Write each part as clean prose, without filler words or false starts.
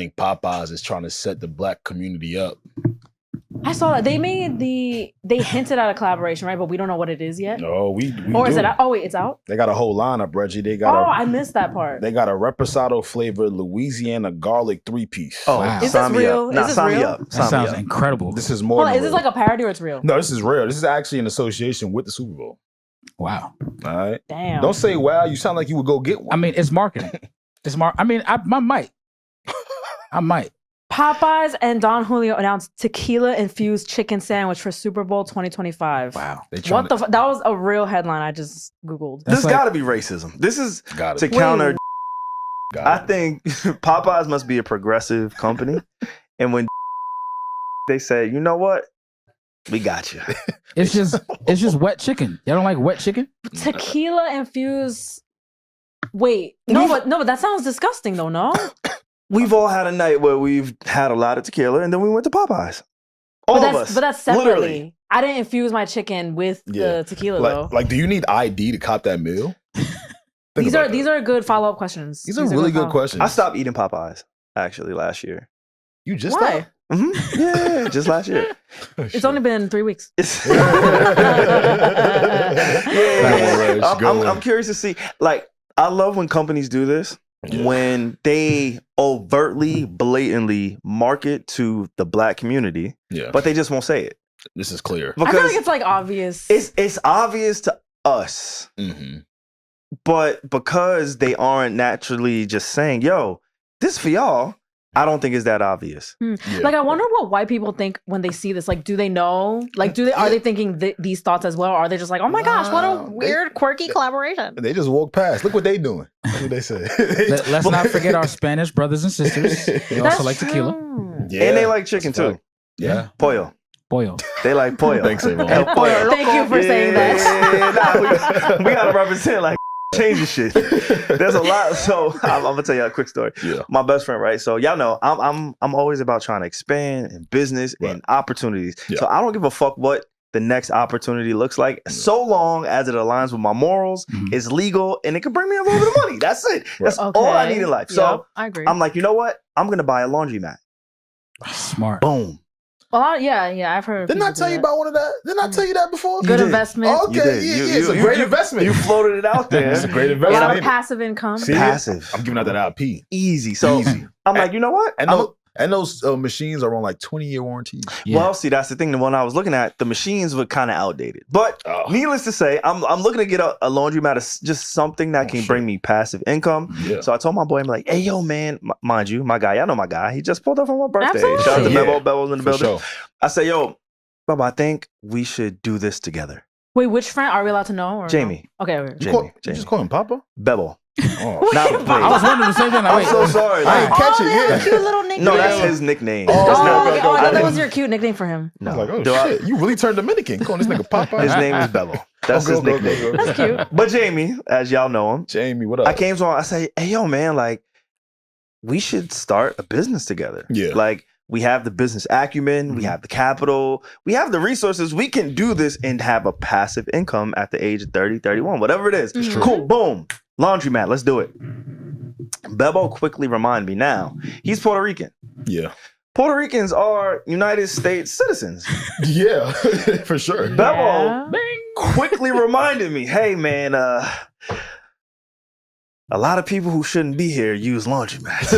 think Popeyes is trying to set the black community up. I saw that they hinted at a collaboration, right? But we don't know what it is yet. No, we or is it out? Oh wait, it's out. They got a whole lineup, Reggie. They got I missed that part. They got a reposado flavored Louisiana garlic 3-piece. Oh, wow. Is this real? Is this real? That sounds incredible. This is more. Is this like a parody or it's real? No, this is real. This is actually in association with the Super Bowl. Wow. All right. Damn. Don't say wow. You sound like you would go get one. I mean, it's marketing. I mean, I might. I might. Popeyes and Don Julio announced tequila-infused chicken sandwich for Super Bowl 2025. Wow. What the that was a real headline I just Googled. This got to be racism. This is to counter. I think Popeyes must be a progressive company. And when they say, you know what? We got you. It's just wet chicken. Y'all don't like wet chicken? Tequila-infused... Wait. No, but that sounds disgusting though, no? We've all had a night where we've had a lot of tequila and then we went to Popeyes. All of us. But that's separately. Literally. I didn't infuse my chicken with the tequila though. Like, do you need ID to cop that meal? These are good follow-up questions. These are really good questions. I stopped eating Popeyes actually last year. You just Why? Mm-hmm. Yeah, just last year. It's only been 3 weeks. I'm curious to see. Like, I love when companies do this. Yeah. When they overtly, blatantly market to the black community, but they just won't say it. This is clear. Because I feel like it's like obvious. It's obvious to us. Mm-hmm. But because they aren't naturally just saying, yo, this for y'all, I don't think it's that obvious. Yeah. Like, I wonder what white people think when they see this. Like, do they know? Like, are they thinking these thoughts as well? Or are they just like, oh my gosh, what a weird, quirky collaboration? They just walk past. Look what they doing. That's what they say. Let's not forget our Spanish brothers and sisters. They also like tequila. Yeah. And they like chicken too. Yeah. Pollo. They like pollo. Thanks, SaVon. Thank you for saying that. We gotta represent like changing shit. There's a lot. So I'm gonna tell you a quick story. Yeah. My best friend, right? So y'all know I'm always about trying to expand in business and opportunities. Yeah. So I don't give a fuck what the next opportunity looks like, so long as it aligns with my morals, is legal, and it can bring me a little bit of money. That's it. That's all I need in life. So I agree. I'm like, you know what? I'm gonna buy a laundromat. Smart. Boom. Well, yeah, I've heard. Didn't I tell you about one of that? Didn't I tell you that before? Good investment. Okay, it's a great investment. You floated it out there. It's a great investment. A lot of passive income. See, passive. I'm giving out that IP. Easy. So I'm like, you know what? And those machines are on like 20-year warranties. Yeah. Well, see, that's the thing. The one I was looking at, the machines were kind of outdated. But needless to say, I'm looking to get a laundromat, just something that can bring me passive income. Yeah. So I told my boy, I'm like, hey, yo, man, mind you, my guy, y'all know my guy. He just pulled up on my birthday. Absolutely. Shout out to Bebo. Bebo's in the building. Sure. I say, yo, Bubba, I think we should do this together. Wait, which friend? Are we allowed to know? Or Jamie. No? Okay. Jamie. You just call him Papa? Bebo. Oh, I was wondering the same thing. I'm so sorry. I didn't catch it. Yeah. Cute little nickname. No, that's his nickname. I thought that was your cute nickname for him. No. I was like, oh, shit. You really turned Dominican. Calling this nigga Papa? His name is Bebo. That's his nickname. That's cute. But Jamie, as y'all know him. Jamie, what up? I came to him, I say, hey, yo, man, like, we should start a business together. Yeah. Like, we have the business acumen, we have the capital, we have the resources. We can do this and have a passive income at the age of 30, 31, whatever it is. Cool, boom. Laundromat, let's do it. Bebo quickly reminded me now, he's Puerto Rican. Yeah. Puerto Ricans are United States citizens. Yeah, for sure. Bebo quickly reminded me, hey, man, a lot of people who shouldn't be here use laundromats.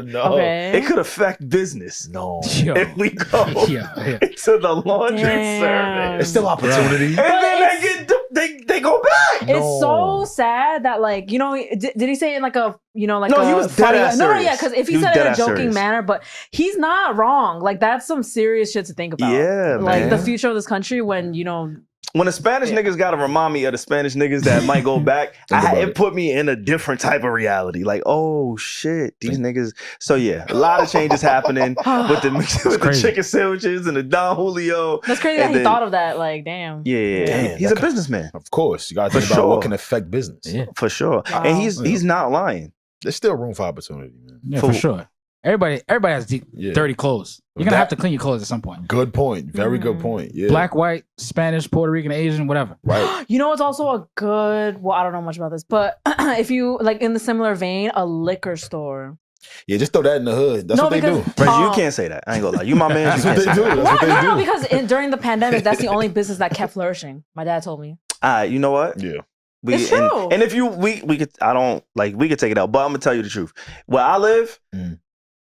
No. Okay. It could affect business. No. If we go to the laundry service. It's still opportunity. And then they go back. It's so sad that, like, you know, did he say it in like a, you know, like no, a he was dead ass no, serious. yeah, because if he said it in a joking manner, but he's not wrong. Like, that's some serious shit to think about. Yeah, like, man. the future of this country when, you know, when the Spanish niggas got to remind me of the Spanish niggas that might go back, it put me in a different type of reality. Like, oh shit, these niggas. So yeah, a lot of changes happening with the chicken sandwiches and the Don Julio. That's crazy that he thought of that. Like, damn. Yeah, damn, he's a businessman. Of course, you got to think about what can affect business. Yeah, for sure. Wow. And he's not lying. There's still room for opportunity, man. Yeah, for sure. Everybody has dirty clothes. You're gonna have to clean your clothes at some point. Good point. Very good point. Yeah. Black, white, Spanish, Puerto Rican, Asian, whatever. Right. You know, it's also a good. Well, I don't know much about this, but if you like in the similar vein, a liquor store. Yeah, just throw that in the hood. That's what they do. Reggie, you can't say that. I ain't gonna lie. You my man. That's what they do. That's what they do. No, because during the pandemic, that's the only business that kept flourishing. My dad told me. You know what? Yeah. It's true. And if we could, I don't like, we could take it out, but I'm gonna tell you the truth. Where I live,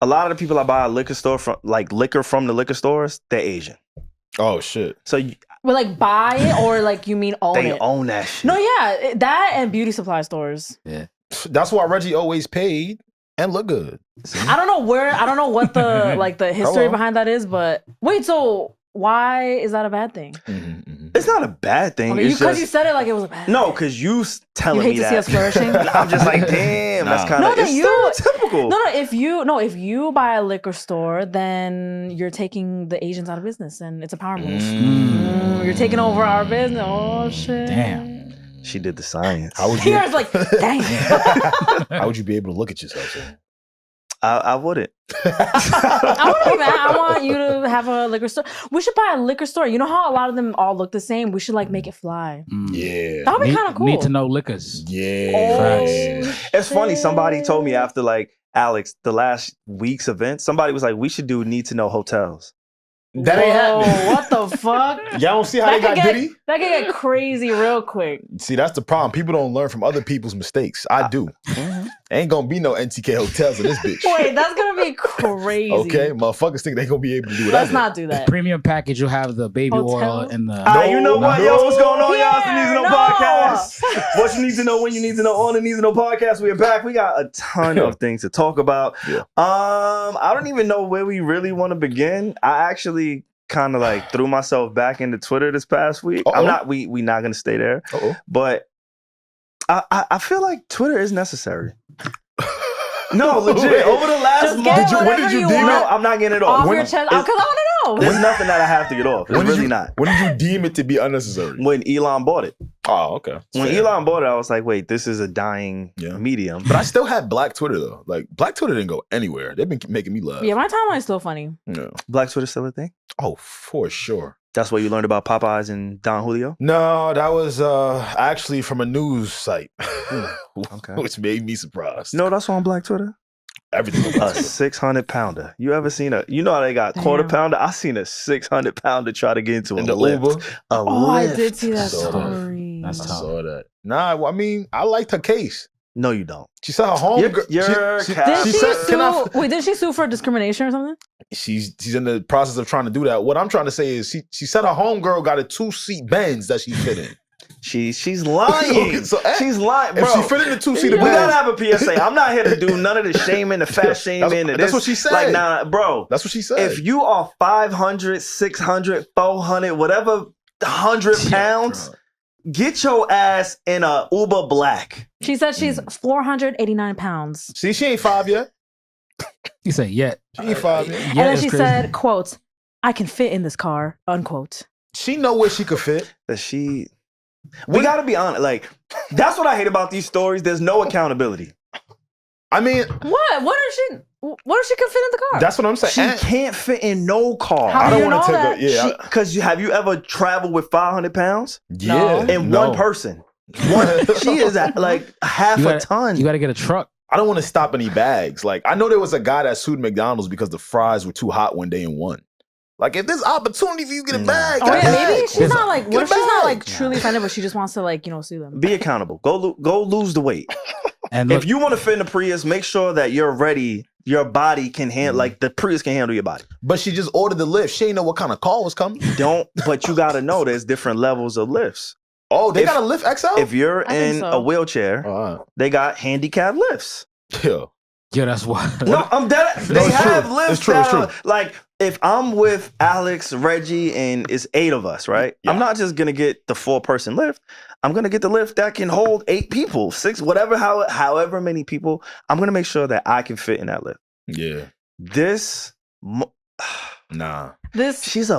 a lot of the people I buy liquor from the liquor stores, they're Asian. Oh shit. So well, like buy it or like you mean own it? They own that shit. No, yeah, that and beauty supply stores. Yeah. That's why Reggie always paid and look good. I don't know what the like the history behind that is, but wait, so why is that a bad thing? It's not a bad thing. Okay, because you said it like it was a bad thing. No, because you telling you me hate that. to see us flourishing. I'm just like, damn, that's kind of stereotypical. If you buy a liquor store, then you're taking the Asians out of business, and it's a power move. You're taking over our business. Oh shit! Damn. She did the science. How would you? Here's like, dang. How would you be able to look at yourself? I wouldn't. I wouldn't be mad. I want you to have a liquor store. We should buy a liquor store. You know how a lot of them all look the same? We should like make it fly. Yeah. That would be kind of cool. Need to know liquors. Yeah. It's funny. Somebody told me after like Alex, the last week's event, somebody was like, we should do need to know hotels. That ain't happening. What the fuck? Y'all don't see how they got Diddy? That can get crazy real quick. See, that's the problem. People don't learn from other people's mistakes. I do. Ain't gonna be no NTK hotels in this bitch. Wait, that's gonna be crazy. Okay, motherfuckers think they gonna be able to do whatever. Let's not do that. The premium package, you'll have the baby oil and the. You know what? Yo, what's going on, y'all? It's the Needs to Know podcast. podcast. What you need to know when you need to know on the Needs to Know podcast. We are back. We got a ton of things to talk about. Yeah. I don't even know where we really want to begin. I actually kind of like threw myself back into Twitter this past week. Uh-oh. I'm not. We not gonna stay there. But I feel like Twitter is necessary. No, legit. Over the last month, when did you deem it? No, I'm not getting it off. Off your chest, because I want to know. There's nothing that I have to get off. It's really not. When did you deem it to be unnecessary? When Elon bought it. Oh, okay. When Elon bought it, I was like, wait, this is a dying medium. But I still had Black Twitter though. Like Black Twitter didn't go anywhere. They've been making me laugh. Yeah, my timeline's still funny. No. Black Twitter still a thing? Oh, for sure. That's where you learned about Popeyes and Don Julio? No, that was actually from a news site. Okay. Which made me surprised. No, that's on Black Twitter. Everything was A Black Twitter. 600-pounder. You ever seen you know how they got quarter pounder? I seen a 600-pounder try to get into a the Lyft. Uber. I did see that Saw that. story. That's I tough. saw that. Nah, well, I mean, I liked her case. No, you don't. She said her home. You're Did she said, sue? Wait, did she sue for discrimination or something? She's in the process of trying to do that. What I'm trying to say is she said her homegirl got a 2-seat Benz that she fit in. She's lying. She's lying, bro. If she fit in the 2-seater we Benz, gotta have a PSA. I'm not here to do none of the shaming, the fat shaming. That's what she said. Like, nah, bro. That's what she said. If you are 500, 600, 400, whatever, 100 pounds, get your ass in a Uber Black. She said she's 489 pounds. See, she ain't 5 yet. You say yet. She ain't 5 yet. And then she said, quote, I can fit in this car, unquote. She know where she could fit. We gotta be honest. Like, that's what I hate about these stories. There's no accountability. I mean, What if she could fit in the car? that's what I'm saying. She can't fit in no car. How I do don't you want to know take that? a Because have you ever traveled with 500 pounds? yeah. In No. one person. She is at like half a ton. You got to get a truck. I don't want to stop any bags. Like, I know there was a guy that sued McDonald's because the fries were too hot one day and won. Like, if there's opportunity for you to get a bag, Oh, get a yeah, bag. maybe she's not like, what if she's not like Get a truly offended, but she just wants to like, sue them? Be accountable. Go lose the weight. And If you want to fit in the Prius, make sure that you're ready. Your body can handle, like the Prius can handle your body. But she just ordered the lift. She ain't know what kind of call was coming. But you got to know there's different levels of lifts. Oh, they got a Lyft XL? If you're I think in so. a wheelchair, they got handicap lifts. Yeah. yeah, that's why. No, I'm dead. They it's have true. lifts. It's true, that it's true. are- Like, if I'm with Alex, Reggie, and it's 8 of us, right? Yeah. I'm not just gonna get the 4-person lift. I'm gonna get the lift that can hold 8 people, 6, whatever, however many people. I'm gonna make sure that I can fit in that lift. Yeah. Nah. This She's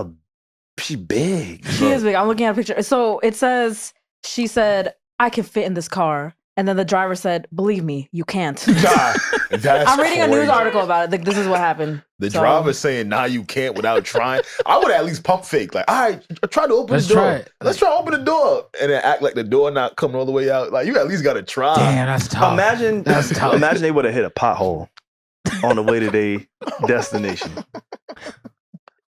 big. She is big. I'm looking at a picture. So it says, she said, I can fit in this car. And then the driver said, believe me, you can't. Nah, that's I'm reading a news crazy. article about it. Like, this is what happened. The So- driver's saying, nah, you can't without trying. I would at least pump fake. Like, all right, try to open Let's the door. try it. Let's try to open the door. And then act like the door not coming all the way out. Like, you at least got to try. Damn, that's tough. Imagine That's tough. Imagine they would have hit a pothole. on the way to their destination.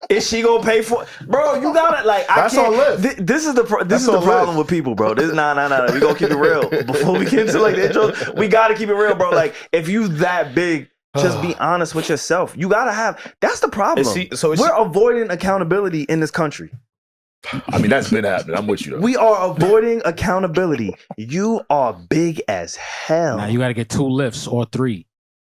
Is she gonna pay for it? Bro, you gotta like That's I can't on Lyft. this is the problem with people, bro. This nah. We gonna keep it real. Before we get into like the intro, we gotta keep it real, bro. Like if you that big, just be honest with yourself. You gotta have that's the problem. We're avoiding accountability in this country. I mean, that's been happening. I'm with you though. We are avoiding accountability. You are big as hell. Now you gotta get 2 lifts or 3.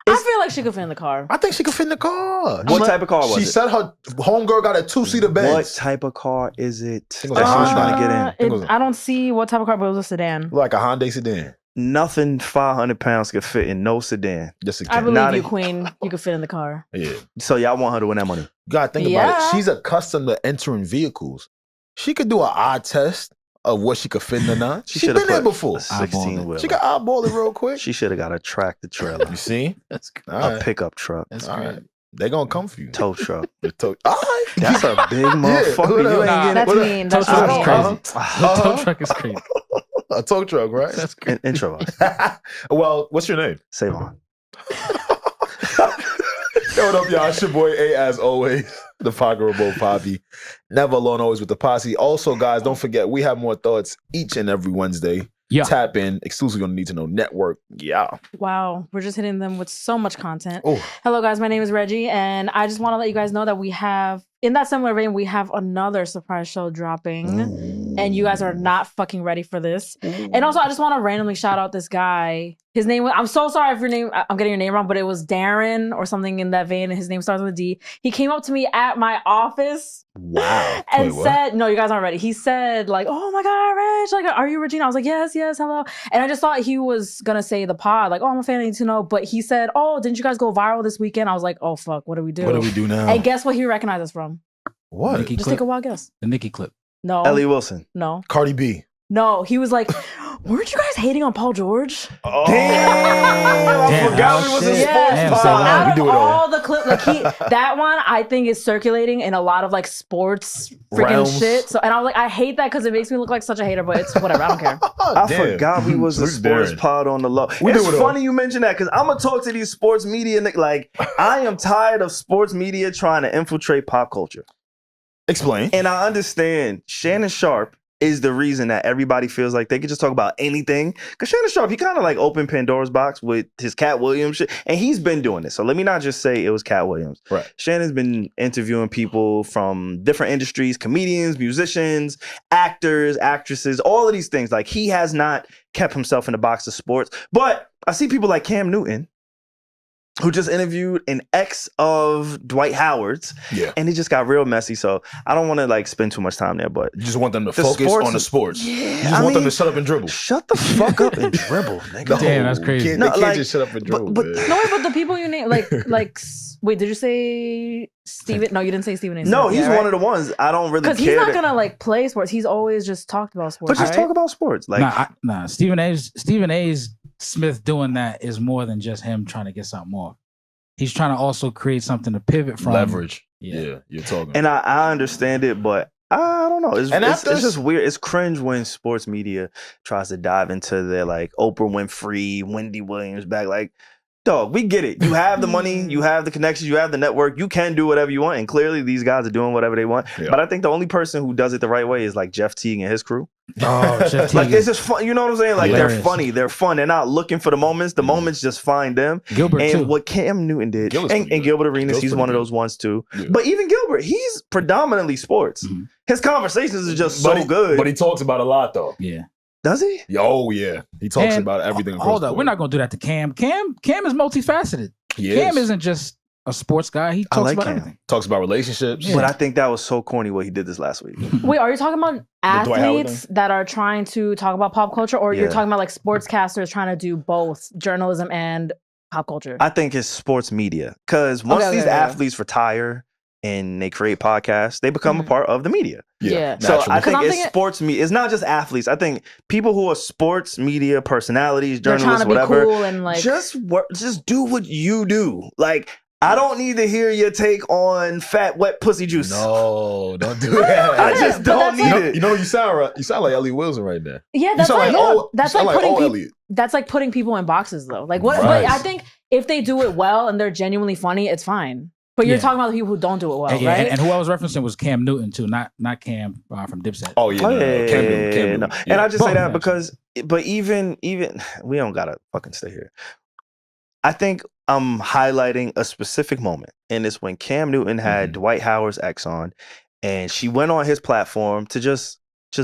I feel like she could fit in the car. I think she could fit in the car. What type of car was it? She said her homegirl got a 2-seater Benz. What type of car is it that she was Honda. trying to get in? I don't see what type of car, but it was a sedan. Like a Hyundai sedan. Nothing 500 pounds could fit in no sedan. Just I believe you, Queen. You could fit in the car. Yeah. So y'all want her to win that money? You gotta think about it. She's accustomed to entering vehicles. She could do an eye test of what she could fit in or not. She's been there before. 16 wheeler. She got eyeball it real quick. She should have got a tractor trailer. You see? That's good. All A pickup truck. That's All great. right. They gonna come for you. Tow truck. All right. That's a big motherfucker. You ain't getting That's mean. That's Tow truck mean. is crazy. Tow truck is crazy. A tow truck, right? That's crazy. Intro. Well, what's your name? SaVon. Yo, what up, y'all? It's your boy A, as always, the Pocketable Poppy. Never alone, always with the posse. Also, guys, don't forget, we have more thoughts each and every Wednesday. Yeah. Tap in exclusively on the Need to Know Network. Yeah. Wow, we're just hitting them with so much content. Oh. Hello, guys. My name is Regi, and I just want to let you guys know that we have, in that similar vein, we have another surprise show dropping, and you guys are not fucking ready for this. And also, I just want to randomly shout out this guy. His name was, I'm so sorry if I'm getting your name wrong, but it was Darren or something in that vein, and his name starts with a D. He came up to me at my office. Wow. And said, no, you guys aren't ready. He said, like, oh my God, Reg, like, are you Regina? I was like, yes, hello. And I just thought he was going to say the pod, like, oh, I'm a fan of Need to Know. But he said, oh, didn't you guys go viral this weekend? I was like, oh, fuck, what do we do? What do we do now? And guess what he recognized us from? What? Nicki Just clip? take a wild guess. The Nicki clip. No. Ellie Wilson. No. Cardi B. No. He was like, weren't you guys hating on Paul George? Oh. Damn, I forgot we was a sports So pod. out We of do it all. all the clips, like that one, I think is circulating in a lot of like sports freaking Realms. shit. So, and I was like, I hate that because it makes me look like such a hater, but it's whatever. I don't care. I Damn. forgot we was a Who's sports Darren? pod on the low. We It's do it all. funny you mention that because I'm gonna talk to these sports media. Like, I am tired of sports media trying to infiltrate pop culture. Explain. And I understand Shannon Sharp is the reason that everybody feels like they could just talk about anything. Because Shannon Sharp, he kind of like opened Pandora's box with his Cat Williams shit. And he's been doing this. So let me not just say it was Cat Williams. Right. Shannon's been interviewing people from different industries, comedians, musicians, actors, actresses, all of these things. Like he has not kept himself in the box of sports. But I see people like Cam Newton, who just interviewed an ex of Dwight Howard's. Yeah. And it just got real messy. So I don't want to like spend too much time there, but You just want them to The focus sports- on the sports. Yeah, You just I want them mean, to shut up and dribble. shut the fuck up and dribble, nigga. Damn, that's crazy. They No, can't like, just shut up and dribble. but- man. No, wait, but the people you name, wait, did you say Steven? No, you didn't say Stephen A. No, Smith, he's right? one of the ones I don't really care. Because he's not that- gonna like play sports. He's always just talked about sports. but just right? talk about sports. Like, Nah, Stephen A's Smith doing that is more than just him trying to get something off. He's trying to also create something to pivot from. Leverage. Yeah. Yeah, you're talking. and I understand it, but I don't know. And It's after- just weird. It's cringe when sports media tries to dive into their like Oprah Winfrey, Wendy Williams back. Like, dog, we get it. You have the money, you have the connections, you have the network. You can do whatever you want, and clearly these guys are doing whatever they want. Yeah. But I think the only person who does it the right way is like Jeff Teague and his crew. Oh, Jeff Like Teague. it's just fun. You know what I'm saying? Like Hilarious. they're funny, they're fun. They're not looking for the moments. The moments just find them. Gilbert And too. what Cam Newton did, Gilbert's and pretty good. Gilbert Arenas, Gilbert's he's pretty one of good. those ones too. Yeah. But even Gilbert, he's predominantly sports. Mhm. His conversations are just But so he- good. But he talks about a lot though. Yeah. Does he? Oh yeah, he talks And- about everything. across Hold the up, we're board. not gonna do that to Cam. Cam is multifaceted. He Cam is. isn't just a sports guy. He I talks like about Cam. everything. Talks about relationships. Yeah. But I think that was so corny what he did this last week. Wait, are you talking about Dwight Howard athletes that are trying to talk about pop culture, or you're Yeah. talking about like sportscasters trying to do both journalism and pop culture? I think it's sports media. Because once Okay, these okay. athletes retire and they create podcasts, they become a Mhm. part of the media. Yeah. So naturally. I 'Cause think I'm it's thinking- sports media. It's not just athletes. I think people who are sports media personalities, They're trying journalists, to be whatever, cool and like just work. Just do what you do. Like I don't need to hear your take on fat wet pussy juice. No, don't do that. I just But don't that's need like- it. You know, you sound like Ellie Wilson right there. yeah, You that's sound like, old. that's you like sound putting old people. Elliot. That's like putting people in boxes though. Like what? Right. But I think if they do it well and they're genuinely funny, it's fine. But you're talking about the people who don't do it well, right? And who I was referencing was Cam Newton too, not Cam from Dipset. Oh yeah, Cam Newton. No. And I just say that because, but even we don't gotta fucking stay here. I think I'm highlighting a specific moment, and it's when Cam Newton had Dwight Howard's ex on, and she went on his platform to just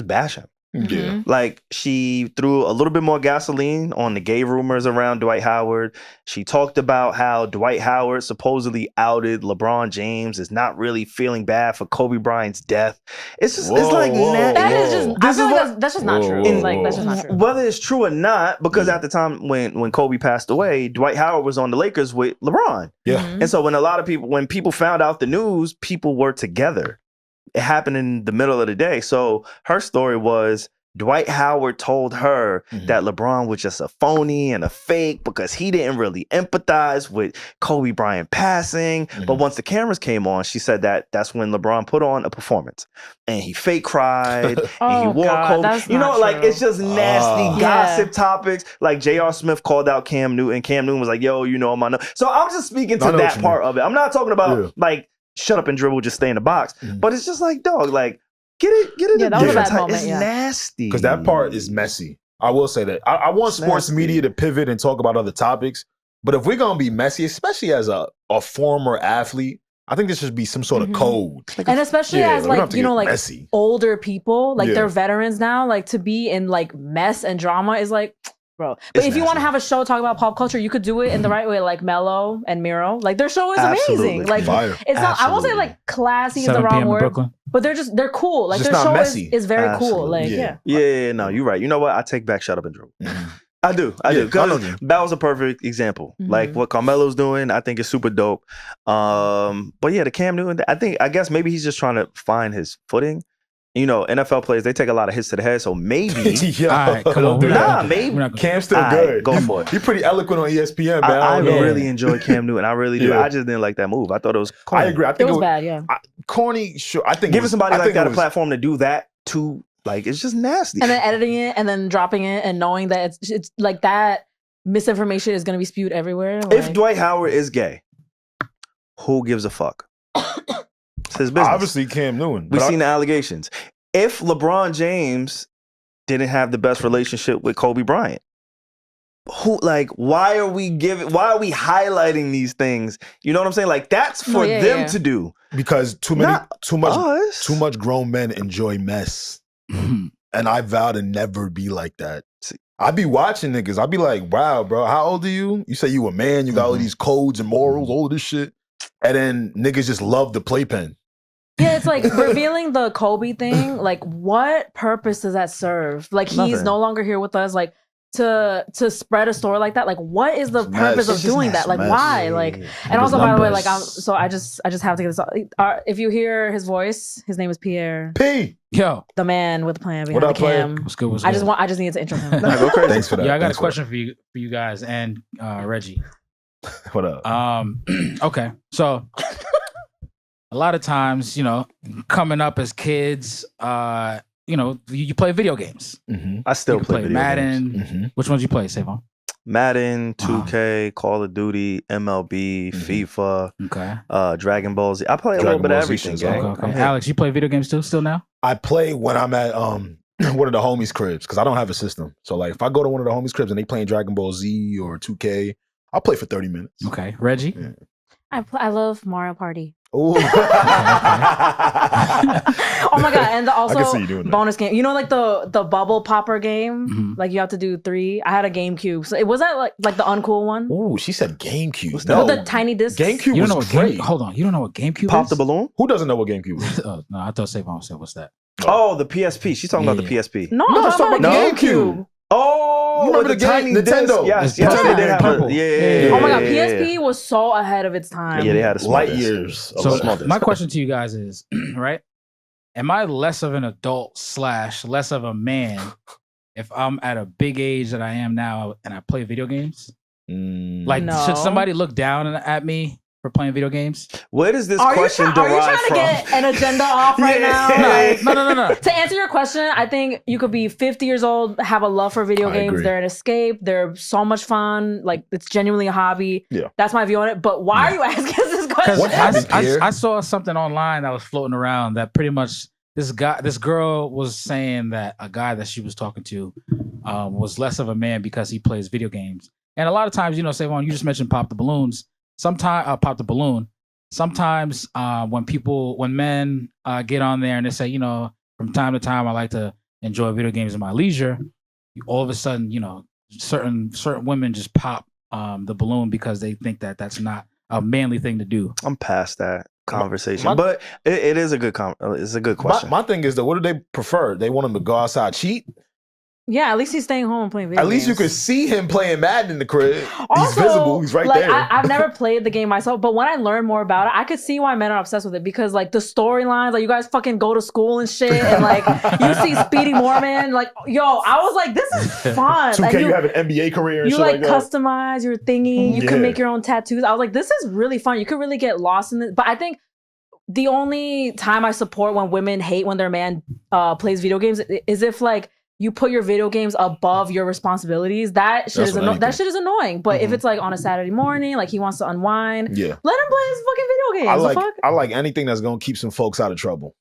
bash him. Yeah. Like, she threw a little bit more gasoline on the gay rumors around Dwight Howard. She talked about how Dwight Howard supposedly outed LeBron James is not really feeling bad for Kobe Bryant's death. It's just, it's like, that is just, I feel like that's just not true. Like, that's just not true. Whether it's true or not, because at the time when Kobe passed away, Dwight Howard was on the Lakers with LeBron. Yeah. And so when people found out the news, people were together. It happened in the middle of the day. So her story was Dwight Howard told her that LeBron was just a phony and a fake because he didn't really empathize with Kobe Bryant passing. But once the cameras came on, she said that's when LeBron put on a performance and he fake cried and he wore Kobe. You know, like, it's just nasty gossip topics. Like J.R. Smith called out Cam Newton. Cam Newton was like, yo, you know, So I'm just speaking to that part of it. I'm not talking about like, shut up and dribble, just stay in the box. But it's just like, dog, like, get it. That was a bad moment, it's nasty. Because that part is messy. I will say that. I want sports media to pivot and talk about other topics. But if we're going to be messy, especially as a former athlete, I think there should be some sort of code. And especially as, like, you know, like messy. older people, like they're veterans now, like to be in like mess and drama is like, bro. But if you want to have a show talk about pop culture, you could do it in the right way, like Mello and Miro. Like, their show is amazing. Like, it's not, I won't say like classy is the wrong word, but they're cool. Like, their show is very cool. Like, no, you're right. You know what? I take back Shut Up and Dribble. I do. Because that was a perfect example. Like, what Carmelo's doing, I think is super dope. But yeah, the Cam Newton, I guess maybe he's just trying to find his footing. You know, NFL players, they take a lot of hits to the head, so maybe. All right, come on. Maybe. Cam's still good. Go for it. You're pretty eloquent on ESPN, man. I really enjoy Cam Newton. I really do. I just didn't like that move. I thought it was corny. I agree. I think it was bad, corny, sure. I think giving somebody like that a platform to do that too, like, it's just nasty. And then editing it and then dropping it and knowing that it's like that misinformation is going to be spewed everywhere. Like, if Dwight Howard is gay, who gives a fuck? It's his business. Obviously, Cam Newton. We've seen the allegations. If LeBron James didn't have the best relationship with Kobe Bryant, why are we highlighting these things? You know what I'm saying? Like, that's for them to do. Because too much grown men enjoy mess. And I vow to never be like that. I be watching niggas. I be like, wow, bro, how old are you? You say you a man, you got all these codes and morals, all of this shit. And then niggas just love the playpen. Yeah, it's like revealing the Kobe thing. Like, what purpose does that serve? Like, he's no longer here with us. Like, to spread a story like that. Like, what is the purpose of doing that? Like, why? Like, and also, by the way, like, I just have to get this out. If you hear his voice, his name is Pierre. Yo, the man with the plan behind the cam. What's good? I just need to intro him. Go crazy. Thanks for that. Yeah, I got a question for you guys and Regi. What up? Okay, so. A lot of times, you know, coming up as kids, you know, you play video games. I still play video Madden. games. Which ones you play, SaVon? Madden, 2K, Call of Duty, MLB, FIFA, Dragon Ball Z. I play a little bit of everything, gang. Okay. Alex, you play video games still now? I play when I'm at one of the homies' cribs because I don't have a system. So, like, if I go to one of the homies' cribs and they playing Dragon Ball Z or 2K, I'll play for 30 minutes. Okay. Regi? Yeah. I love Mario Party. Oh my god! And also bonus game. You know, like the bubble popper game. Like, you have to do 3. I had a GameCube. So was that like the uncool one? Oh, she said GameCube. No, the tiny discs. GameCube. You don't know was what great. Hold on, you don't know what GameCube Pop is? the balloon. Who doesn't know what GameCube is? No, I thought SaVon said, "What's that?" Oh, the PSP. She's talking about the PSP. No, I'm talking about GameCube. Oh, you remember the tiny Nintendo? Yes, yeah. Oh my god, PSP was so ahead of its time. Yeah, they had a light years. So my question to you guys is, right? Am I less of an adult / less of a man if I'm at a big age that I am now and I play video games? Like, should somebody look down at me for playing video games. Where does this question derive from? Are you trying to get an agenda off right now? No. To answer your question, I think you could be 50 years old, have a love for video games. Agree. They're an escape. They're so much fun. Like, it's genuinely a hobby. Yeah. That's my view on it. But why are you asking us this question? What happened here? I saw something online that was floating around that pretty much this girl was saying that a guy that she was talking to was less of a man because he plays video games. And a lot of times, SaVon, you just mentioned pop the balloons. Sometimes pop the balloon. Sometimes when men get on there and they say, from time to time I like to enjoy video games in my leisure, all of a sudden, certain women just pop the balloon because they think that that's not a manly thing to do. I'm past that conversation, but it is a good it's a good question. My thing is that what do they prefer? They want him to go outside cheat? Yeah, at least he's staying home and playing video games. At least you could see him playing Madden in the crib. Also, he's visible. He's right there. I've never played the game myself, but when I learned more about it, I could see why men are obsessed with it because, like, the storylines, like, you guys fucking go to school and shit, and, like, you see Speedy Mormon, like, yo, I was like, this is fun. 2K, you have an NBA career and shit like that. You, customize your thingy. You can make your own tattoos. I was like, this is really fun. You could really get lost in it. But I think the only time I support when women hate when their man plays video games is if, like, you put your video games above your responsibilities. That shit is annoying. But if it's like on a Saturday morning, like he wants to unwind, let him play his fucking video games. I like anything that's gonna keep some folks out of trouble.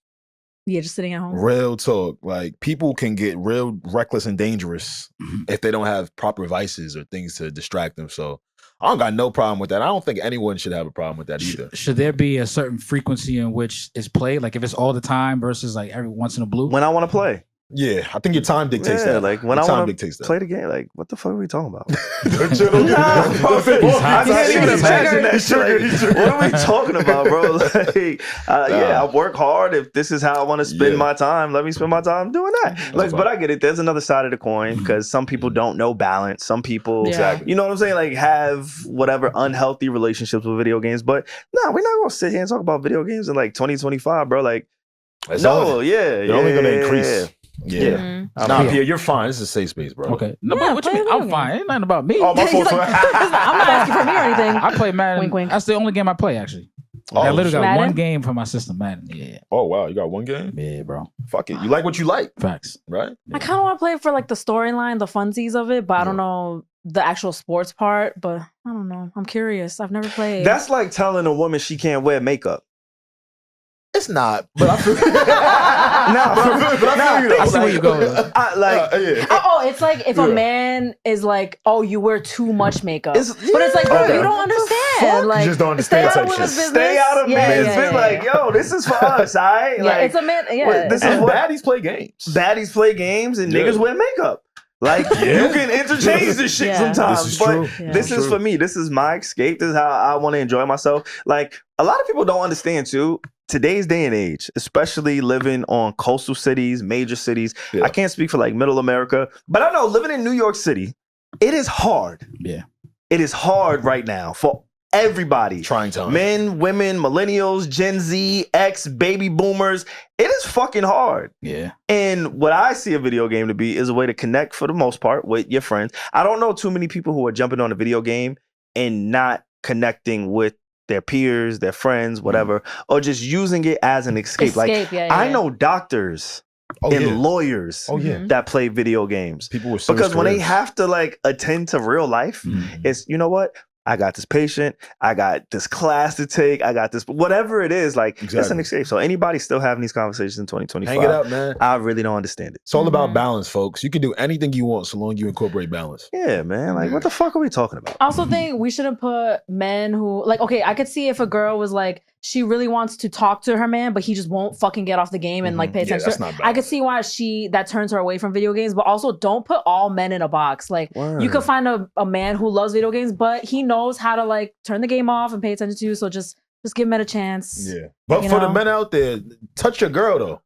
Yeah, just sitting at home. Real talk. Like, people can get real reckless and dangerous if they don't have proper vices or things to distract them. So I don't got no problem with that. I don't think anyone should have a problem with that either. Should there be a certain frequency in which it's played? Like, if it's all the time versus like every once in a blue? When I want to play. Yeah, I think your time dictates that. Like, when I want to play the game, like, what the fuck are we talking about? I can't even imagine that shit. What are we talking about, bro? Like, I work hard. If this is how I want to spend my time, let me spend my time doing that. Like, but I get it. There's another side of the coin because some people don't know balance. Some people, you know what I'm saying? Like, have whatever unhealthy relationships with video games. But nah, we're not gonna sit here and talk about video games in like 2025, bro. Like, they're only gonna increase. Yeah. Nah, Pierre, you're fine. This is a safe space, bro. Okay. No, but what you mean? I'm fine. Ain't nothing about me. Oh, my fault. I'm not asking for me or anything. I play Madden. Wink, wink. That's the only game I play, actually. I literally got one game for my system, Madden. Yeah. Oh, wow. You got one game? Yeah, bro. Fuck it. You like what you like. Facts. Right? I kind of want to play for, like, the storyline, the funsies of it, but I don't know the actual sports part, but I don't know. I'm curious. I've never played. That's like telling a woman she can't wear makeup. It's not, but I feel I see where you go. It's like if a man is like, oh, you wear too much makeup. But it's like, bro, you don't understand. Like, you just don't understand type shit. Stay out of men's business. Like, yo, this is for us, all right? Yeah, it's a man. Yeah. This is what baddies play games. Baddies play games and niggas wear makeup. Like, you can interchange this shit sometimes. This is true. This is for me. This is my escape. This is how I want to enjoy myself. Like, a lot of people don't understand too. Today's day and age, especially living on coastal cities, major cities. I can't speak for like middle America, but I know living in New York City, it is hard. Yeah. It is hard right now for everybody. Trying time. Men, women, millennials, Gen Z, X, baby boomers. It is fucking hard. Yeah. And what I see a video game to be is a way to connect for the most part with your friends. I don't know too many people who are jumping on a video game and not connecting with their peers, their friends, whatever, or just using it as an escape. I know doctors and lawyers that play video games. People with because when they have to like attend to real life, it's, you know what? I got this patient, I got this class to take, I got this, whatever it is, like, it's an escape. So anybody still having these conversations in 2025, hang it up, man. I really don't understand it. It's all about balance, folks. You can do anything you want so long as you incorporate balance. Yeah, man. Like, what the fuck are we talking about? I also think we shouldn't put men who, like, okay, I could see if a girl was like, she really wants to talk to her man, but he just won't fucking get off the game and like pay attention. That's not bad. I could see why that turns her away from video games, but also don't put all men in a box. Like, you could find a man who loves video games, but he knows how to like turn the game off and pay attention to you. So just give men a chance. Yeah. But for the men out there, touch your girl though.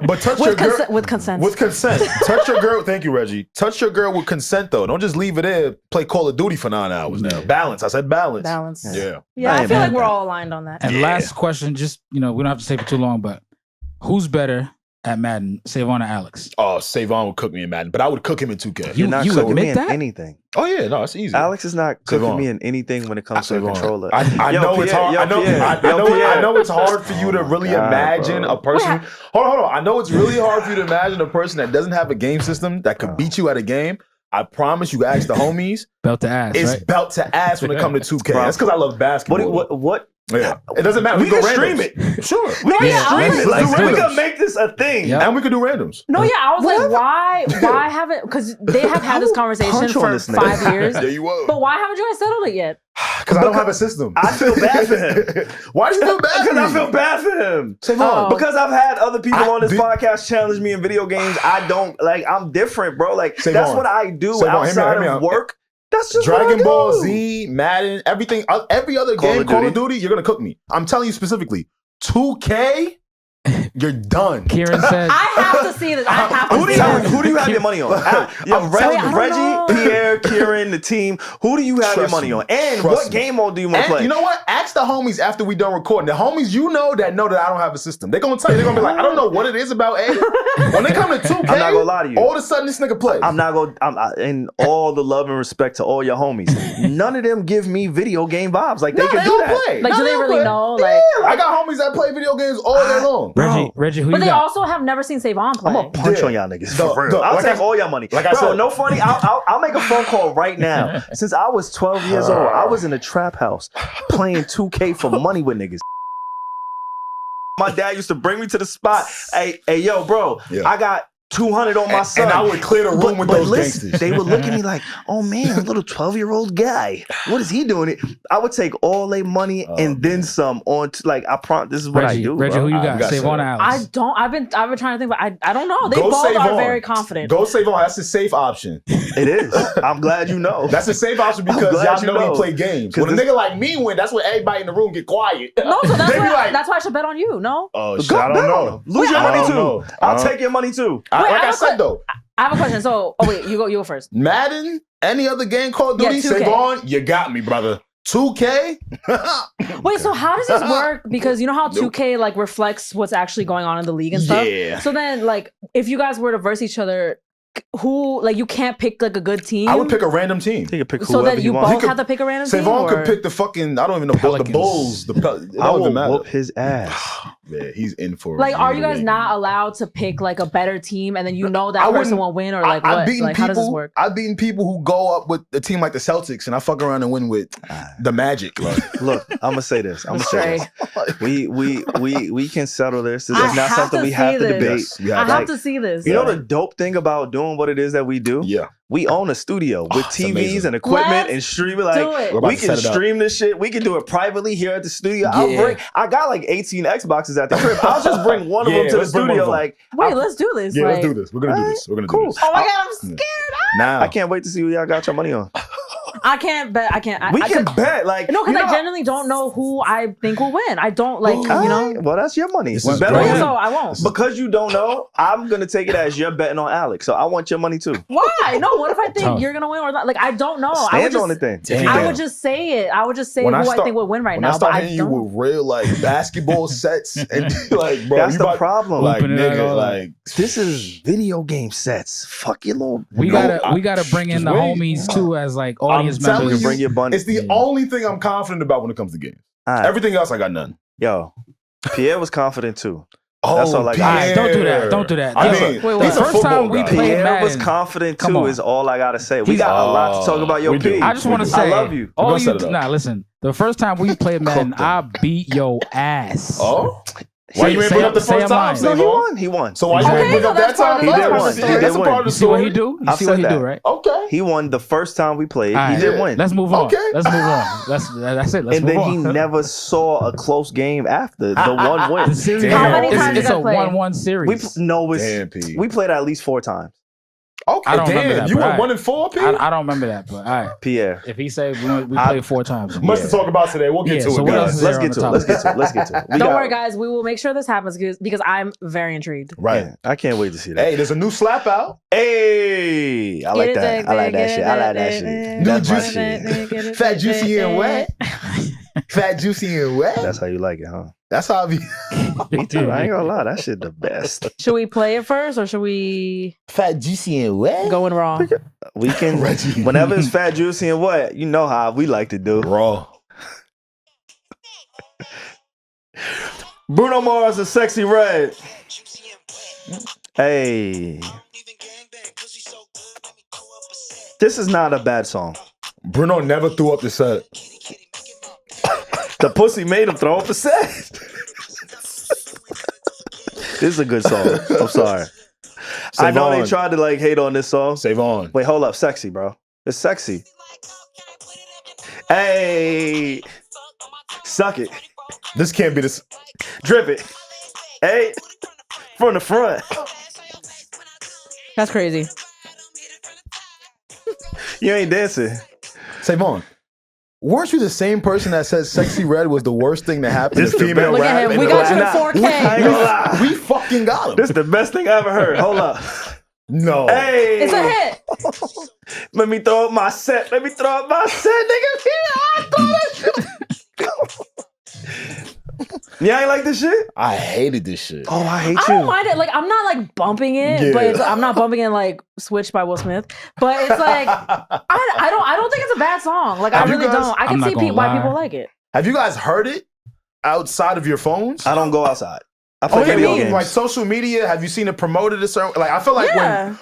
But touch your girl with consent. With consent. Touch your girl. Thank you, Reggie. Touch your girl with consent though. Don't just leave it there. Play Call of Duty for 9 hours now. Balance. I said balance. Balance. Yeah. Yeah. I feel like we're all aligned on that. And last question, just we don't have to stay for too long, but who's better at Madden, SaVon or Alex? Oh, SaVon would cook me in Madden, but I would cook him in 2K. You're not you cooking me admit in that? anything. Oh yeah, no, it's easy. Alex is not cooking SaVon. me in anything when it comes to a controller. I know it's hard. I know it's hard for you to really imagine a person. Hold on. I know it's really hard for you to imagine a person that doesn't have a game system that could beat you at a game. I promise you, ask the homies. Belt to ass, It's right? belt to ass when it comes to 2K. That's because I love basketball. What? Yeah, it doesn't matter. We can stream it. Sure. We can stream it. Let's do We it. can make this a thing. And we could do randoms. No, yeah, I was like, why haven't? Because they have had this conversation for 5 years. Yeah, you will. But why haven't you guys settled it yet? Because I don't have a system. I feel bad for him. Why do you feel bad for Because me? I feel bad for him. SaVon. Because I've had other people on this podcast challenge me in video games. I don't I'm different, bro. Like SaVon. that's what I do SaVon, outside of work. That's just Dragon what I Ball do. Z, Madden, everything, every other game, Call of Duty, you're gonna cook me. I'm telling you specifically, 2K, you're done. Kieran said, I have to see this. I have to see this. Who do you have your money on? Reggie, Pierre, Kieran, the team. Who do you have your money on? And what game mode do you want to play? You know what? Ask the homies after we done recording. The homies you know that I don't have a system. They're gonna tell you. They're gonna be like, I don't know what it is about A. When they come to 2K, I'm not gonna lie to you. all of a sudden this nigga plays. I'm not gonna. In all the love and respect to all your homies, none of them give me video game vibes. Like they can do that. Play. Like, do they really know? Like, I got homies that play video games all day long. Reggie, who but you they got? also have never seen SaVon play. I'm gonna punch on y'all niggas for real. I'll like take all your money. Like I Bro, said, no funny. I'll make a phone call right now. Since I was 12 years old, I was in a trap house playing 2K for money with niggas. My dad used to bring me to the spot. Hey, yo, bro, I got 200 on my son. And I would clear the room with those gangsters. They would look at me like, oh man, a little 12-year-old guy. What is he doing? I would take all their money and then some on this is what I do. Reggie, bro. who you got? SaVon or Alex? I've been trying to think, but I don't know. They both are very confident. Go SaVon. That's a safe option. It is. I'm glad you know. That's a safe option because y'all know he play games. When a nigga like me win, that's when everybody in the room get quiet. No, so that's why I should bet on you. No. Oh shit, I don't know. Lose your money too. I'll take your money too. Like I said though. I have a question. So, you go first. Madden, any other game, Call of Duty, SaVon, you got me, brother. 2K? Wait, so how does this work? Because you know how 2K like reflects what's actually going on in the league and stuff? Yeah. So then, like, if you guys were to verse each other, who, like, you can't pick like a good team? I would pick a random team. He could pick so whoever that you want. both have to pick a random team? SaVon could pick the fucking, I don't even know, the Bulls. I will whoop his ass. Yeah, he's in for it. Like, are you guys not allowed to pick like a better team and then you know that person will win, or like what? Like, how does this work? I've beaten people who go up with a team like the Celtics and I fuck around and win with the Magic. Like. Look, I'm gonna say this. We can settle this. This is not something we have to debate. I have to see this. You know the dope thing about doing what it is that we do? Yeah. We own a studio with TVs and equipment and streaming. Like we can stream this shit. We can do it privately here at the studio. I got like 18 Xboxes at the crib. I'll just bring one of them to the studio. Like, wait, let's do this. Yeah, let's do this. We're gonna do this. We're gonna do this. Oh my god, I'm scared. Now I can't wait to see who y'all got your money on. I can't bet. I can't. We can bet. Like, no, because I genuinely don't know who I think will win. I don't like. You know. Well, that's your money. So I won't. Because you don't know, I'm gonna take it as you're betting on Alex. So I want your money too. Why? No. What if I think you're gonna win or not? Like, I don't know. Stand on it then. I would just say it. I would just say who I think would win right now. But I hitting you with real like basketball sets and like, bro, that's the problem. Like, nigga, like this is video game sets. Fuck your little. We gotta bring in the homies too as like audience members. Bring your bunny. It's the only thing I'm confident about when it comes to games. Everything else, I got none. Yo, Pierre was confident too. Oh, that's all I got. Don't do that. Don't do that. I mean, the first time we played Pierre Madden, was confident too. Is all I gotta say. We got a lot to talk about. Yo, P. I just want to say, I love you. All you listen. The first time we played Madden, I beat your ass. Oh. Why you ain't bring up the first time? No, he won. So why you ain't bring up that time? He did win. That's a part of the story. You see what he do? You see what he do, right? Okay. He won the first time we played. He did win. Let's move on. Okay. Let's move on. That's it. Let's and move then on. he never saw a close game after the one win. How many times it's did a I play? 1-1 series. We played at least 4 times. Okay, I don't remember that, you but went 1-4, P? I don't remember that, but all right. Pierre. If he said we played 4 times. Much to talk about today. We'll get to it, guys. Let's get to it. Don't worry, guys. We will make sure this happens because I'm very intrigued. Right. Yeah, I can't wait to see that. Hey, there's a new slap out. Hey, I like that. I like that shit. New juicy. Fat, juicy, and wet. Fat, juicy, and wet. That's how you like it, huh? That's how I be. Me too. I ain't gonna lie. That shit the best. Should we play it first or should we Fat, juicy, and wet. go in raw? We can. Regi. Whenever it's fat, juicy, and wet, you know how we like to do. Raw. Bruno Mars and Sexyy Red. Hey. This is not a bad song. Bruno never threw up the set. The pussy made him throw up the set. This is a good song. I'm sorry. I know they tried to like hate on this song. SaVon. Wait, hold up. Sexy, bro. It's sexy. Hey. Suck it. This can't be this. Drip it. Hey. From the front. That's crazy. You ain't dancing. SaVon. Weren't you the same person that said Sexyy Red was the worst thing to happen to female Look rap? at him. We got you in 4K. I ain't gonna lie. We fucking got him. This is the best thing I ever heard. Hold up. No. Hey. It's a hit. Let me throw up my set. Let me throw up my set, nigga. I throw that shit. You ain't like this shit? I hated this shit. Oh, I hate I don't mind it. Like, I'm not like bumping it, but I'm not bumping it like Switch by Will Smith. But it's like I don't think it's a bad song. Like, I really don't. I can see why people like it. Have you guys heard it outside of your phones? I don't go outside. I play video games. Like social media, have you seen it promoted a certain? Like, I feel like when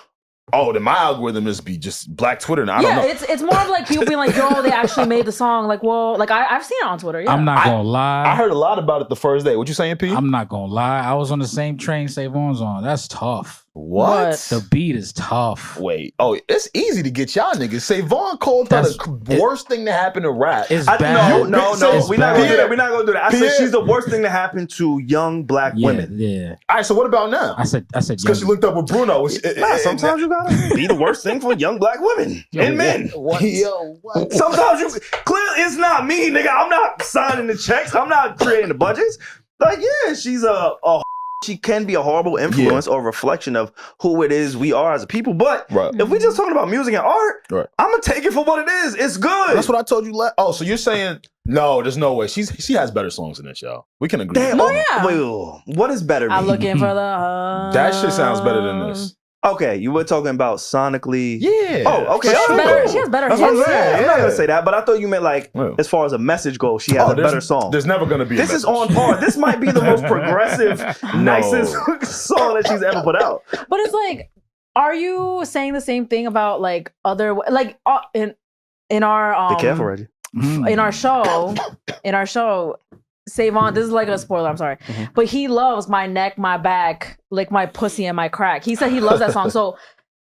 then my algorithm is be just Black Twitter now. I don't know. It's more of like people being like, yo, they actually made the song. Like, well, like I've seen it on Twitter. Yeah. I'm not gonna lie. I heard a lot about it the first day. What you saying, P? I'm not gonna lie. I was on the same train SaVon's on. That's tough. What? The beat is tough. Wait. Oh, it's easy to get y'all niggas. SaVon called her the worst thing to happen to rap. It's bad. No. We're not gonna do that. We're not gonna do that. I said she's the worst thing to happen to young Black women. Yeah. All right. So what about now? I said. Because she linked up with Bruno. Sometimes you gotta be the worst thing for young Black women and men. What? Sometimes you clearly it's not me, nigga. I'm not signing the checks. I'm not creating the budgets. Like, yeah, she's she can be a horrible influence or reflection of who it is we are as a people. But if we just talking about music and art, I'm gonna take it for what it is. It's good. That's what I told you. Oh, so you're saying no? There's no way. She has better songs than this, y'all. We can agree. Damn, Wait, what is better? I'm looking for the. That shit sounds better than this. Okay, you were talking about sonically. Yeah. Oh, okay. She has better hits. I'm not gonna say that, but I thought you meant like as far as a message goes, she has a better song. There's never gonna be. This is on par. This might be the most progressive, nicest song that she's ever put out. But it's like, are you saying the same thing about like other like in our Be careful, Regi. In our show, SaVon, this is like a spoiler, I'm sorry. But he loves My Neck, My Back, Lick My Pussy and My Crack. He said he loves that song. So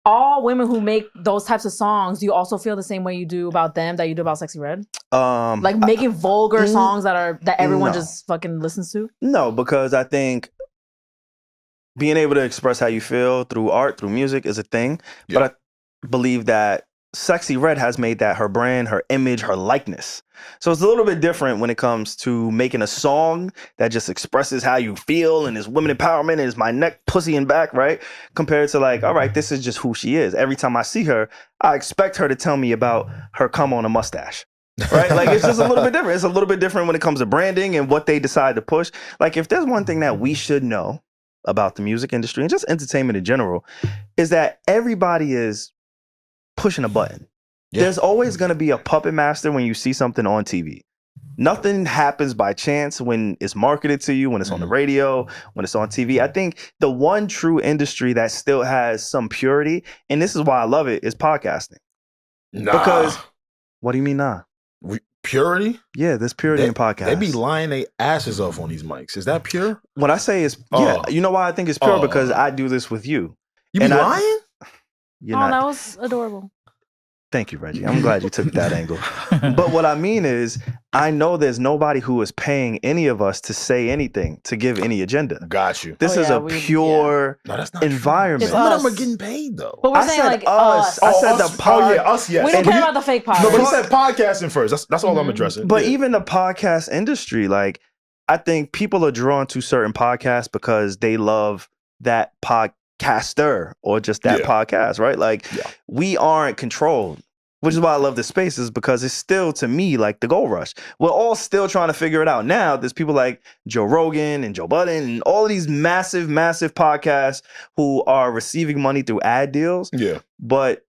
all women who make those types of songs, do you also feel the same way you do about them that you do about Sexyy Red? Like making vulgar songs that everyone just fucking listens to? No, because I think being able to express how you feel through art, through music is a thing. But I believe that Sexyy Red has made that her brand, her image, her likeness. So it's a little bit different when it comes to making a song that just expresses how you feel and is women empowerment and is my neck, pussy, and back, right? Compared to like, all right, this is just who she is. Every time I see her, I expect her to tell me about her cum on a mustache. Right? Like, it's just a little bit different. It's a little bit different when it comes to branding and what they decide to push. Like, if there's one thing that we should know about the music industry and just entertainment in general, is that everybody is pushing a button. There's always going to be a puppet master when you see something on TV. Nothing happens by chance when it's marketed to you, when it's on the radio, when it's on TV. I think the one true industry that still has some purity, and this is why I love it, is podcasting. Because, what do you mean nah? Purity? Yeah, there's purity in podcasts. They be lying their asses off on these mics. Is that pure? When I say it's, you know why I think it's pure? Because I do this with you. You be lying? That was adorable. Thank you, Regi. I'm glad you took that angle. But what I mean is, I know there's nobody who is paying any of us to say anything, to give any agenda. Got you. This is a pure environment. Some of them are getting paid, though. But we're saying like us. I said the pod. Us, yes. We don't care about the fake podcast. No, but he said podcasting first. That's all I'm addressing. But even the podcast industry, like, I think people are drawn to certain podcasts because they love that podcaster or just that podcast, right? Like, we aren't controlled. which is why I love this space, is because it's still, to me, like the gold rush. We're all still trying to figure it out. Now, there's people like Joe Rogan and Joe Budden and all of these massive, massive podcasts who are receiving money through ad deals. Yeah. But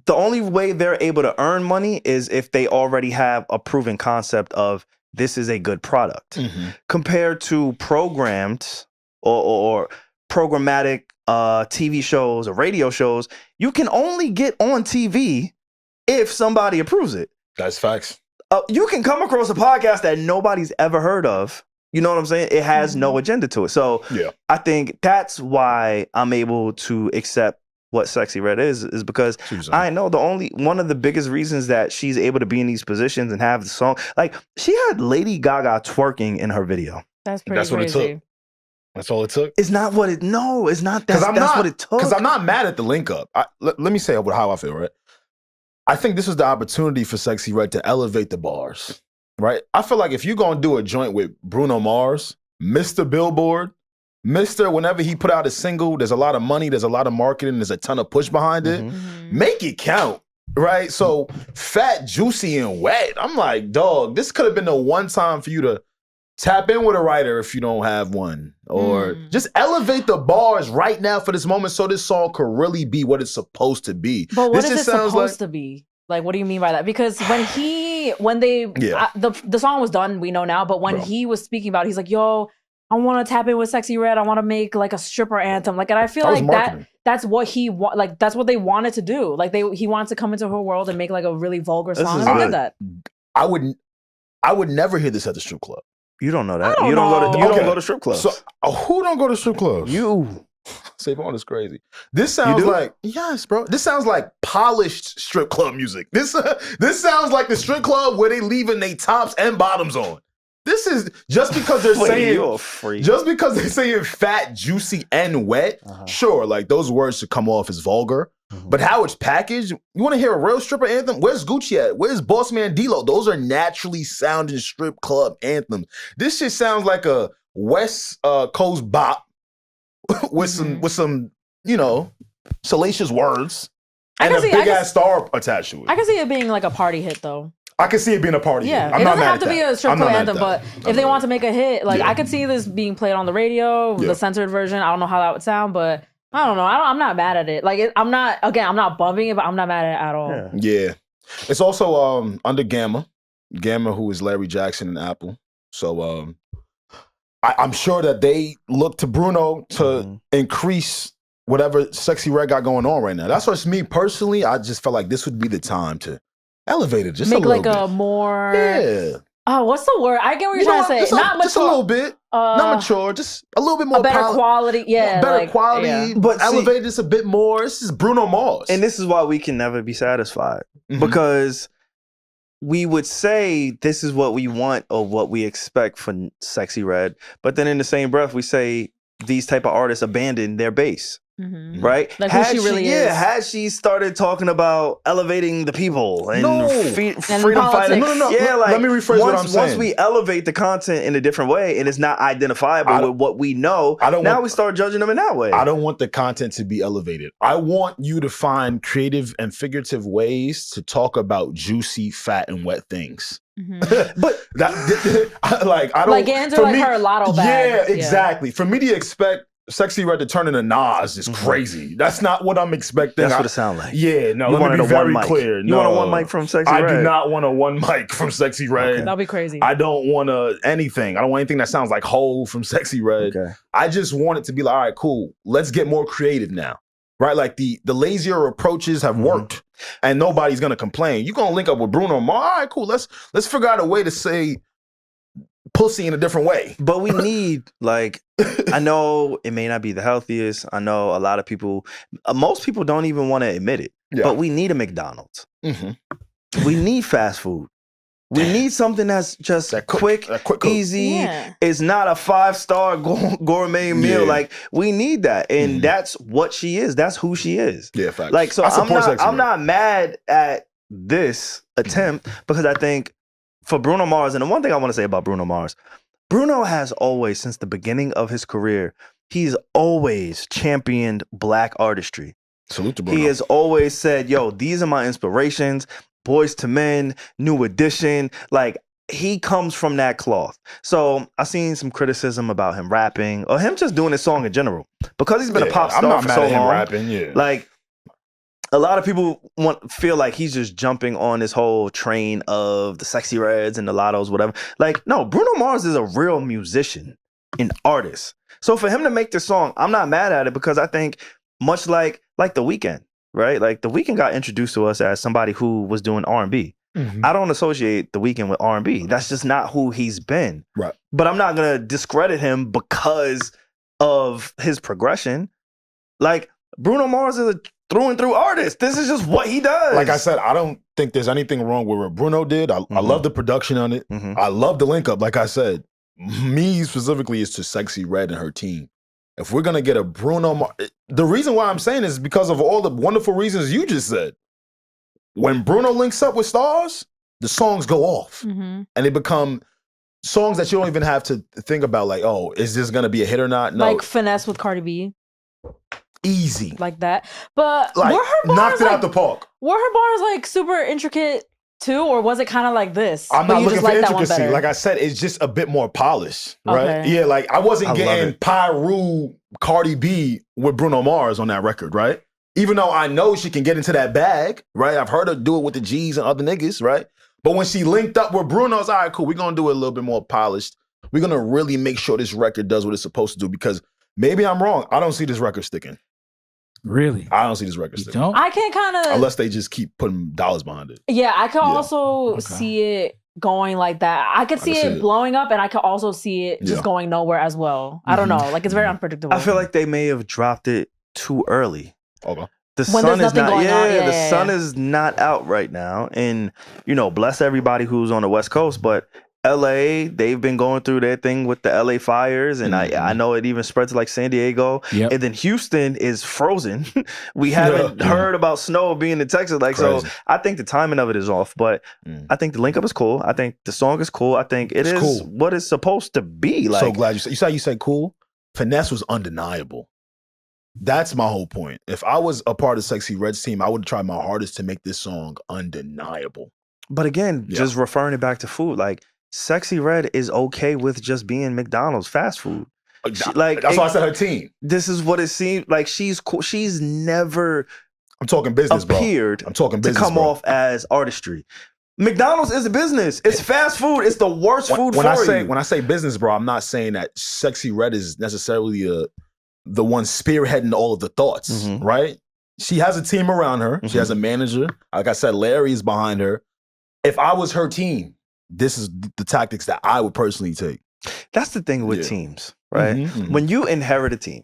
the only way they're able to earn money is if they already have a proven concept of this is a good product. Compared to programmed or programmatic TV shows or radio shows, you can only get on TV if somebody approves it. That's facts. You can come across a podcast that nobody's ever heard of. You know what I'm saying? It has no agenda to it. So I think that's why I'm able to accept what Sexyy Red is because I know one of the biggest reasons that she's able to be in these positions and have the song, like she had Lady Gaga twerking in her video. That's pretty crazy. What it took. That's all it took. It's not what it. No, it's not. That's what it took. Because I'm not mad at the link up. Let me say how I feel. Right. I think this is the opportunity for Sexyy Red to elevate the bars. Right. I feel like if you're gonna do a joint with Bruno Mars, Mr. Billboard, Mr. Whenever he put out a single, there's a lot of money, there's a lot of marketing, there's a ton of push behind it. Make it count. Right. So Fat, Juicy, and Wet. I'm like, dog, this could have been the one time for you to tap in with a writer if you don't have one. Or just elevate the bars right now for this moment so this song could really be what it's supposed to be. But what is it supposed to be? Like, what do you mean by that? Because when the song was done, we know now, but when he was speaking about it, he's like, yo, I want to tap in with Sexyy Red. I want to make like a stripper anthem. Like, and I feel like that's what that's what they wanted to do. Like he wanted to come into her world and make like a really vulgar song. And they did that. I would never hear this at the strip club. You don't know that. You don't go to strip clubs. So who don't go to strip clubs? You. SaVon is crazy. This sounds like, yes, bro. This sounds like polished strip club music. This sounds like the strip club where they leaving their tops and bottoms on. This is just because they're saying fat, juicy, and wet. Sure, like those words should come off as vulgar. But how it's packaged, you want to hear a real stripper anthem? Where's Gucci at? Where's Boss Man D-Lo? Those are naturally sounding strip club anthems. This shit sounds like a West Coast bop with some salacious words and a big ass star attached to it. I can see it being like a party hit though. I can see it being a party. Yeah, it doesn't have to be a strip club anthem, but if they want to make a hit, like I could see this being played on the radio, the censored version. I don't know how that would sound, but I don't know. I'm not mad at it. Like I'm not bumping it, but I'm not mad at it at all. Yeah. It's also under Gamma, who is Larry Jackson and Apple. So I'm sure that they look to Bruno to increase whatever Sexyy Red got going on right now. That's what's me personally. I just felt like this would be the time to elevate it just make a little bit. Like a more what's the word? I get what you're trying to say. Not just a little bit, not mature, just a little bit more. A better quality, better quality, but elevate this a bit more. This is Bruno Mars, and this is why we can never be satisfied because we would say this is what we want or what we expect from Sexyy Red, but then in the same breath we say these type of artists abandon their base. Right? Like who she really is. Has she started talking about elevating the people and freedom fighters? No. Let me rephrase what I'm saying. Once we elevate the content in a different way and it's not identifiable with what we know, we start judging them in that way. I don't want the content to be elevated. I want you to find creative and figurative ways to talk about juicy, fat, and wet things. But I don't like get into like her lotto bag. Yeah, exactly. For me to expect Sexyy Red to turn into Nas is crazy. That's not what I'm expecting. That's what it sounds like. Yeah, no, let me be very clear. You want a one mic from Sexyy Red? I do not want a one mic from Sexyy Red. Okay. That'll be crazy. I don't want anything. I don't want anything that sounds like Hole from Sexyy Red. Okay. I just want it to be like, all right, cool. Let's get more creative now. Right? Like the lazier approaches have worked and nobody's gonna complain. You're gonna link up with Bruno Mars. All right, cool. Let's figure out a way to say pussy in a different way. But we need, like, I know it may not be the healthiest. I know a lot of people, most people don't even want to admit it, but we need a McDonald's. We need fast food. We need something that's just quick, easy. It's not a 5-star gourmet meal. Like, we need that. And that's what she is. That's who she is. Yeah, facts. Like, so I'm not mad at this attempt because I think for Bruno Mars, and the one thing I want to say about Bruno Mars, Bruno has always, since the beginning of his career, he's always championed Black artistry. Salute to Bruno. He has always said, yo, these are my inspirations. Boys to Men, New Edition. Like, he comes from that cloth. So I seen some criticism about him rapping or him just doing his song in general. Because he's been a pop star for so long. Rapping, like, a lot of people feel like he's just jumping on this whole train of the Sexy Reds and the Lottos, whatever. Like, no, Bruno Mars is a real musician, an artist. So for him to make this song, I'm not mad at it because I think much like The Weeknd, right? Like The Weeknd got introduced to us as somebody who was doing R&B. I don't associate The Weeknd with R&B. That's just not who he's been. Right. But I'm not going to discredit him because of his progression. Like, Bruno Mars is a through and through artist. This is just what he does. Like I said, I don't think there's anything wrong with what Bruno did. I love the production on it. I love the link up. Like I said, me specifically is to Sexyy Red and her team. If we're going to get a Bruno Mars, the reason why I'm saying this is because of all the wonderful reasons you just said. When Bruno links up with stars, the songs go off. And they become songs that you don't even have to think about, like, oh, is this going to be a hit or not? No. Like Finesse with Cardi B. Easy. Like that. But like, were her bars knocked it like, out the park. Were her bars like super intricate too, or was it kind of like this? I'm not looking for intricacy. Like I said, it's just a bit more polished, right? Okay. Yeah, like I wasn't getting Pyru Cardi B with Bruno Mars on that record, right? Even though I know she can get into that bag, right? I've heard her do it with the G's and other niggas, right? But when she linked up with Bruno, it's all right, cool. We're going to do it a little bit more polished. We're going to really make sure this record does what it's supposed to do because maybe I'm wrong. I don't see this record sticking. Really? I don't see this record sticking. I can kind of... Unless they just keep putting dollars behind it. Yeah, I can also see it going like that. I could see it blowing up and I could also see it just going nowhere as well. I don't know. Like, it's very unpredictable. I feel like they may have dropped it too early. Okay. The sun is not. The sun is not out right now, and bless everybody who's on the West Coast. But LA, they've been going through their thing with the LA fires, and I know it even spread to like San Diego, and then Houston is frozen. We haven't heard about snow being in Texas, like so. I think the timing of it is off, but I think the link up is cool. I think the song is cool. I think it's cool. What it's supposed to be. Like, so glad you said. You said cool. Finesse was undeniable. That's my whole point. If I was a part of Sexyy Red's team, I would try my hardest to make this song undeniable. But again, just referring it back to food, like Sexyy Red is okay with just being McDonald's fast food. Like that's why I said her team. This is what it seems like. She's cool. She's never. I'm talking business, appeared bro. I'm talking business to come off as artistry. McDonald's is a business. It's fast food. It's the worst food for you. When I say business, bro, I'm not saying that Sexyy Red is necessarily the one spearheading all of the thoughts, right? She has a team around her. She has a manager. Like I said, Larry is behind her. If I was her team, this is the tactics that I would personally take. That's the thing with teams, right? When you inherit a team,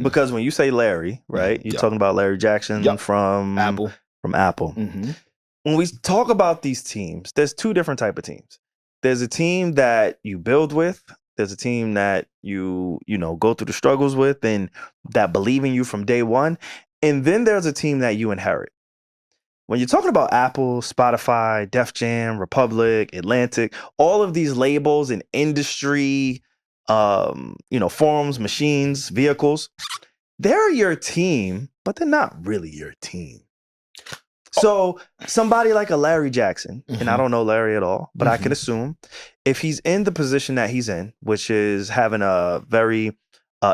because when you say Larry, right, you're talking about Larry Jackson from Apple. When we talk about these teams, there's two different type of teams. There's a team that you build with. There's a team that you go through the struggles with and that believe in you from day one. And then there's a team that you inherit. When you're talking about Apple, Spotify, Def Jam, Republic, Atlantic, all of these labels and industry, forums, machines, vehicles, they're your team, but they're not really your team. So somebody like a Larry Jackson, and I don't know Larry at all, but I can assume if he's in the position that he's in, which is having a very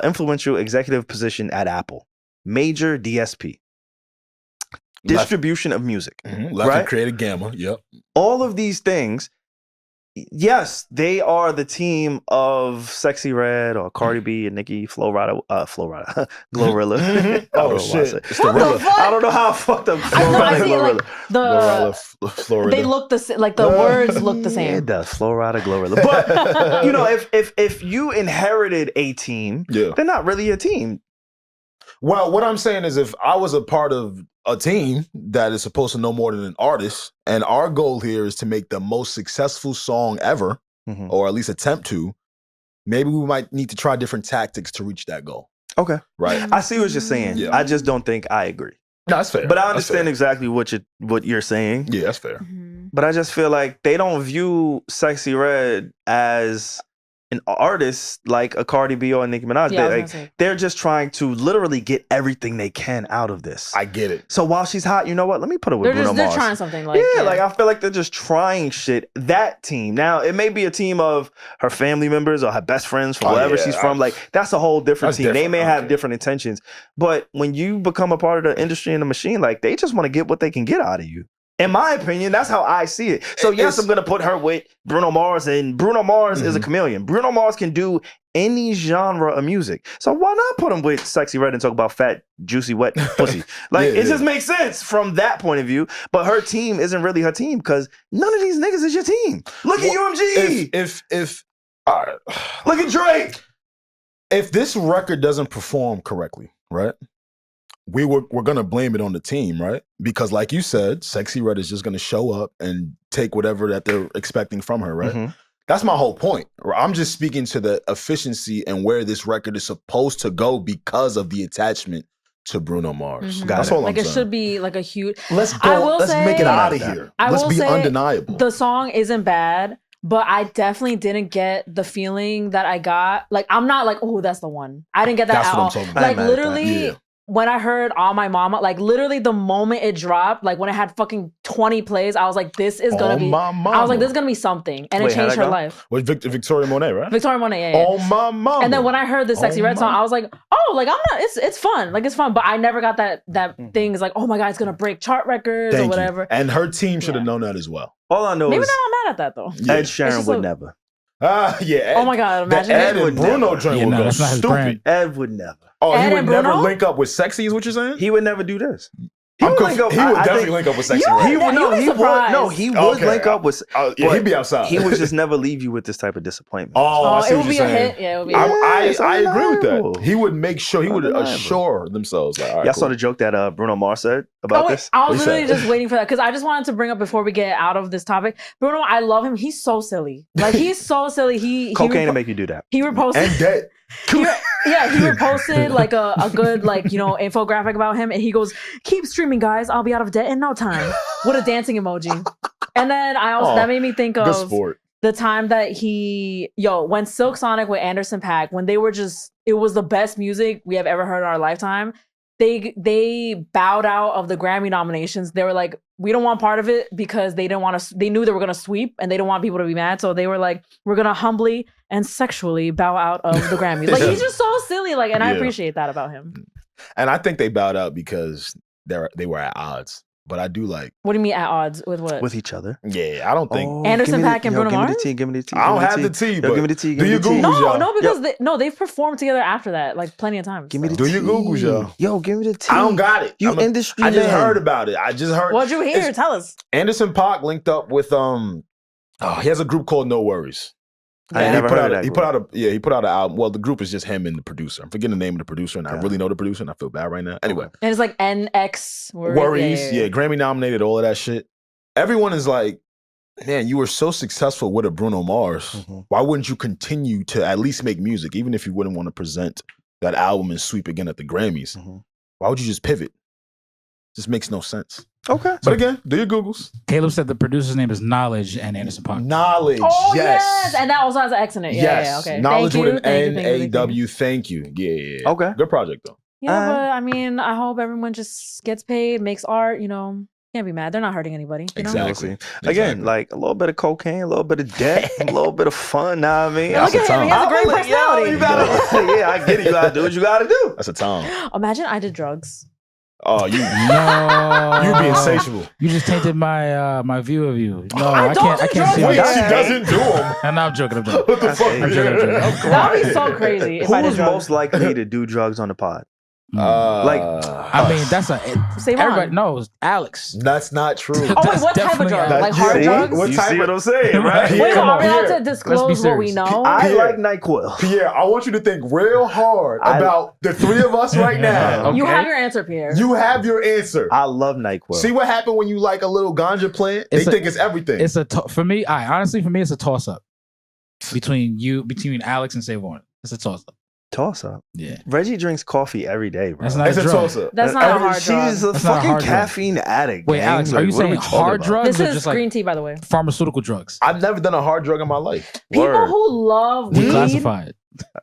influential executive position at Apple, major DSP, distribution of music, right? Creative Gamma, all of these things, yes, they are the team of Sexyy Red or Cardi B and Nicki, Glorilla. Oh shit! It's the Rilla. I don't know how I fucked up Glorilla. Glorilla. They look the same. Like the words look the same. It does. Florida, Glorilla. But if you inherited a team, they're not really a team. Well, what I'm saying is, if I was a part of a team that is supposed to know more than an artist, and our goal here is to make the most successful song ever, or at least attempt to, maybe we might need to try different tactics to reach that goal. Okay. Right. I see what you're saying. I just don't think I agree. No, that's fair. But I understand exactly what you're saying. Yeah, that's fair. But I just feel like they don't view Sexyy Red as an artist like a Cardi B or a Nicki Minaj, they're just trying to literally get everything they can out of this. I get it. So while she's hot, you know what? Let me put her with Bruno Mars. They're trying something like like I feel like they're just trying shit. That team. Now it may be a team of her family members or her best friends from wherever she's from. Like that's a whole different team. They may have different intentions, but when you become a part of the industry and the machine, like they just want to get what they can get out of you. In my opinion, that's how I see it. So yes, I'm going to put her with Bruno Mars, and Bruno Mars is a chameleon. Bruno Mars can do any genre of music. So why not put him with Sexyy Red and talk about fat, juicy, wet pussy? Like, it just makes sense from that point of view. But her team isn't really her team because none of these niggas is your team. Look at UMG. Look at Drake. If this record doesn't perform correctly, right? We're gonna blame it on the team, right? Because like you said, Sexyy Red is just gonna show up and take whatever that they're expecting from her, right? That's my whole point. I'm just speaking to the efficiency and where this record is supposed to go because of the attachment to Bruno Mars. That's all I'm saying. It should be like a huge. Let's go. Let's make it out of here. Let's be undeniable. The song isn't bad, but I definitely didn't get the feeling that I got. Like I'm not like, oh, that's the one. I didn't get that at all. Like literally. When I heard All My Mama, like literally the moment it dropped, like when it had fucking 20 plays, I was like, this is gonna be, I was like, this is gonna be something. And it changed her life. With Victoria Monet, right? Victoria Monet, yeah. Oh my mama. And then when I heard the Sexyy Red song, I was like, oh, like I'm not, it's fun. Like it's fun. But I never got that thing is like, oh my God, it's gonna break chart records or whatever. And her team should have known that as well. All I know is. Maybe now I'm mad at that though. Ed Sheeran would never. Yeah. Oh my God, imagine Ed and Bruno joint would go stupid. Ed would never. Oh, he would never link up with Sexyy is what you're saying? He would never do this. He would definitely link up with Sexyy. Right? He would link up with. Yeah, he'd be outside. He would just never leave you with this type of disappointment. I see it what would be you're a saying. hit. Yeah, it would be. I agree with that. He would make sure. He would assure themselves. Like, all right, y'all saw the joke that Bruno Mars said about this. I was literally just waiting for that because I just wanted to bring up before we get out of this topic. Bruno, I love him. He's so silly. Like he's so silly. Cocaine to make you do that. He reposted and dead. He reposted like a good infographic about him, and he goes, "Keep streaming, guys. I'll be out of debt in no time." With a dancing emoji. And then that made me think of the time that when Silk Sonic with Anderson .Paak, when they were it was the best music we have ever heard in our lifetime. They bowed out of the Grammy nominations. They were like, we don't want part of it because they didn't want to. They knew they were gonna sweep, and they don't want people to be mad. So they were like, we're gonna humbly and sexually bow out of the Grammys. Like he's just so silly. Like, and I appreciate that about him. And I think they bowed out because they were at odds. But I do like. What do you mean at odds with what? With each other. Yeah, I don't think Anderson .Paak and Bruno Mars. Give me the tea. I don't have the tea. But give me the tea. Do you Google y'all? No, because they've performed together after that, like plenty of times. Give me the tea. Do you Google y'all? Yo, give me the tea. I don't got it. You industry I just man. heard about it. I just heard. What'd you hear? Tell us. Anderson .Paak linked up with he has a group called No Worries. I never heard of that. He put out an album. Well, the group is just him and the producer. I'm forgetting the name of the producer, and I really know the producer, and I feel bad right now. Anyway. And it's like NX Worries. Yeah, Grammy nominated, all of that shit. Everyone is like, man, you were so successful with a Bruno Mars. Why wouldn't you continue to at least make music, even if you wouldn't want to present that album and sweep again at the Grammys? Why would you just pivot? Just makes no sense. Okay. But again, do your Googles. Caleb said the producer's name is Knowledge and Anderson .Paak. Knowledge, oh, yes. And that also has an X in it. Yes. Yeah, okay. Knowledge with an N-A-W. Thank you. Yeah. Okay. Good project, though. Yeah, but I mean, I hope everyone just gets paid, makes art, can't be mad. They're not hurting anybody. Exactly. Again, like a little bit of cocaine, a little bit of debt, a little bit of fun. Know what I mean? Look at him. He has a great personality. Yeah, I get it. You gotta do what you gotta do. That's a time. Imagine I did drugs. Oh, you be insatiable. You just tainted my my view of you. No, I can't see. Wait, she doesn't do them. And I'm joking. What the fuck? I'm joking. That would be so crazy. Who is most likely to do drugs on the pod? I mean, that's everybody knows Alex. That's not true. Oh, wait, what type of drugs? Like hard drugs? What type see what I'm saying, right? Wait, are we allowed to disclose what we know? I like NyQuil. Pierre, I want you to think real hard about the three of us right now. You have your answer, Pierre. You have your answer. I love NyQuil. See what happened when you like a little ganja plant? They think it's everything. It's for me. Honestly, for me, it's a toss up between Alex and SaVon. It's a toss up. Toss up. Yeah. Reggie drinks coffee every day, bro. That's not a toss up. That's not a hard drug. She's a fucking caffeine addict. Wait, Alex, are you saying hard drugs this or is just like green tea, by the way? Pharmaceutical drugs? I've never done a hard drug in my life. People who love weed. Declassified.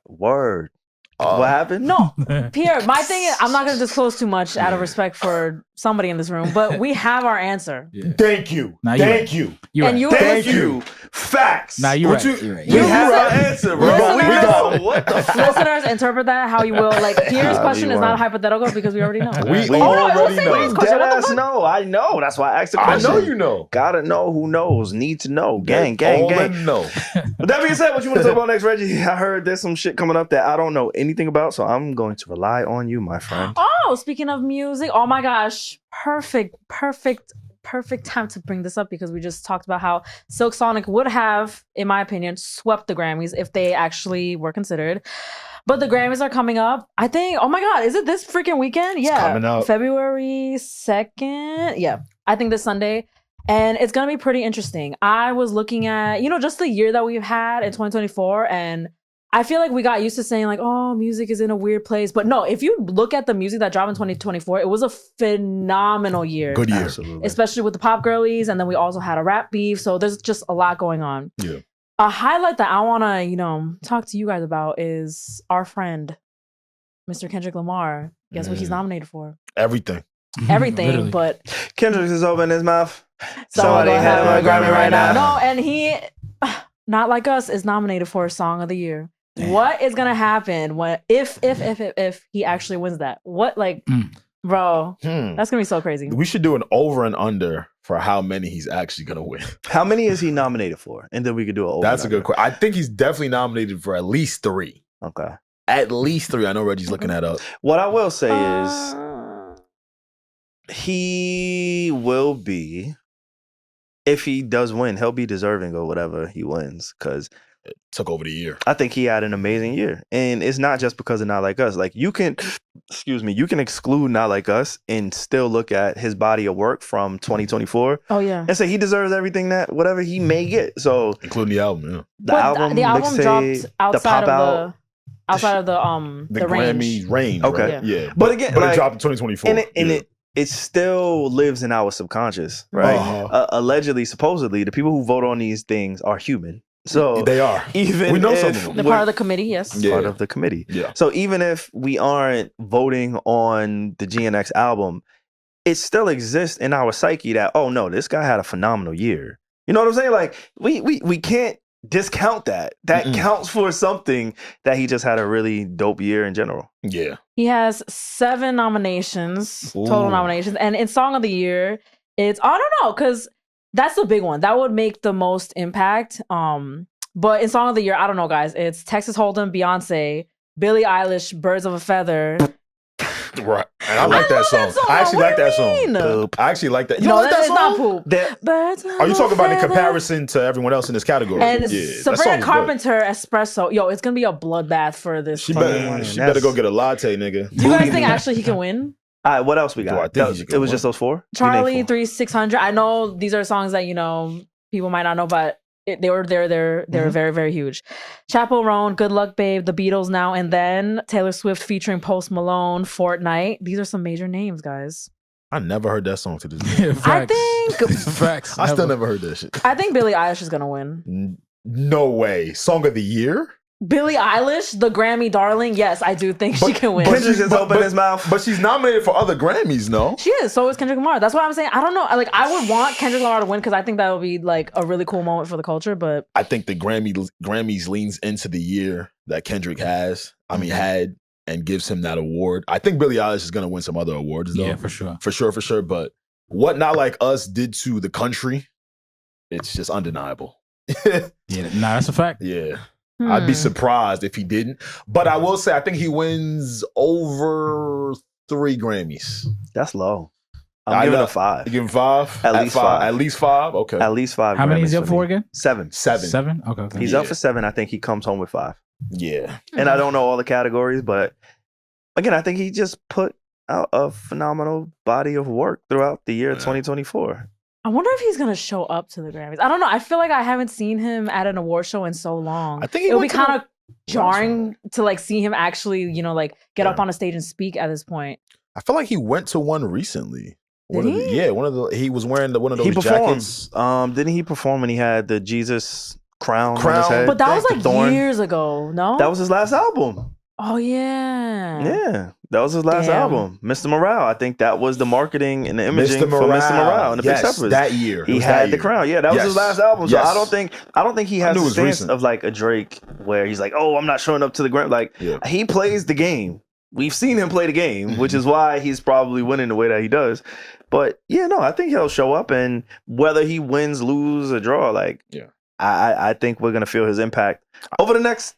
Word. What happened? No, Pierre, my thing is, I'm not going to disclose too much out of respect for somebody in this room, but we have our answer. Yeah. Thank you. Nah, Thank you. Thank you. Facts. Nah, you're right. We have our answer, bro. What the fuck? Listeners, interpret that how you will. Like, Pierre's question is not hypothetical because we already know. We already know. Dead ass know. I know. That's why I asked the question. I know you know. Gotta know who knows. Need to know. Gang. Know. But that being said, what you want to talk about next, Reggie? I heard there's some shit coming up that I don't know anything about, so I'm going to rely on you, my friend. Oh, speaking of music, oh my gosh, perfect time to bring this up because we just talked about how Silk Sonic would have, in my opinion, swept the Grammys if they actually were considered. But the Grammys are coming up. I think, oh my God, is it this freaking weekend? Yeah. It's coming up. February 2nd. Yeah. I think this Sunday. And it's going to be pretty interesting. I was looking at, just the year that we've had in 2024, and I feel like we got used to saying like, oh, music is in a weird place. But no, if you look at the music that dropped in 2024, it was a phenomenal year. Good year. Absolutely. Especially with the pop girlies. And then we also had a rap beef. So there's just a lot going on. Yeah. A highlight that I want to, talk to you guys about is our friend, Mr. Kendrick Lamar. Guess what he's nominated for? Everything. Everything, Literally. but Kendrick is open his mouth. somebody had him a Grammy right now. No, and he, Not Like Us, is nominated for Song of the Year. Damn. What is gonna happen when if he actually wins that? What bro? That's gonna be so crazy. We should do an over and under for how many he's actually gonna win. How many is he nominated for? And then we could do an over. That's a good question. I think he's definitely nominated for at least 3. Okay. At least 3. I know Reggie's looking that up. What I will say is he will be, if he does win, he'll be deserving of whatever he wins because it took over the year. I think he had an amazing year. And it's not just because of Not Like Us. Like you can exclude Not Like Us and still look at his body of work from 2024. Oh yeah. And say he deserves everything that whatever he may get. So including the album, yeah. The album dropped outside of the Grammy range. Okay. Right? Yeah. But again, it dropped in 2024. And it still lives in our subconscious, right? Allegedly, supposedly, the people who vote on these things are human. So they are. Even we know if some of them. They're part of the committee, yes. Yeah. Part of the committee. Yeah. So even if we aren't voting on the GNX album, it still exists in our psyche that, oh no, this guy had a phenomenal year. You know what I'm saying? Like we can't discount that. That counts for something that he just had a really dope year in general. Yeah. He has 7 nominations, total nominations. And in Song of the Year, it's, I don't know, because that's the big one. That would make the most impact. But in Song of the Year, I don't know, guys. It's Texas Hold'em, Beyonce, Billie Eilish, Birds of a Feather. Right. And I like that song. I actually like that song. Poop. I actually like that. You no, like that it's song? not poop. Are you talking about in comparison to everyone else in this category? And Sabrina Carpenter, Espresso. Yo, it's going to be a bloodbath for this. She better go get a latte, nigga. Do you guys think actually he can win? All right, what else we got? It was just those 4? Charlie, 3600. I know these are songs that, people might not know, but they were very, very huge. Chappell Roan, Good Luck Babe, The Beatles, Now and Then, Taylor Swift featuring Post Malone, Fortnite. These are some major names, guys. I never heard that song to this day. I think Facts. I still never heard that shit. I think Billie Eilish is gonna win. No way. Song of the Year? Billie Eilish, the Grammy darling. Yes, I do think she can win. Kendrick just opened his mouth. But she's nominated for other Grammys, no? She is. So is Kendrick Lamar. That's what I'm saying. I don't know. Like, I would want Kendrick Lamar to win because I think that would be like a really cool moment for the culture. But I think the Grammys leans into the year that Kendrick had, and gives him that award. I think Billie Eilish is going to win some other awards, though. Yeah, for sure. For sure. But what Not Like Us did to the country, it's just undeniable. That's a fact. Yeah. I'd be surprised if he didn't. But I will say, I think he wins over 3 Grammys. That's low. I'm giving him 5. You give him 5? At least 5. At least 5? Okay. At least 5 How Grammys many is he up for again? 7. 7? Okay. He's up for 7. I think he comes home with 5. Yeah. And I don't know all the categories, but again, I think he just put out a phenomenal body of work throughout the year 2024. I wonder if he's gonna show up to the Grammys. I don't know. I feel like I haven't seen him at an award show in so long. I think it would be kind of jarring to like see him actually, you know, like get up on a stage and speak at this point. I feel like he went to one recently. Did he? He was wearing one of those he jackets. Didn't he perform when he had the Jesus crown on his head? But that was like years ago, no? That was his last album. Oh yeah. Yeah. That was his last album. Mr. Morale. I think that was the marketing and the imaging for Mr. Morale and the Big Steppers. That year. He had the crown. Yeah, that was his last album. So I don't think he has the stance recent. of like a Drake where he's like, oh, I'm not showing up to the Grammy. Like he plays the game. We've seen him play the game, which is why he's probably winning the way that he does. But yeah, no, I think he'll show up, and whether he wins, lose, or draw, like I think we're gonna feel his impact over the next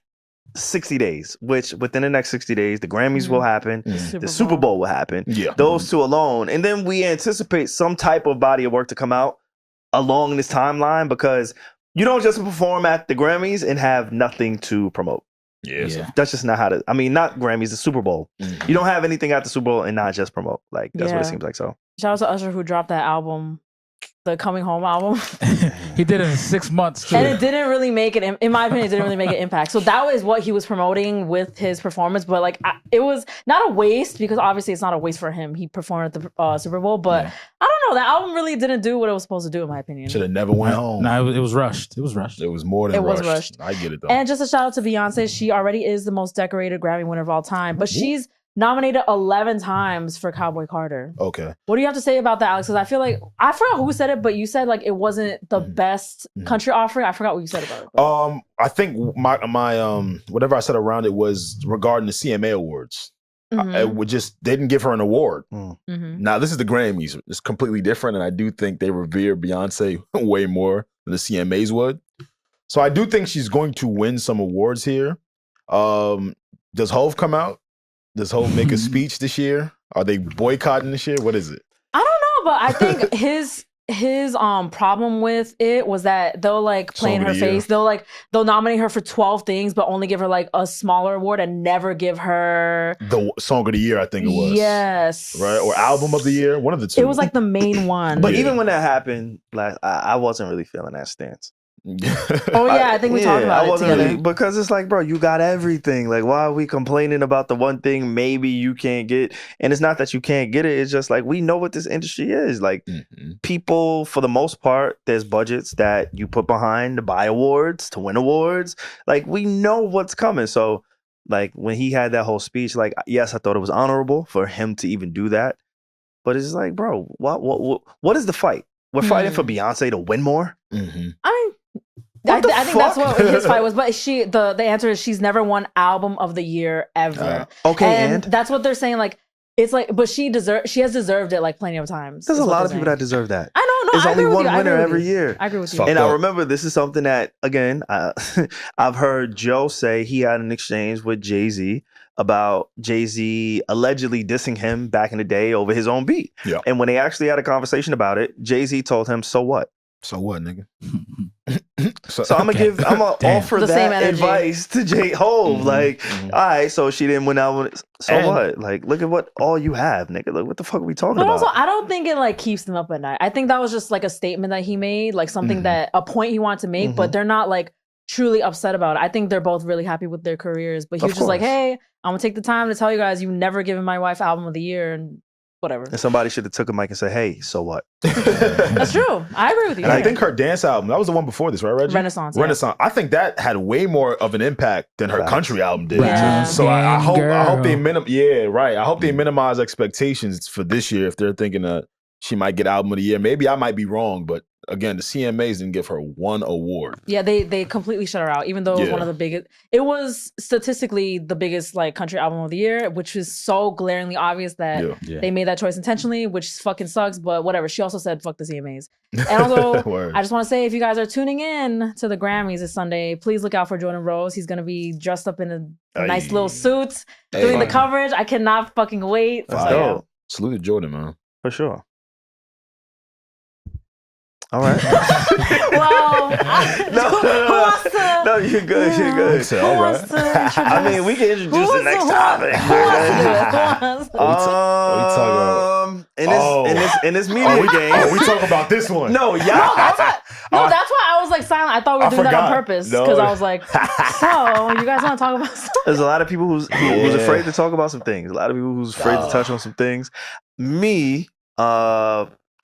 60 days, which within the next 60 days, the Grammys will happen, the Super Bowl will happen. Yeah. Those two alone. And then we anticipate some type of body of work to come out along this timeline, because you don't just perform at the Grammys and have nothing to promote. Yeah. That's just not how to, I mean, not Grammys, the Super Bowl. You don't have anything at the Super Bowl and not just promote. Like, that's what it seems like. So shout out to Usher, who dropped that album, the Coming Home album. He did it in 6 months too. And it didn't really make it, in my opinion, it didn't really make an impact. So that was what he was promoting with his performance. But like, it was not a waste, because obviously it's not a waste for him. He performed at the Super Bowl. But I don't know, that album really didn't do what it was supposed to do, in my opinion. Should have never went home. No, it was rushed. It was rushed. It was more than rushed. It was rushed. I get it though. And just a shout out to Beyonce. She already is the most decorated Grammy winner of all time. But she's nominated 11 times for Cowboy Carter. Okay. What do you have to say about that, Alex? Because I feel like, I forgot who said it, but you said like it wasn't the best country offering. I forgot what you said about it. But. I think my whatever I said around it was regarding the CMA Awards. It would just, they didn't give her an award. Now this is the Grammys. It's completely different, and I do think they revere Beyonce way more than the CMAs would. So I do think she's going to win some awards here. Does Hove come out? Does Hove make a speech this year? Are they boycotting this year? What is it? I don't know, but I think his problem with it was that they'll like play in her face. They'll nominate her for 12 things, but only give her like a smaller award and never give her the Song of the Year, I think it was. Yes. Right? Or Album of the Year. One of the two. It was like the main one. But even when that happened, like I wasn't really feeling that stance. I think we talked about it together. Really, because it's like, bro, you got everything. Like, why are we complaining about the one thing maybe you can't get? And it's not that you can't get it. It's just like, we know what this industry is. Like, people, for the most part, there's budgets that you put behind to buy awards, to win awards. Like, we know what's coming. So, like, when he had that whole speech, like, yes, I thought it was honorable for him to even do that. But it's like, bro, what is the fight? We're fighting for Beyonce to win more? I think that's what his fight was. But the answer is she's never won Album of the Year ever. Okay, and that's what they're saying. Like, it's like, but she has deserved it like plenty of times. There's a lot of people that deserve that. I know. There's only one winner every year. I agree with you. And I remember this is something that, again, I've heard Joe say he had an exchange with Jay-Z about Jay-Z allegedly dissing him back in the day over his own beat. Yeah. And when they actually had a conversation about it, Jay-Z told him, so what? So what, nigga? So I'm gonna offer that advice to J Hove. Like, all right, so she didn't win that one. So what? Like, look at what all you have, nigga. Look, what the fuck are we talking about? But also, I don't think it like keeps them up at night. I think that was just like a statement that he made, like something that a point he wanted to make, but they're not like truly upset about it. I think they're both really happy with their careers. But he was just like, hey, I'm gonna take the time to tell you guys, you've never given my wife Album of the Year, and whatever. And somebody should have took a mic and said, hey, so what? That's true. I agree with you. And I think her dance album, that was the one before this, right, Regi? Renaissance. I think that had way more of an impact than her country album did. Yeah. So I hope they I hope they minimize expectations for this year if they're thinking that she might get Album of the Year. Maybe I might be wrong, but again, the CMAs didn't give her one award. Yeah, they completely shut her out, even though it was one of the biggest. It was statistically the biggest like country album of the year, which was so glaringly obvious that they made that choice intentionally, which fucking sucks. But whatever. She also said, "Fuck the CMAs." And also, I just want to say, if you guys are tuning in to the Grammys this Sunday, please look out for Jordan Rose. He's gonna be dressed up in a nice little suit, doing the coverage. I cannot fucking wait. Salute to Jordan, man, for sure. All right. Well, no, you're good. You're good. All right. I mean, we can introduce the next topic. In this media game. We talk about this one. No, that's why I was like silent. I thought we were doing that on purpose because I was like, so you guys want to talk about something? There's a lot of people who's afraid to talk about some things. A lot of people who's afraid to touch on some things. Me,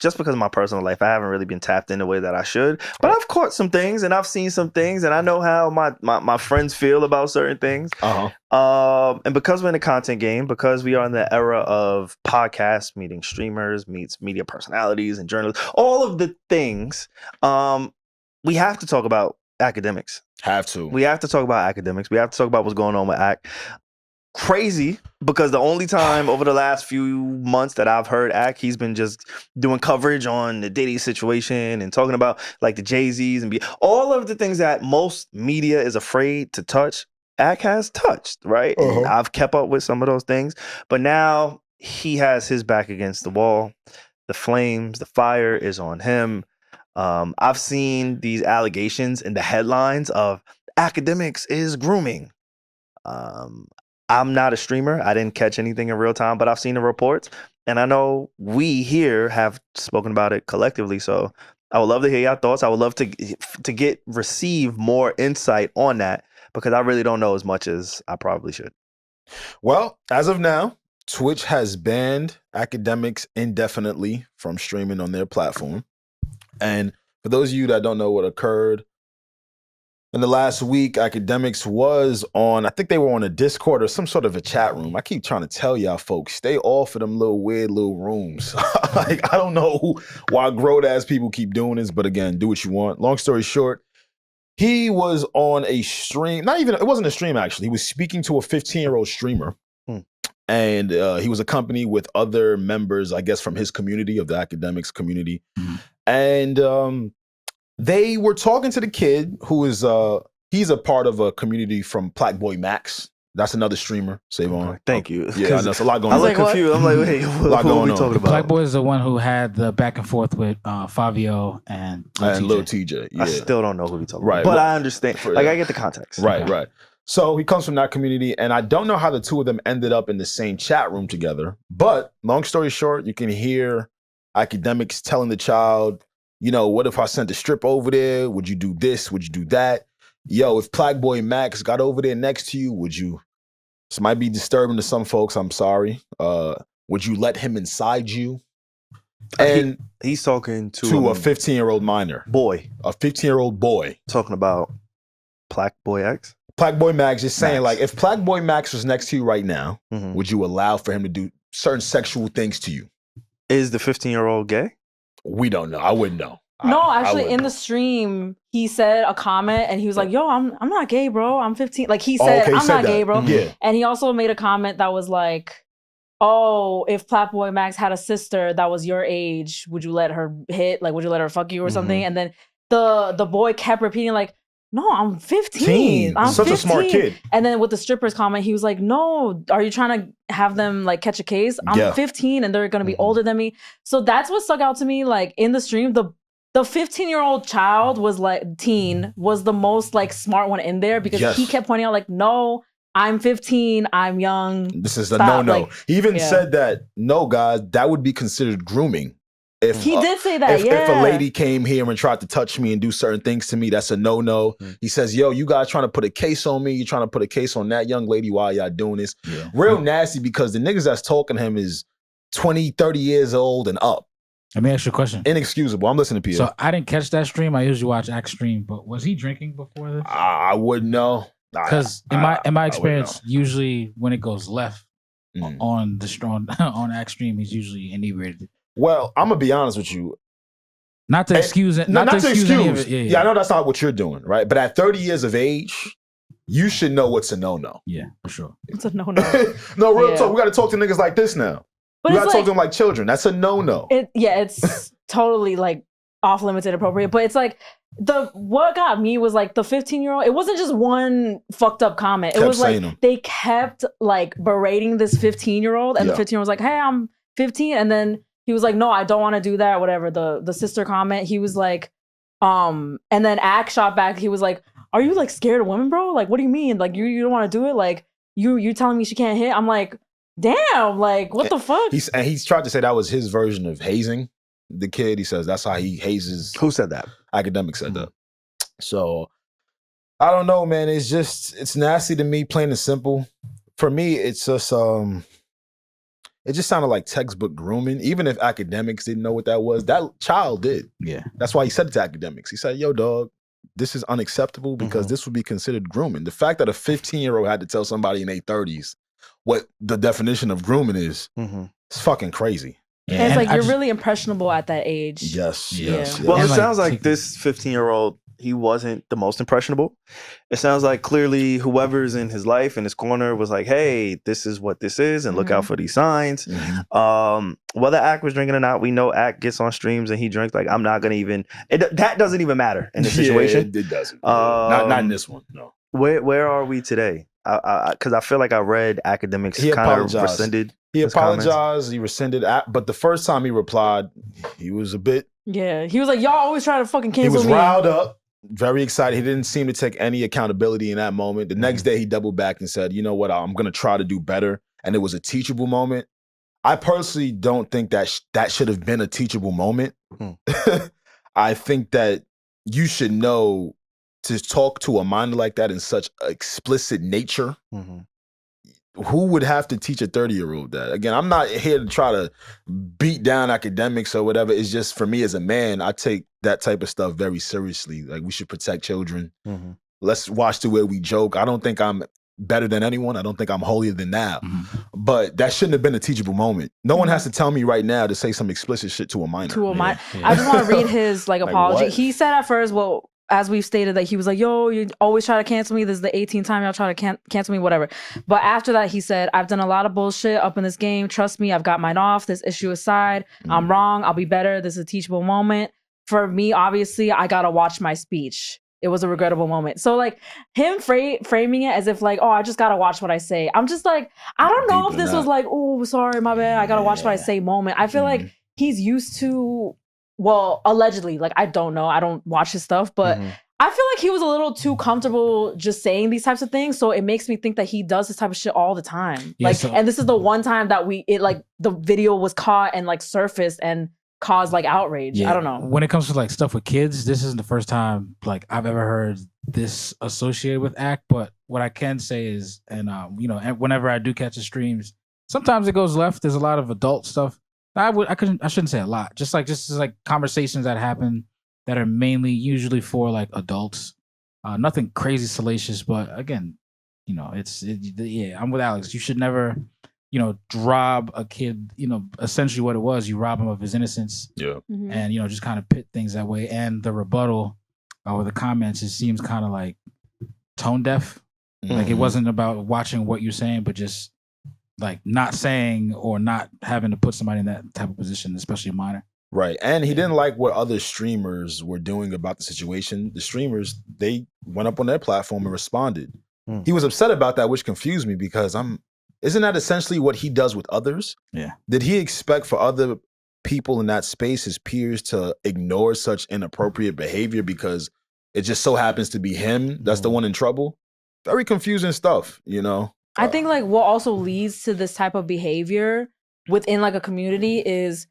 just because of my personal life, I haven't really been tapped in the way that I should. But I've caught some things and I've seen some things and I know how my friends feel about certain things. And because we're in the content game, because we are in the era of podcasts, meeting streamers, meets media personalities and journalists, all of the things, we have to talk about Akademiks. We have to talk about Akademiks. We have to talk about what's going on with Ak. Crazy, because the only time over the last few months that I've heard Ak, he's been just doing coverage on the Diddy situation and talking about like the Jay-Z's and all of the things that most media is afraid to touch. Ak has touched, right? And I've kept up with some of those things, but now he has his back against the wall. The flames, the fire is on him. I've seen these allegations in the headlines of Akademiks is grooming. I'm not a streamer. I didn't catch anything in real time, but I've seen the reports. And I know we here have spoken about it collectively. So I would love to hear your thoughts. I would love to receive more insight on that, because I really don't know as much as I probably should. Well, as of now, Twitch has banned Akademiks indefinitely from streaming on their platform. And for those of you that don't know what occurred, in the last week, Akademiks was on, I think they were on a Discord or some sort of a chat room. I keep trying to tell y'all folks, stay off of them little weird little rooms. Like, I don't know why grown-ass people keep doing this, but again, do what you want. Long story short, he was on a stream, it wasn't a stream actually. He was speaking to a 15-year-old streamer. And he was accompanied with other members, I guess, from his community, of the Akademiks community. And they were talking to the kid who is, he's a part of a community from Black Boy Max. That's another streamer, SaVon. Thank you. Yeah, I know, it's a lot going on. I was like confused. I'm like, wait, what are we talking about? Black Boy is the one who had the back and forth with Fabio and Lil TJ. Yeah. I still don't know who we talking about. But I understand. Like, I get the context. Right. So he comes from that community, and I don't know how the two of them ended up in the same chat room together. But long story short, you can hear Akademiks telling the child, you know, what if I sent a strip over there? Would you do this? Would you do that? Yo, if Black Boy Max got over there next to you, would you? This might be disturbing to some folks. I'm sorry. Would you let him inside you? And he's talking to a 15-year-old minor. Boy. A 15-year-old boy. Talking about Black Boy X? Black Boy Max is saying, like, if Black Boy Max was next to you right now, would you allow for him to do certain sexual things to you? Is the 15-year-old gay? We don't know. I wouldn't know. No, actually, in the stream, he said a comment, and he was like, "Yo, I'm not gay, bro. I'm 15." Like, he said, "I'm not gay, bro." Yeah. And he also made a comment that was like, "Oh, if Black Boy Max had a sister that was your age, would you let her hit? Like, would you let her fuck you or something?" And then the boy kept repeating like, "No, I'm 15. I'm such 15. a smart kid." And then with the strippers comment, he was like, "No, are you trying to have them like catch a case? I'm 15 and they're gonna be older than me." So that's what stuck out to me. Like, in the stream, the 15-year-old child was like, teen was the most like smart one in there, because he kept pointing out like, "No, I'm 15. I'm young. This is a no-no." Like, he even said that, no, guys, that would be considered grooming. If, he did say that, if a lady came here and tried to touch me and do certain things to me, that's a no-no. He says, yo, you guys trying to put a case on me. You trying to put a case on that young lady while y'all doing this. Real nasty, because the niggas that's talking to him is 20, 30 years old and up. Let me ask you a question. Inexcusable. I'm listening to Pierre. So I didn't catch that stream. I usually watch Act stream, but was he drinking before this? I wouldn't know. Because in my experience, usually when it goes left on the on Act stream, he's usually inebriated. Well, I'm gonna be honest with you. Not to excuse it. Not to excuse any of it. Yeah, I know that's not what you're doing, right? But at 30 years of age, you should know what's a no-no. Yeah, for sure. It's a no-no. No, real talk. We got to talk to niggas like this now. But we got to talk to them like children. That's a no-no. It's totally like off limits inappropriate. But it's like what got me was like the 15-year-old. It wasn't just one fucked up comment. It was like they kept like berating this 15-year-old, and the 15-year-old was like, "Hey, I'm 15," and then he was like, "No, I don't want to do that." Whatever. The sister comment, he was like, and then Ak shot back. He was like, "Are you like scared of women, bro? Like, what do you mean? Like, you don't want to do it? Like, you telling me she can't hit?" I'm like, damn, like, what the fuck? He's tried to say that was his version of hazing the kid. He says that's how he hazes. Who said that? Akademiks said that. So I don't know, man. It's nasty to me, plain and simple. For me, it's just it just sounded like textbook grooming. Even if Akademiks didn't know what that was, that child did. Yeah. That's why he said it to Akademiks. He said, yo, dog, this is unacceptable because this would be considered grooming. The fact that a 15-year-old had to tell somebody in their 30s what the definition of grooming is, it's fucking crazy. Yeah. And it's like, you're really impressionable at that age. Yes. Well, it sounds like this 15-year-old, he wasn't the most impressionable. It sounds like clearly whoever's in his life, in his corner, was like, hey, this is what this is, and look out for these signs. Whether Ak was drinking or not, we know Ak gets on streams and he drinks. Like, I'm not going to even, that doesn't even matter in this situation. It doesn't. Not in this one, no. Where are we today? Because I feel like I read Akademiks kind of rescinded. He apologized. He rescinded. But the first time he replied, he was a bit. Yeah, he was like, y'all always try to fucking cancel me. He was riled up, very excited. He didn't seem to take any accountability in that moment. The next day, he doubled back and said, you know what, I'm going to try to do better. And it was a teachable moment. I personally don't think that that should have been a teachable moment. I think that you should know to talk to a minor like that in such explicit nature. Who would have to teach a 30-year-old that? Again, I'm not here to try to beat down Akademiks or whatever. It's just, for me as a man, I take that type of stuff very seriously. Like, we should protect children. Let's watch the way we joke. I don't think I'm better than anyone. I don't think I'm holier than thou. But that shouldn't have been a teachable moment. No one has to tell me right now to say some explicit shit to a minor. I just want to read his apology. He said at first, well, as we've stated, that he was like, yo, you always try to cancel me. This is the 18th time y'all try to cancel me, whatever. But after that, he said, I've done a lot of bullshit up in this game. Trust me, I've got mine off. This issue aside, I'm wrong. I'll be better. This is a teachable moment. For me, obviously, I got to watch my speech. It was a regrettable moment. So like him framing it as if like, oh, I just got to watch what I say. I'm just like, I don't know if this was like, oh, sorry, my bad. I got to watch what I say moment. I feel like he's used to, well, allegedly, like, I don't know. I don't watch his stuff, but I feel like he was a little too comfortable just saying these types of things. So it makes me think that he does this type of shit all the time. Yeah, and this is the one time that the video was caught and like surfaced and caused like outrage. Yeah. I don't know. When it comes to like stuff with kids, this isn't the first time like I've ever heard this associated with Ak. But what I can say is, and whenever I do catch the streams, sometimes it goes left. There's a lot of adult stuff. I shouldn't say a lot. Just like conversations that happen that are mainly usually for like adults. Nothing crazy salacious, but again, I'm with Alex. You should never, rob a kid, essentially what it was, you rob him of his innocence. Yeah. And, just kind of pit things that way. And the rebuttal or the comments, it seems kind of like tone deaf. Like it wasn't about watching what you're saying, but just like not saying or not having to put somebody in that type of position, especially a minor. Right. And he didn't like what other streamers were doing about the situation. The streamers, they went up on their platform and responded. He was upset about that, which confused me because isn't that essentially what he does with others? Yeah. Did he expect for other people in that space, his peers, to ignore such inappropriate behavior because it just so happens to be him that's the one in trouble? Very confusing stuff, I think like what also leads to this type of behavior within like a community is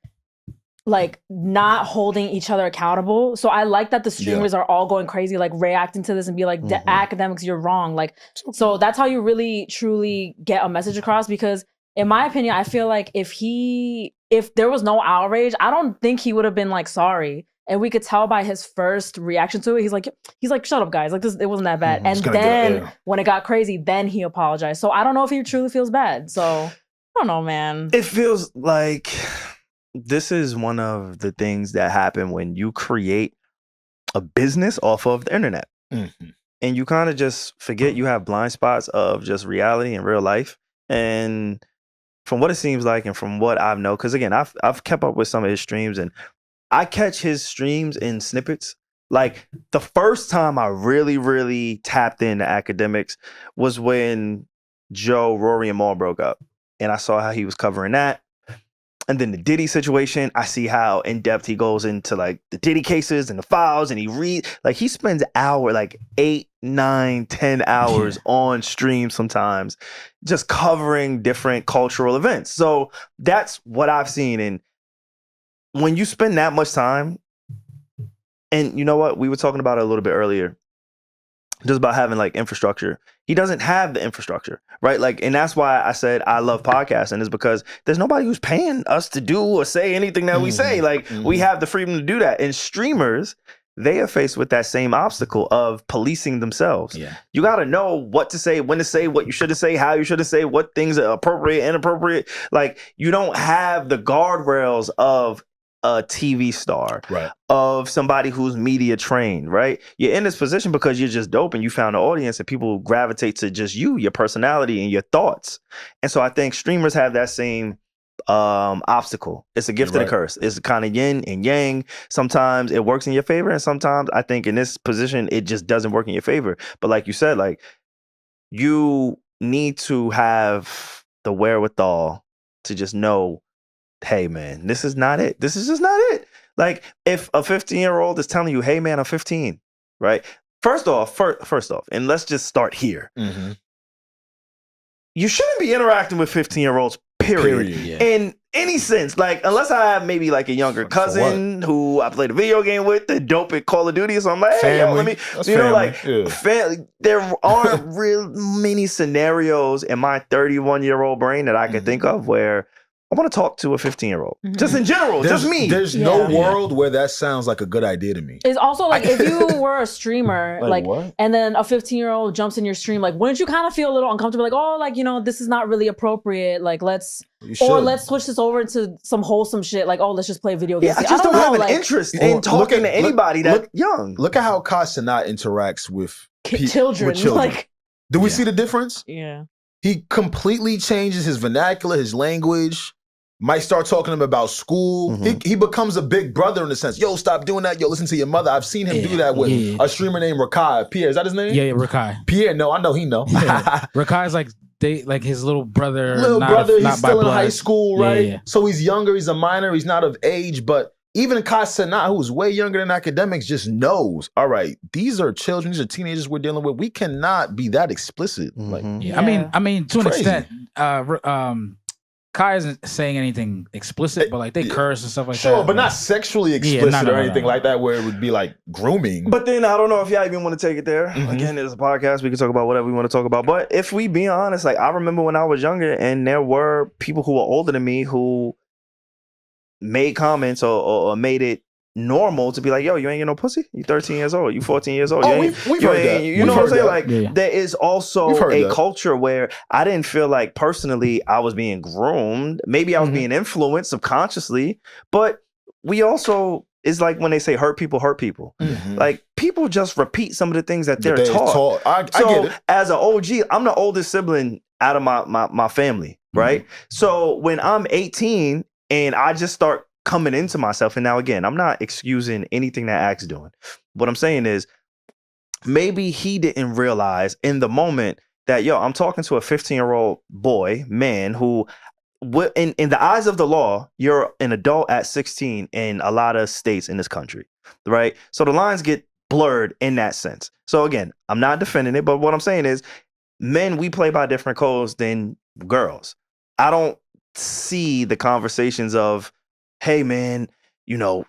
like not holding each other accountable. So I like that the streamers are all going crazy, like reacting to this and be like, Akademiks, you're wrong. Like, so that's how you really truly get a message across. Because in my opinion, I feel like if there was no outrage, I don't think he would have been like sorry. And we could tell by his first reaction to it, he's like, shut up, guys. Like it wasn't that bad. And then when it got crazy, then he apologized. So I don't know if he truly feels bad. So I don't know, man. It feels like this is one of the things that happen when you create a business off of the internet. And you kind of just forget you have blind spots of just reality and real life. And from what it seems like and from what I know, because again, I've kept up with some of his streams and I catch his streams in snippets. Like the first time I really, really tapped into Akademiks was when Joe, Rory, and Maul broke up. And I saw how he was covering that. And then the Diddy situation, I see how in depth he goes into like the Diddy cases and the files, and he spends hours, like 8, 9, 10 hours on stream sometimes, just covering different cultural events. So that's what I've seen. And when you spend that much time And you know what? We were talking about it a little bit earlier. Just about having like infrastructure. He doesn't have the infrastructure, right? Like, and that's why I said I love podcasting, is because there's nobody who's paying us to do or say anything that we say. Like, we have the freedom to do that. And streamers, they are faced with that same obstacle of policing themselves. Yeah. You got to know what to say, when to say, what you should say, how you should say, what things are appropriate, inappropriate. Like, you don't have the guardrails of a TV star, right, of somebody who's media trained, right? You're in this position because you're just dope and you found an audience and people gravitate to just you, your personality and your thoughts. And so I think streamers have that same obstacle. It's a gift and a curse. It's kind of yin and yang. Sometimes it works in your favor, and sometimes I think in this position it just doesn't work in your favor. But like you said, like, you need to have the wherewithal to just know, hey man, this is not it. This is just not it. Like, if a 15-year-old is telling you, hey man, I'm 15, right? First off, and let's just start here. You shouldn't be interacting with 15-year-olds, period. In any sense. Like, unless I have maybe like a younger cousin who I played a video game with, the dope at Call of Duty, so I'm like, hey, yo, let me, you know, like, there aren't real many scenarios in my 31-year-old brain that I can think of where I want to talk to a 15-year-old. Just in general, just me. There's no world where that sounds like a good idea to me. It's also like, if you were a streamer, like and then a 15-year-old jumps in your stream, like, wouldn't you kind of feel a little uncomfortable? Like, oh, like, you know, this is not really appropriate. Like, let's switch this over into some wholesome shit. Like, oh, let's just play video games. Yeah, I just don't have an interest in talking to anybody that young. Look at how Cenat interacts with children. Like, do we see the difference? Yeah. He completely changes his vernacular, his language. Might start talking to him about school. He becomes a big brother in a sense. Yo, stop doing that. Yo, listen to your mother. I've seen him do that with a streamer named Regi. Pierre, is that his name? Yeah, Regi. Pierre, no, I know he know. Regi's like his little brother. He's still in high school, right? So he's younger. He's a minor. He's not of age. But even Cenat, who's way younger than Akademiks, just knows. All right, these are children. These are teenagers we're dealing with. We cannot be that explicit. Like, I mean, to an extent, Kai isn't saying anything explicit, but like they curse and stuff like that. Sure, but not sexually explicit or anything like that where it would be like grooming. But then I don't know if y'all even want to take it there. Again, it's a podcast. We can talk about whatever we want to talk about. But if we be honest, like, I remember when I was younger and there were people who were older than me who made comments or made it normal to be like, yo, you ain't get no pussy? You 13 years old. You 14 years old. We've heard that. You know what I'm saying? Like, there is also a culture where I didn't feel like personally I was being groomed. Maybe I was being influenced subconsciously, but we also, it's like when they say hurt people. Like, people just repeat some of the things that they're taught. I get it. As an OG, I'm the oldest sibling out of my family, right? So when I'm 18 and I just start coming into myself, and now again, I'm not excusing anything that Axe doing. What I'm saying is, maybe he didn't realize in the moment that, yo, I'm talking to a 15-year-old man who, in the eyes of the law, you're an adult at 16 in a lot of states in this country, right? So the lines get blurred in that sense. So again, I'm not defending it, but what I'm saying is, men, we play by different codes than girls. I don't see the conversations of, hey man, you know,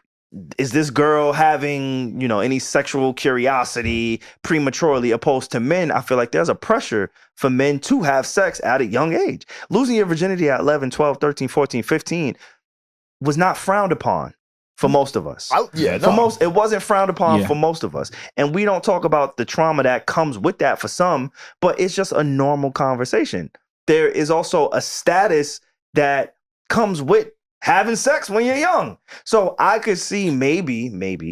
is this girl having, you know, any sexual curiosity prematurely, opposed to men? I feel like there's a pressure for men to have sex at a young age. Losing your virginity at 11, 12, 13, 14, 15 was not frowned upon for most of us. It wasn't frowned upon for most of us. And we don't talk about the trauma that comes with that for some, but it's just a normal conversation. There is also a status that comes with having sex when you're young. So I could see maybe,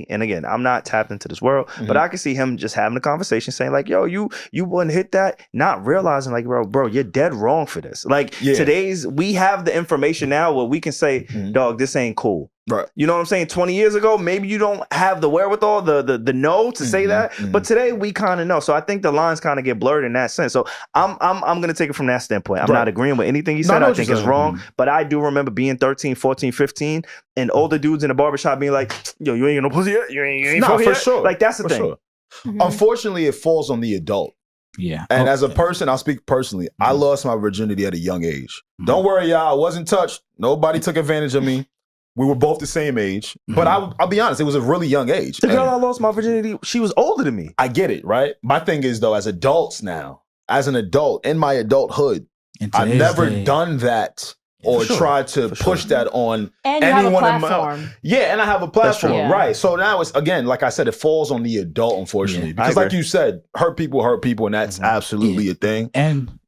and again, I'm not tapped into this world, but I could see him just having a conversation saying like, yo, you wouldn't hit that, not realizing like, bro, you're dead wrong for this. Like, we have the information now where we can say, dog, this ain't cool. Right. You know what I'm saying? 20 years ago, maybe you don't have the wherewithal, the know to say that. But today we kind of know. So I think the lines kind of get blurred in that sense. So I'm gonna take it from that standpoint. I'm not agreeing with anything he said. I think it's wrong. But I do remember being 13, 14, 15, and older dudes in the barbershop being like, yo, you ain't get no pussy yet? You ain't for yet? Sure. Like, that's the thing. Sure. Unfortunately, it falls on the adult. Yeah. And as a person, I'll speak personally, I lost my virginity at a young age. Don't worry, y'all. I wasn't touched. Nobody took advantage of me. We were both the same age, but I'll be honest, it was a really young age. The girl I lost my virginity, she was older than me. I get it, right? My thing is though, as adults now, as an adult in my adulthood, I've never done that or tried to push that on anyone in my and I have a platform, right? So now it's again, like I said, it falls on the adult, unfortunately, because like you said, hurt people, and that's absolutely a thing.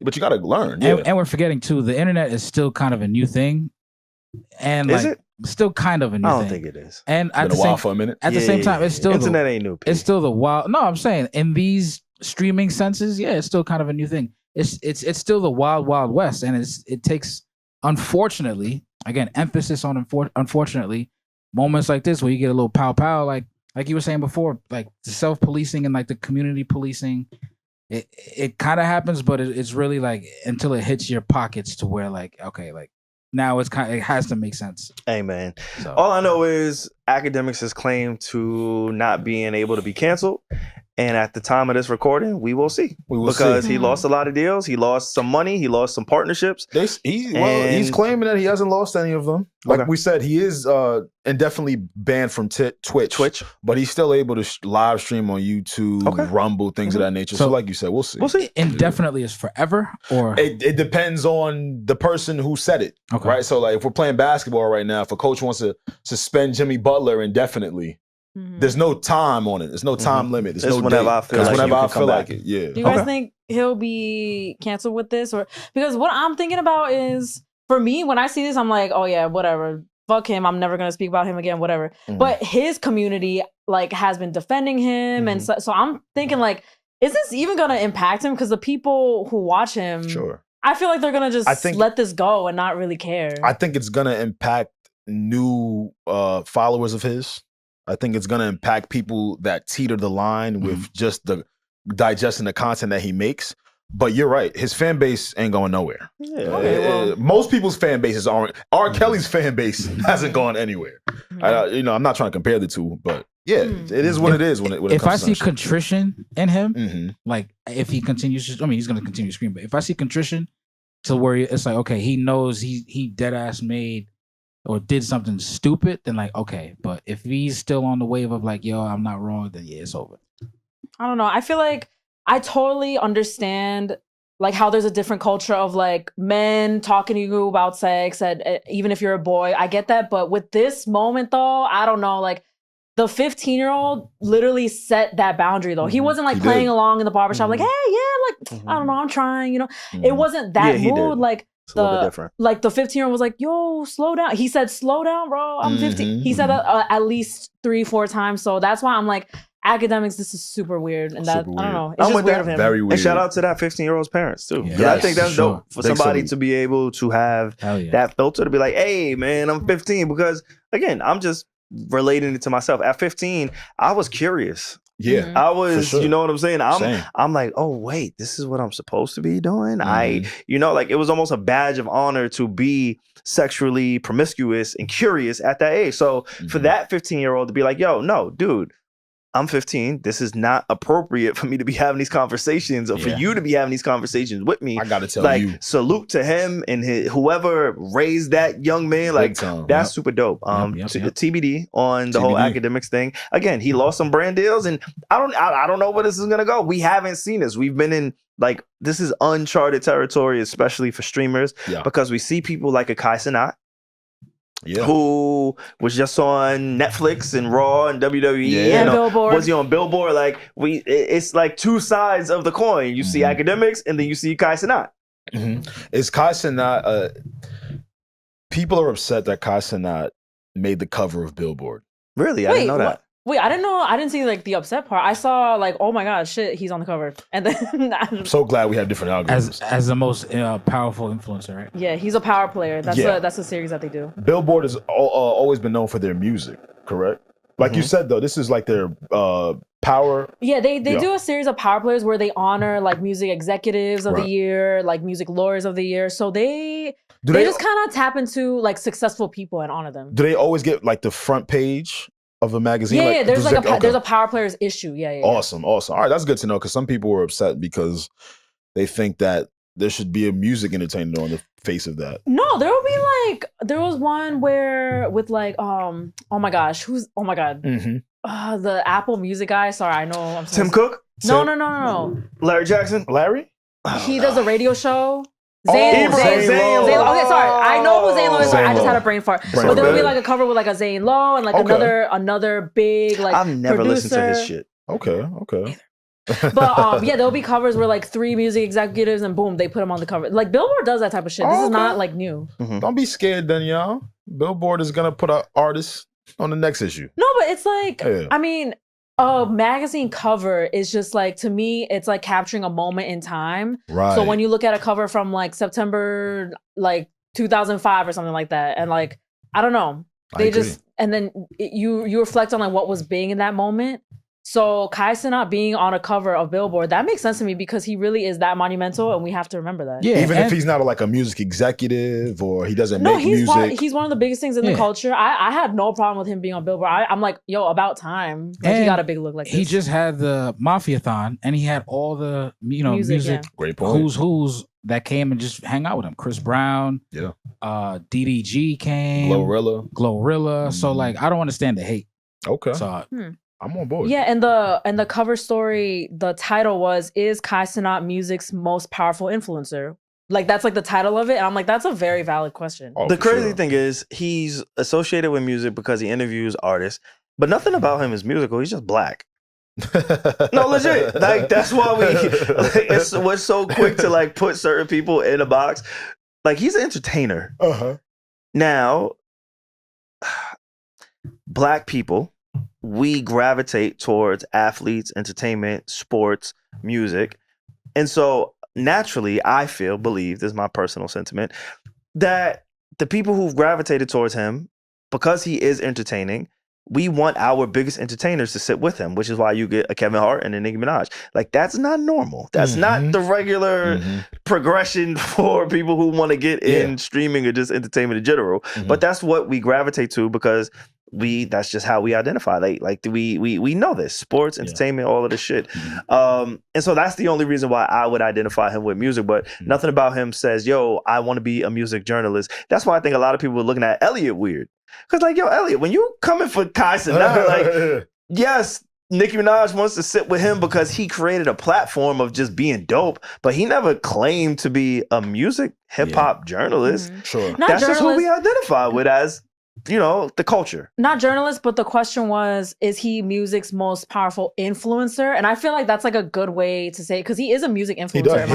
But you got to learn, and we're forgetting too, the internet is still kind of a new thing, and is it? Still kind of a new thing. I don't think it is. And at the same, for a minute. At the same time, it's still internet ain't new. It's still the wild. No, I'm saying in these streaming senses, it's still kind of a new thing. It's still the wild west, and it takes, unfortunately, again, emphasis on unfortunately, moments like this where you get a little pow like you were saying before, like the self-policing and like the community policing. It kind of happens, but it's really like until it hits your pockets to where like, okay, like now it has to make sense. Hey man, all I know is Akademiks has claimed to not being able to be canceled. And at the time of this recording, we will see. Because he lost a lot of deals. He lost some money. He lost some partnerships. He's claiming that he hasn't lost any of them. Like we said, he is indefinitely banned from Twitch. But he's still able to live stream on YouTube, Rumble, things of that nature. So like you said, we'll see. Indefinitely is forever? Or it depends on the person who said it. Right? So like if we're playing basketball right now, if a coach wants to suspend Jimmy Butler indefinitely, there's no time on it. There's no time limit. There's no whenever I feel like it. Yeah. Do you guys think he'll be canceled with this? Or because what I'm thinking about is, for me, when I see this, I'm like, oh yeah, whatever. Fuck him. I'm never gonna speak about him again. Whatever. But his community like has been defending him, and so I'm thinking like, is this even gonna impact him? Because the people who watch him, I feel like they're gonna just let this go and not really care. I think it's gonna impact new followers of his. I think it's going to impact people that teeter the line with just the digesting the content that he makes. But you're right. His fan base ain't going nowhere. Most people's fan bases aren't. R. Kelly's fan base hasn't gone anywhere. I'm not trying to compare the two, but it is what it is. When it comes if I see contrition in him, like if he continues, he's going to continue to scream. But if I see contrition to where it's like, okay, he knows he dead ass made or did something stupid, then like, okay. But if he's still on the wave of like, yo, I'm not wrong, then it's over. I don't know. I feel like I totally understand like how there's a different culture of like men talking to you about sex, and even if you're a boy, I get that. But with this moment though, I don't know, like the 15-year-old literally set that boundary though. He wasn't like playing along in the barbershop like, hey, yeah, like, I don't know, I'm trying, It wasn't that mood. Like, it's a little bit different. Like the 15-year-old was like, yo, slow down. He said, slow down, bro. I'm 15. He said that at least 3-4 times. So that's why I'm like, Akademiks, this is super weird. And that, I don't know. It's just weird of him. Very weird. And shout out to that 15-year-old's parents too. I think that's dope for somebody to be able to have that filter to be like, hey, man, I'm 15. Because again, I'm just relating it to myself. At 15, I was curious. Yeah, I was, you know what I'm saying? I'm like, oh wait, this is what I'm supposed to be doing. Like it was almost a badge of honor to be sexually promiscuous and curious at that age. So for that 15-year-old to be like, yo, no, dude, I'm 15. This is not appropriate for me to be having these conversations or for you to be having these conversations with me. I gotta tell you. Salute to him and whoever raised that young man. Like, that's super dope. TBD on the whole Akademiks thing. Again, he lost some brand deals, and I don't know where this is gonna go. We haven't seen this. We've been in this is uncharted territory, especially for streamers, because we see people like a Cenat. Who was just on Netflix and Raw and WWE and Billboard. Was he on Billboard? Like it's like two sides of the coin. You see Akademiks and then you see Cenat. Is Cenat? People are upset that Cenat made the cover of Billboard. Really, I didn't know that. Wait, I didn't know. I didn't see like the upset part. I saw like, oh my god, shit, he's on the cover. And then I'm so glad we have different algorithms. As the most powerful influencer, right? Yeah, he's a power player. That's a series that they do. Billboard has always been known for their music, correct? Like you said though, this is like their power. Yeah, they do a series of power players where they honor like music executives of the year, like music lawyers of the year. So they just kind of tap into like successful people and honor them. Do they always get like the front page of a magazine? Yeah, there's there's a power players issue. Yeah. Awesome. All right, that's good to know, because some people were upset because they think that there should be a music entertainer on the face of that. No, there will be like, there was one where with like, oh my gosh, the Apple Music guy. Sorry, I know. I'm Tim Cook? No. Larry Jackson? Larry? He does a radio show. Zane Lowe. Okay, sorry. I know who Zane Lowe is. I just had a brain fart. But there would be like a cover with like a Zane Lowe and like another big like I've never listened to his shit. Okay. But there'll be covers where like 3 music executives and boom, they put them on the cover. Like Billboard does that type of shit. This is not like new. Don't be scared then, y'all. Billboard is gonna put an artist on the next issue. No, but it's like, I mean, a magazine cover is just like, to me, it's like capturing a moment in time. Right. So when you look at a cover from like September like 2005 or something like that, and like, I don't know, and then you reflect on like what was big in that moment. So Kai Cenat being on a cover of Billboard, that makes sense to me because he really is that monumental, and we have to remember that. Yeah, even if he's not like a music executive or he doesn't make music. He's one of the biggest things in the culture. I had no problem with him being on Billboard. I'm like, yo, about time. Like, he got a big look like this. He just had the Mafia-thon, and he had all the music Great point. who's that came and just hang out with him. Chris Brown, DDG came, Glorilla. So like, I don't understand the hate. Okay. So I'm on board. Yeah, and the cover story, the title was, "Is Kai Cenat music's most powerful influencer?" Like, that's like the title of it. And I'm like, that's a very valid question. The crazy thing is, he's associated with music because he interviews artists, but nothing about him is musical. He's just black. No, legit. Like, that's why we're so quick to like put certain people in a box. Like, he's an entertainer. Now, black people, we gravitate towards athletes, entertainment, sports, music. And so naturally, I believe, this is my personal sentiment, that the people who've gravitated towards him, because he is entertaining, we want our biggest entertainers to sit with him, which is why you get a Kevin Hart and a Nicki Minaj. Like, that's not normal. That's not the regular progression for people who want to get in streaming or just entertainment in general. But that's what we gravitate to because that's just how we identify. We know this. Sports, entertainment, all of this shit. And so that's the only reason why I would identify him with music, but nothing about him says, yo, I want to be a music journalist. That's why I think a lot of people are looking at Elliot weird. Because like, yo, Elliot, when you coming for Kai Cenat, like, yes, Nicki Minaj wants to sit with him because he created a platform of just being dope, but he never claimed to be a music hip-hop journalist. Sure. Not That's just who journalist. we identify with as, the culture. Not journalist, but the question was, is he music's most powerful influencer? And I feel like that's like a good way to say it, because he is a music influencer.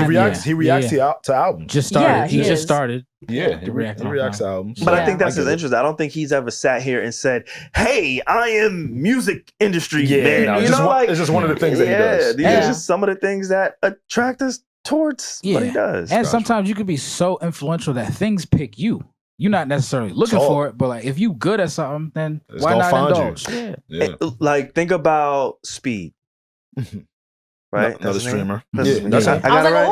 He reacts to albums. Just started. Yeah, he just started. Yeah, he reacts to albums. But I think that's his interest. I don't think he's ever sat here and said, hey, I am music industry man. No, it's just one of the things that he does. These are just some of the things that attract us towards what he does. And sometimes you could be so influential that things pick you. You're not necessarily looking for it, but like, if you good at something, then why not indulge? Like, think about Speed. Right? Another streamer. I got it right.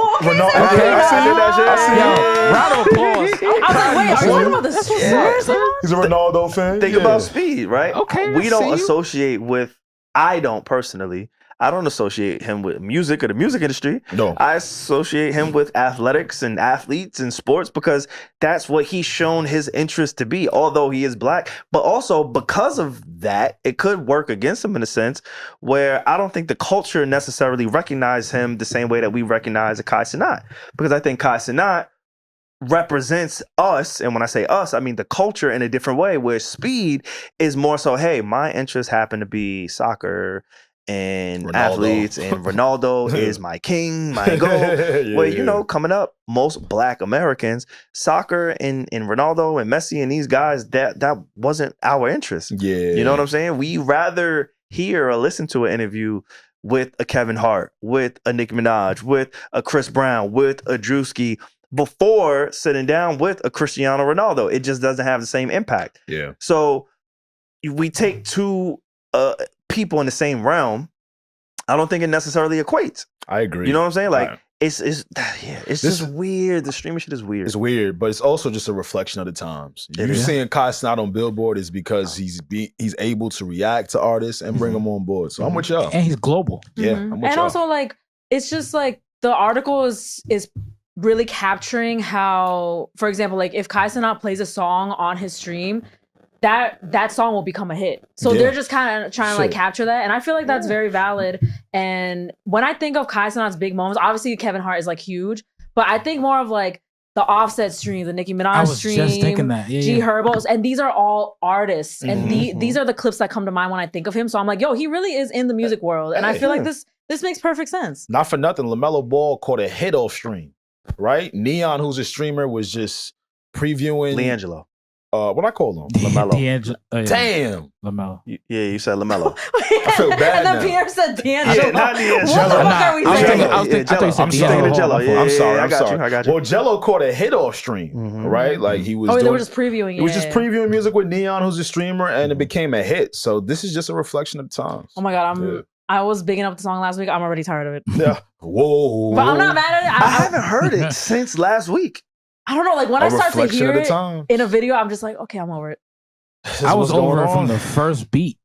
Round of applause. I was like, wait, are you talking about the Sexyy? He's a Ronaldo fan. Think about Speed, right? Okay. We don't associate with, I don't personally, I don't associate him with music or the music industry. No. I associate him with athletics and athletes and sports because that's what he's shown his interest to be, although he is black. But also because of that, it could work against him in a sense where I don't think the culture necessarily recognizes him the same way that we recognize a Kai Cenat. Because I think Kai Cenat represents us, and when I say us, I mean the culture in a different way, where Speed is more so, hey, my interests happen to be soccer and athletes, and Ronaldo is my king, my goal. Coming up, most black Americans, soccer and Ronaldo and Messi and these guys, that wasn't our interest. You know what I'm saying? We rather hear or listen to an interview with a Kevin Hart, with a Nicki Minaj, with a Chris Brown, with a Drewski, before sitting down with a Cristiano Ronaldo. It just doesn't have the same impact. So we take two people in the same realm. I don't think it necessarily equates. I agree. You know what I'm saying? Like, it's just weird. The streaming shit is weird. It's weird, but it's also just a reflection of the times. You're seeing Kai Cenat on Billboard is because he's able to react to artists and bring them on board. So I'm with y'all. And he's global. Yeah. I'm with and y'all. also, like, it's just like the article is really capturing how, for example, like if Cenat plays a song on his stream, that song will become a hit. So they're just kind of trying to like capture that. And I feel like that's very valid. And when I think of Cenat's big moments, obviously Kevin Hart is like huge, but I think more of like the Offset stream, the Nicki Minaj stream, just thinking that. G Herbo's, and these are all artists. And these are the clips that come to mind when I think of him. So I'm like, yo, he really is in the music world. And I feel like this makes perfect sense. Not for nothing, LaMelo Ball caught a hit off stream, right? Neon, who's a streamer, was just previewing LiAngelo. What I call him? LaMelo. Damn. LaMelo. Yeah, you said LaMelo. I feel bad And then now. Pierre said D'Angelo. Yeah, not D'Angelo. What the fuck are we saying? I'm sorry. Jello. Yeah, I'm sorry. I got you. Well, Jello caught a hit off stream, right? Like he was. They were just previewing. He was just previewing music with Neon, who's a streamer, and it became a hit. So this is just a reflection of the times. Oh my god, I was bigging up the song last week. I'm already tired of it. Yeah. Whoa. But I'm not mad at it. I haven't heard it since last week. I don't know. Like when I start to hear it time. in a video, I'm just like, okay, I'm over it. I was over it from the first beat.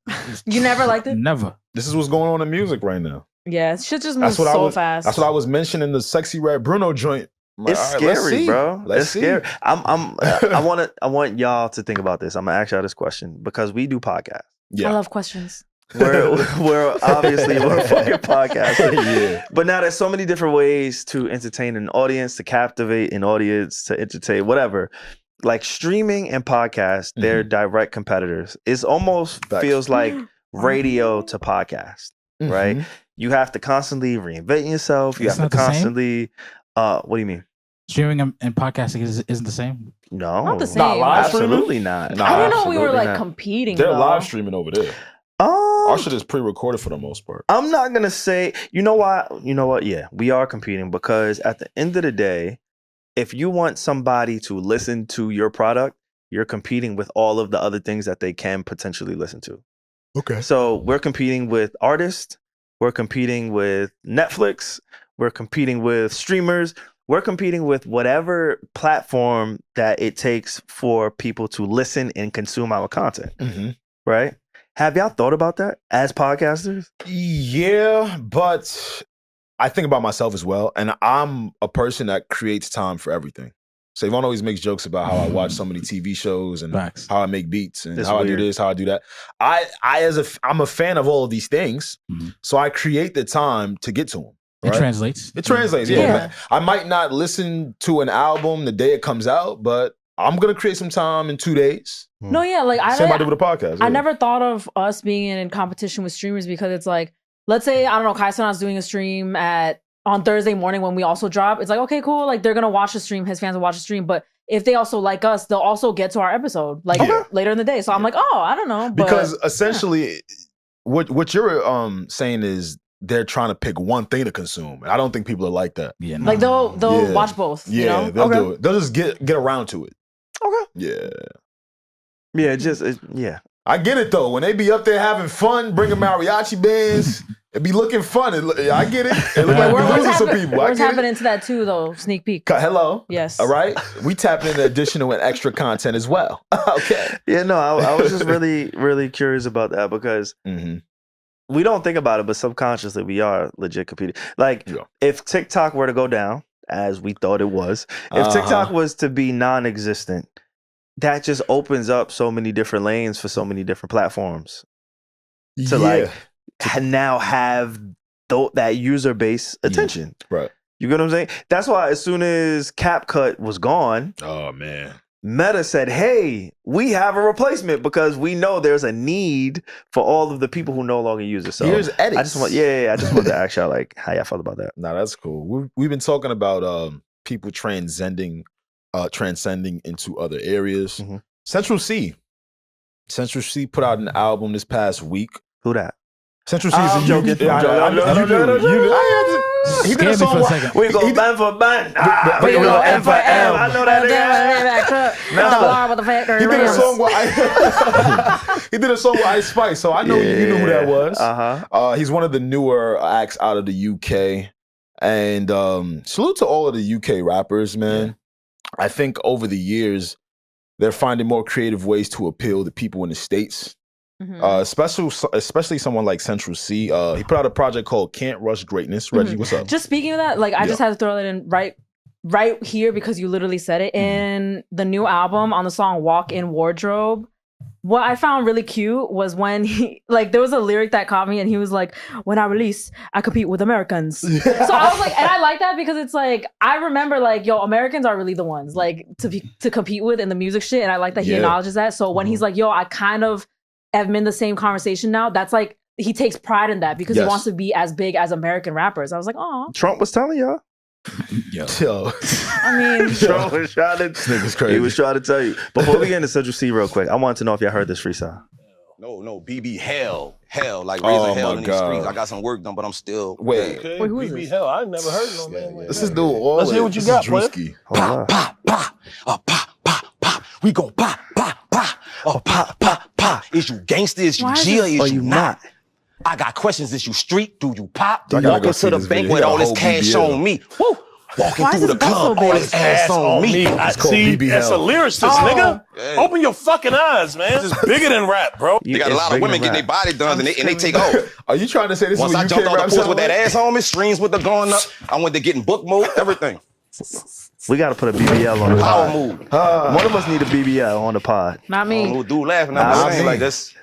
You never liked it? Never. This is what's going on in music right now. Yeah, shit just moves so fast. That's what I was mentioning the Sexyy Red Bruno joint. Like, it's scary, bro. It's scary. I want y'all to think about this. I'm gonna ask y'all this question because we do podcasts. Yeah. I love questions. We're obviously we're a fucking podcast. But now there's so many different ways to entertain an audience, to captivate an audience, to entertain whatever. Like streaming and podcasts, they're direct competitors. It's almost feels like radio to podcast, right? You have to constantly reinvent yourself. You have to constantly. What do you mean? Streaming and podcasting isn't the same. No, not the same. Not live absolutely not. I didn't know we were like competing. They're live streaming over there. Our shit is pre-recorded for the most part. I'm not gonna say. You know why? You know what? Yeah, we are competing because at the end of the day, if you want somebody to listen to your product, you're competing with all of the other things that they can potentially listen to. Okay. So we're competing with artists. We're competing with Netflix. We're competing with streamers. We're competing with whatever platform that it takes for people to listen and consume our content. Right? Have y'all thought about that as podcasters? Yeah, but I think about myself as well. And I'm a person that creates time for everything. SaVon always makes jokes about how I watch so many TV shows and how I make beats and how I do this, how I do that. I'm a fan of all of these things. So I create the time to get to them. Right? It translates. It translates, yeah. I might not listen to an album the day it comes out, but I'm going to create some time in 2 days. No, yeah. Like Same I do with a podcast. I never thought of us being in competition with streamers because it's like, let's say, I don't know, Cenat's doing a stream on Thursday morning when we also drop. It's like, okay, cool. Like they're going to watch the stream. His fans will watch the stream. But if they also like us, they'll also get to our episode like later in the day. So I'm like, oh, I don't know. But, because essentially what you're saying is they're trying to pick one thing to consume. I don't think people are like that. Yeah, like they'll watch both. Yeah, you know? They'll do it. They'll just get around to it. Okay. Yeah. Yeah, I get it though. When they be up there having fun, bringing mariachi bands, it be looking fun. I get it. It look like we're losing some people. We're tapping into that too, though. Sneak peek. Hello. Yes. All right. We tapping into additional and extra content as well. Okay. Yeah. No, I was just really, really curious about that because we don't think about it, but subconsciously we are legit competing. Like if TikTok were to go down, as we thought it was, if TikTok was to be non-existent, that just opens up so many different lanes for so many different platforms to now have that user base attention. Right. You get what I'm saying? That's why as soon as CapCut was gone, oh man, Meta said, hey, we have a replacement because we know there's a need for all of the people who no longer use it. So here's edits. I just want to ask y'all like how y'all felt about that. Nah, that's cool. We've been talking about people transcending into other areas. Central C put out an album this past week. Who that? Central C is I'm joking. He did a song. We go band for band. We go M for M. I know that. He did a song with Ice Spice, so I know you knew who that was. He's one of the newer acts out of the UK, and salute to all of the UK rappers, man. I think over the years they're finding more creative ways to appeal to people in the States. Especially someone like Central C. He put out a project called Can't Rush Greatness. Reggie, what's up? Just speaking of that, like I just had to throw that in right right here, because you literally said it, in the new album on the song Walk In Wardrobe, what I found really cute was when he, like, there was a lyric that caught me and he was like, when I release, I compete with Americans. So I was like, and I like that because it's like, I remember like, yo, Americans are really the ones like to compete with in the music shit. And I like that he acknowledges that. So when he's like, yo, I kind of am in the same conversation now, that's like, he takes pride in that because he wants to be as big as American rappers. I was like, oh. Trump was telling y'all. Yo. I mean, Trump was trying to, this nigga's crazy. He was trying to tell you. Before we get into Central C real quick, I wanted to know if y'all heard this freestyle. No, BB hell, like raising hell in these streets. I got some work done, but I'm still. Wait, who is BB this? Hell, I never heard no man. Like this is dude. Let's hear what you got, boy. Pop, pop, pop, pop, pop, pop. We go pop, pop, pop, pop, pop, pop. Is you gangster? Is you G? Or is you not? I got questions. Is you street? Do you pop? Walking to the bank with all this cash on me. Woo! Walking through the club, all this ass on me. See, that's a lyricist, nigga. Yeah. Open your fucking eyes, man. This is bigger than rap, bro. You got a lot of women getting their body done and they take off. Are you trying to say this once is I jumped off the porch with that ass on me, streams with the going up, I went to getting book mode, everything. We got to put a BBL on the Power pod. move. One of us need a BBL on the pod. Not me. Dude laughing. I'm saying like this.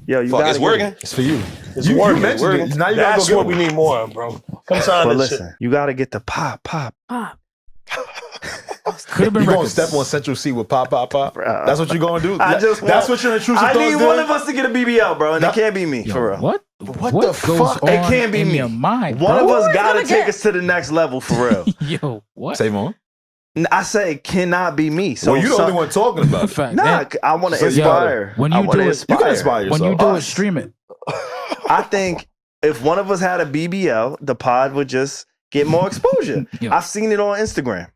Yo, you fuck, got it's working. It's for you. It's working. It's working. Now you That's gotta go what we need more of, bro. Come sign But this listen, shit. you got to get the pop. Could have been you gonna records. step on Central C with pop. That's what you're gonna do. That's what your intrusive I thoughts need do? one of us to get a BBL, bro, and it can't be me, for real. What? What the fuck? Goes It on can't be in me. your mind, One bro? of us got to gonna take get- us to the next level, for real. Yo, what? SaVon. I say it cannot be me. So Well, you the only one talking about it. Fact. Nah, And I want to So, inspire. when I you wanna do it, You can inspire yourself. when you do it, Us. stream it. I think if one of us had a BBL, the pod would just get more exposure. Yo. I've seen it on Instagram.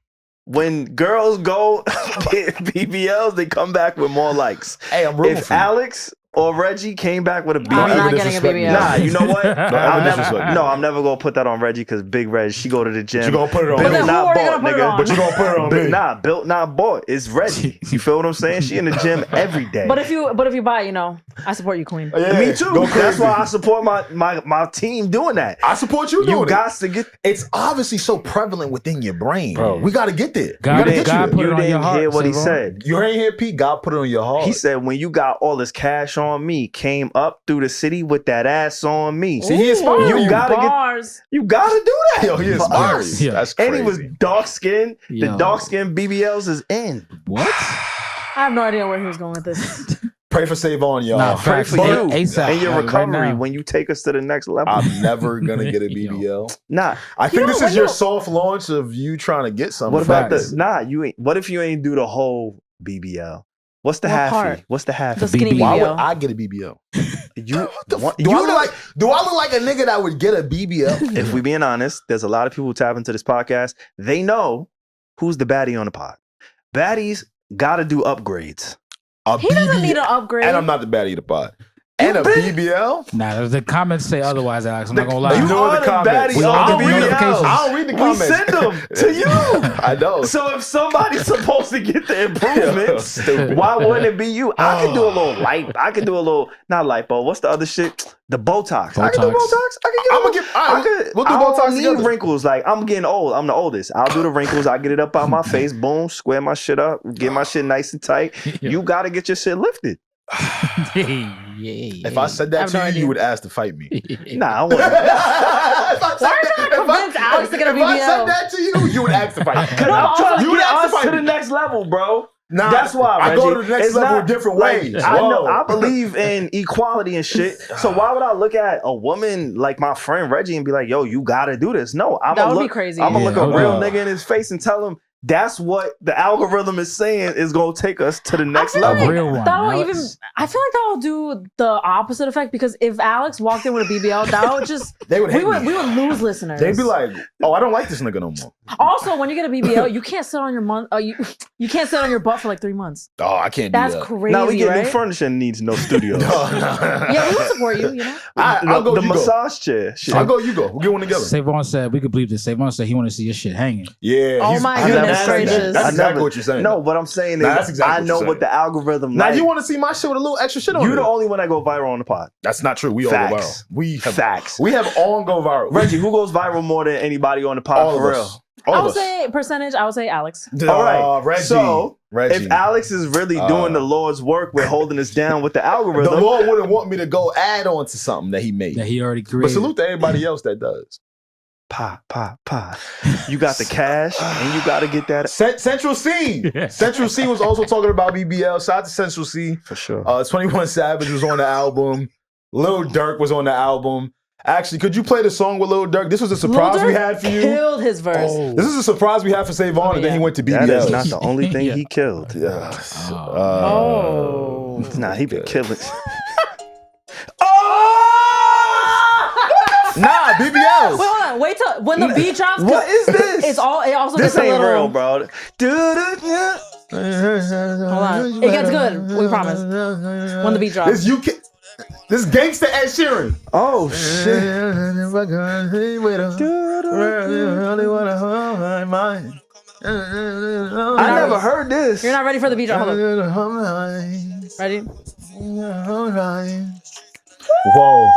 When girls go get BBLs, they come back with more likes. Hey, I'm rooting If for you. Alex or Reggie came back with a I'm BBL, not ever getting a disrespect me. BBL. nah, you know what? disrespect me. I'm never gonna put that on Reggie because Big Reg, she go to the gym. You gonna put it on Built me. But then not who are you bought, gonna put it nigga. on? But you gonna put it on me. Nah, built not bought. It's Reggie. You feel what I'm saying? She in the gym every day. But if you buy, you know, I support you, queen. Yeah, Me too. go That's crazy. why I support my team doing that. I support you doing You it. got to get. It's obviously so prevalent within your brain. Bro. We got to get there. God- we got to get God you put there. it You on your didn't heart, hear what he SaVon. said. You ain't hear Pete? God put it on your heart. He said, when you got all this cash on me, came up through the city with that ass on me. See, he inspired You you. gotta get- bars. You gotta do that. Yo, he For inspired us. you. Yeah. That's crazy. And he was dark skinned. The Yo. dark skinned BBLs is in. What? I have no idea where he was going with this. Pray for SaVon, y'all. Nah, Pray facts. for you ASAP, and your like, right recovery now. when you take us to the next level. I'm never gonna get a BBL. Nah. I think know, this when is your you- soft launch of you trying to get something. What about Facts. the you ain't what if you ain't do the whole BBL? What's the What half part? fee? What's the half The fee? skinny Why BBL. would I get a BBL? You, what, Do I look like a nigga that would get a BBL? if we being honest, there's a lot of people who tap into this podcast. They know who's the baddie on the pod. Baddies gotta do upgrades. A He doesn't need an upgrade. And I'm not the baddie of the pod. And a BBL? Nah, the comments say otherwise, Alex. I'm not gonna lie. You know are the the comments. baddie We of all the read the notifications. BBL. I don't read the We comments. send them to you. I know. So if somebody's supposed to get the improvements, Stupid. why wouldn't it be you? I could do a little not lipo. What's the other shit? The Botox. I can do Botox. Botox. I can get. I'ma get- all right, we'll do I Botox don't need together. wrinkles. Like I'm getting old. I'm the oldest. I'll do the wrinkles. I get it up out my face. Boom. Square my shit up. Get my shit nice and tight. Yeah. You got to get your shit lifted. If I said I that have to no you, idea. you would ask to fight me. Nah, I want. Why are you trying to convince Alex to get a If I said BBL? that to you, you would ask to fight me. Cause I'm trying to You would get ask us to fight to the me. next level, bro. Nah, That's why I go to Reggie, the next it's level not in different like, ways. I know. Whoa. I believe in equality and shit. So why would I look at a woman like my friend Reggie and be like, "Yo, you gotta do this"? No, I'm That gonna would be look crazy. I'm gonna Yeah, look a hold real on. nigga in his face and tell him that's what the algorithm is saying is gonna take us to the next I feel level. A real one, That will Alex. even. I feel like that will do the opposite effect because if Alex walked in with a BBL, that would just They would hate we would me. lose listeners. They'd be like, "Oh, I don't like this nigga no more." Also, when you get a BBL, you can't sit on your you can't sit on your butt for like 3 months. Oh, I can't do That's that. crazy, Now we get right? new furniture and needs no studio. Yeah, we will support you. You know. I'll go. The You go. massage chair. Shit. I'll go. You go. We'll get one together. SaVon said we could believe this. SaVon said he want to see your shit hanging. Yeah. Oh he's- my I never goodness said that. gracious. That's I exactly never- what you're saying. No, what I'm saying is Nah, that's exactly I what know you're what the algorithm Now like. you want to see my shit with a little extra shit on it? You're the only one that go viral on the pod. That's not true. We all go viral. Facts. We have Facts. We have all go viral. Reggie, who goes viral more than anybody on the pod all for of real? us. I would say percentage. I would say Alex. All right, Regi. So Regi. if Alex is really doing the Lord's work with holding us down with the algorithm, the Lord wouldn't want me to go add on to something that he made. That he already created. But salute to everybody else that does. Pa. You got the cash and you got to get that. Central C. Central C was also talking about BBL. Shout out to Central C. For sure. 21 Savage was on the album. Lil Durk was on the album. Actually, could you play the song with Lil Durk? This was a surprise we had for you. Killed his verse. This is a surprise we had for SaVon, and then he went to BBL. That is not the only thing he killed. Nah, he been killing. Nah, BBLs. Wait, hold on. Wait till when the beat drops. What is this? It's all. It also This gets a ain't little. real, bro. Hold on. It gets good. We promise. When the beat drops. This gangsta Ed Sheeran. Oh shit. I never heard this. You're not ready for the beat drop. Hold on. Ready? Whoa.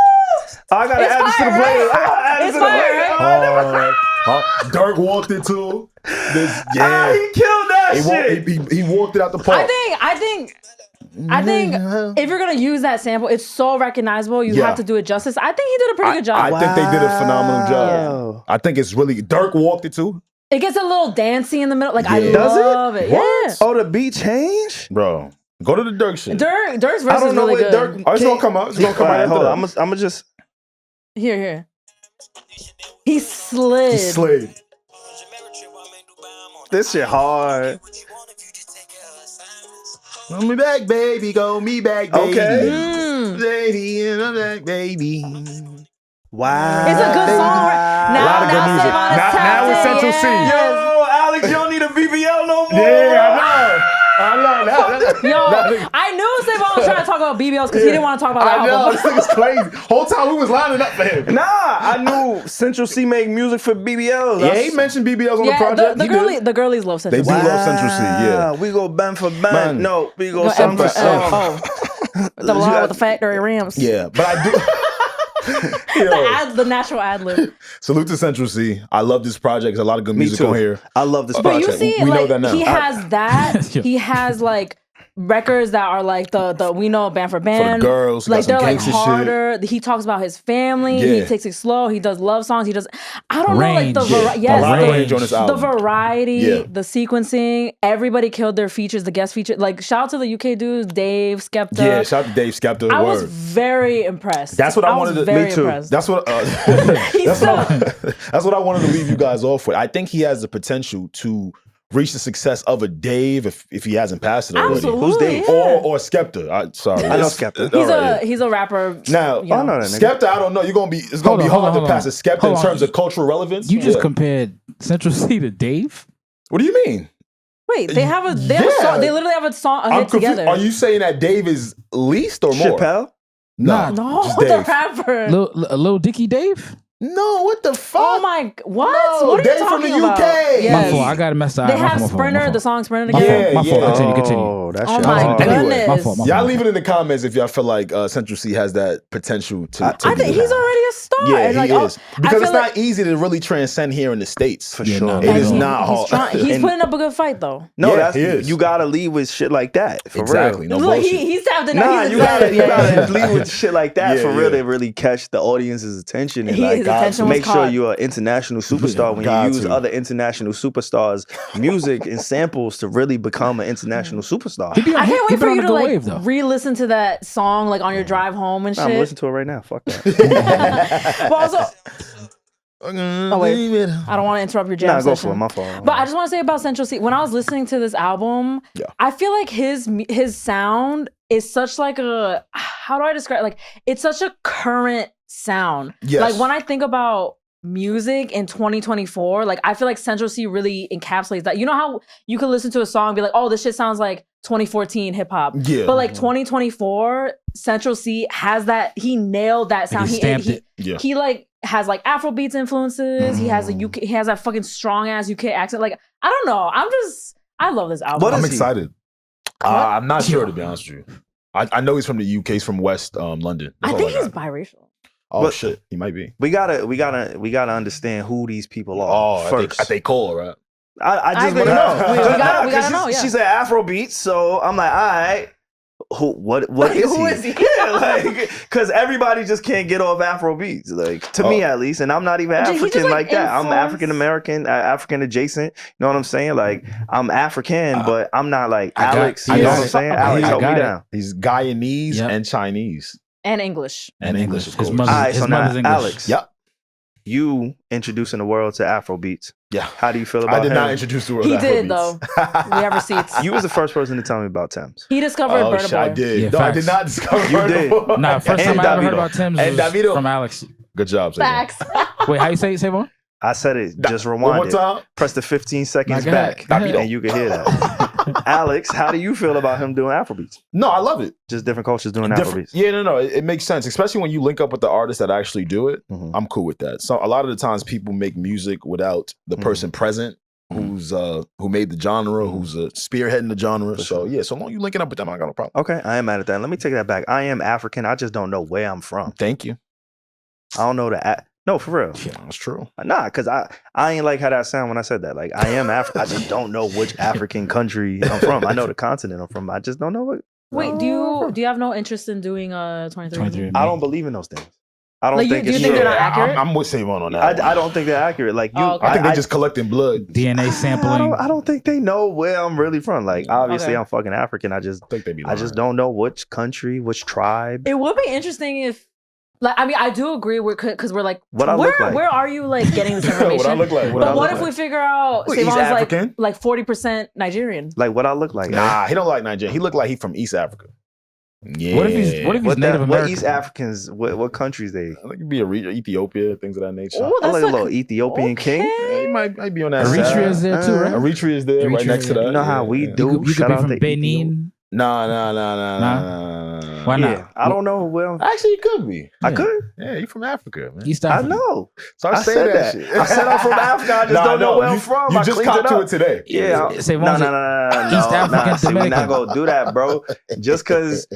I gotta add this to the playlist. It's fire, right? Dirk walked it too. He killed that shit. He walked it out the park. I think if you're gonna use that sample, it's so recognizable. You have to do it justice. I think he did a pretty good job. I think they did a phenomenal job. Yeah. I think it's really Dirk walked it too. It gets a little dancey in the middle. Like I love it. What? Yeah. Oh, the beat changed, bro. Go to the Dirk shit. Dirk's verse is really good. Dirk, it's gonna come out. It's gonna come out. Hold on. I'm gonna just. Here. He slid. This shit hard. Go me back, baby. Go me back, baby. Okay. Lady in the back, baby. Wow. It's a good song. A lot of good music. Now with Central C. Yo, Alex, you don't need a BBL no more. Yeah, I know that. Yo, I knew SaVon was trying to talk about BBLs because he didn't want to talk about the I know, album. this thing is crazy. Whole time we was lining up for him. Nah, I knew Central C make music for BBLs. Yeah, he mentioned BBLs on the project. The girlies love Central C. They do love Central C, yeah. We go band for band. No, we go M song for for song. Double R with the factory rims. Yeah, but I do. The natural ad lib. Salute to Central C. I love this project. There's a lot of good music on here. I love this But project. you see, we like, know that now. he has that. He has like records that are like the we know band for band. For the girls, like they're like shit. harder. He talks about his family. Yeah. He takes it slow. He does love songs. He does. I don't know, like the a lot of range on this the album. variety, the sequencing. Everybody killed their features. The guest feature. Like shout out to the UK dudes, Dave Skepta. Yeah, shout out to Dave Skepta. I was very impressed. That's what I wanted to. Very Me too. impressed. That's what. That's what I wanted to leave you guys off with. I think he has the potential to reach the success of a Dave if he hasn't passed it already. Absolutely, Who's Dave? yeah. Or Skepta. I know Skepta. He's a rapper. Now, Skepta, I don't know. It's gonna be hard to pass a Skepta in terms of cultural relevance. You just compared Central C to Dave? What do you mean? Wait, they have a song. They literally have a song hit together. Are you saying that Dave is least or more? Chappelle? No, the rapper. Lil Dicky Dave? No, what the fuck? Oh my, what? No, what are Dave you talking from the about? UK. Yes. My fault. I got to mess that up. They have Sprinter, the song Sprinter together. My fault. Continue. Oh, that's oh my goodness. My fault. Y'all leave it in the comments if y'all feel like Central C has that potential to. I think he's already a star. Yeah, like, he is. Because it's like, not easy to really transcend here in the States. For sure. It is not hard. He's putting up a good fight though. No, he is. You gotta lead with shit like that. For exactly. real. No bullshit. He's tapped in. Nah, you gotta lead with shit like that Yeah, for real. yeah. They really catch the audience's attention and His attention make was sure caught. you're an international superstar when you use other international superstars' music and samples to really become an international superstar. I can't wait for you to like re-listen to that song like on your drive home and shit. I'm listening to it right now. Fuck that. But also, oh wait, I don't want to interrupt your jam Nah, go session. for it. My fault. But I just want to say about Central C. When I was listening to this album, I feel like his sound is such like a, how do I describe? Like it's such a current sound. Yes. Like when I think about music in 2024, like I feel like Central C really encapsulates that. You know how you could listen to a song and be like, oh, this shit sounds like 2014 hip hop. Yeah. But like 2024, Central C has that. He nailed that sound. He like has like Afrobeats influences. He has a UK. He has that fucking strong ass UK accent. Like I don't know. I love this album. I'm excited. I'm not sure, to be honest with you. I know he's from the UK. He's from West London. I think he's biracial. Oh shit, he might be. We gotta understand who these people are. Oh, first. at they call, right? I just want to know. We gotta know. Yeah. She said Afrobeats, so I'm like, all right. What is he? Yeah, like, because everybody just can't get off Afrobeats, like to me at least, and I'm not even African like that. I'm African American, African adjacent. You know what I'm saying? Like I'm African, but I'm not like Alex. You know what I'm saying? Alex, help me down. He's Guyanese and Chinese and English. And English, of course. His mother's English. Alex. Yep. You introducing the world to Afrobeats. Yeah. How do you feel about him? I did not introduce the world to Afrobeats. He did, though. We have receipts. You was the first person to tell me about Thames. He discovered Burna Boy. I did. Yeah, no, I did not discover Burna Boy. Nah, first time I ever heard about Thames was from Alex. Good job, Facts. Wait, how you say it, SaVon? I said it. Just rewind one more time. Press the 15 seconds back, and you can hear that. Alex, how do you feel about him doing Afrobeats? No, I love it. Just different cultures doing Afrobeats. Yeah, no. It makes sense, especially when you link up with the artists that actually do it. I'm cool with that. So a lot of the times people make music without the person present who's who made the genre, who's spearheading the genre. So yeah, so long you linking up with them, I got no problem. Okay, I am mad at that. Let me take that back. I am African. I just don't know where I'm from. Thank you. I don't know the no, for real. Yeah, that's true. Nah, because I ain't like how that sound when I said that. Like, I am African. I just don't know which African country I'm from. I know the continent I'm from. I just don't know what. Wait, do you have no interest in doing 23? I don't believe in those things. I don't like, think do you think they're not accurate? I'm with SaVon on that. I don't think they're accurate. Like you, okay. I think they're just collecting blood, DNA sampling. I don't think they know where I'm really from. Like, obviously, I'm fucking African. I just don't know which country, which tribe. It would be interesting if. Like, I mean, I do agree because we're like, what I look like. Where are you like getting this information? What I look like. But what if we figure out SaVon's like 40% Nigerian? Like what I look like? Nah, he don't like Nigeria. He look like he from East Africa. Yeah. What if he's Native American? What East Africans? What countries they? I think it'd be Ethiopia, things of that nature. Oh, I like a little Ethiopian king. Yeah, he might be on that Eritrea side. is there too, right? Eritrea is there, right next to that. You know how we do. You could be from Benin. Nah. Why not? Yeah, I don't know. Well, actually, you could be. I could. Yeah, you from Africa, man. East Africa. I know. So I said that shit. I said I'm from Africa. I just don't know where I'm from. You just caught to it today. Yeah. East African. See, we're not gonna do that, bro. Just because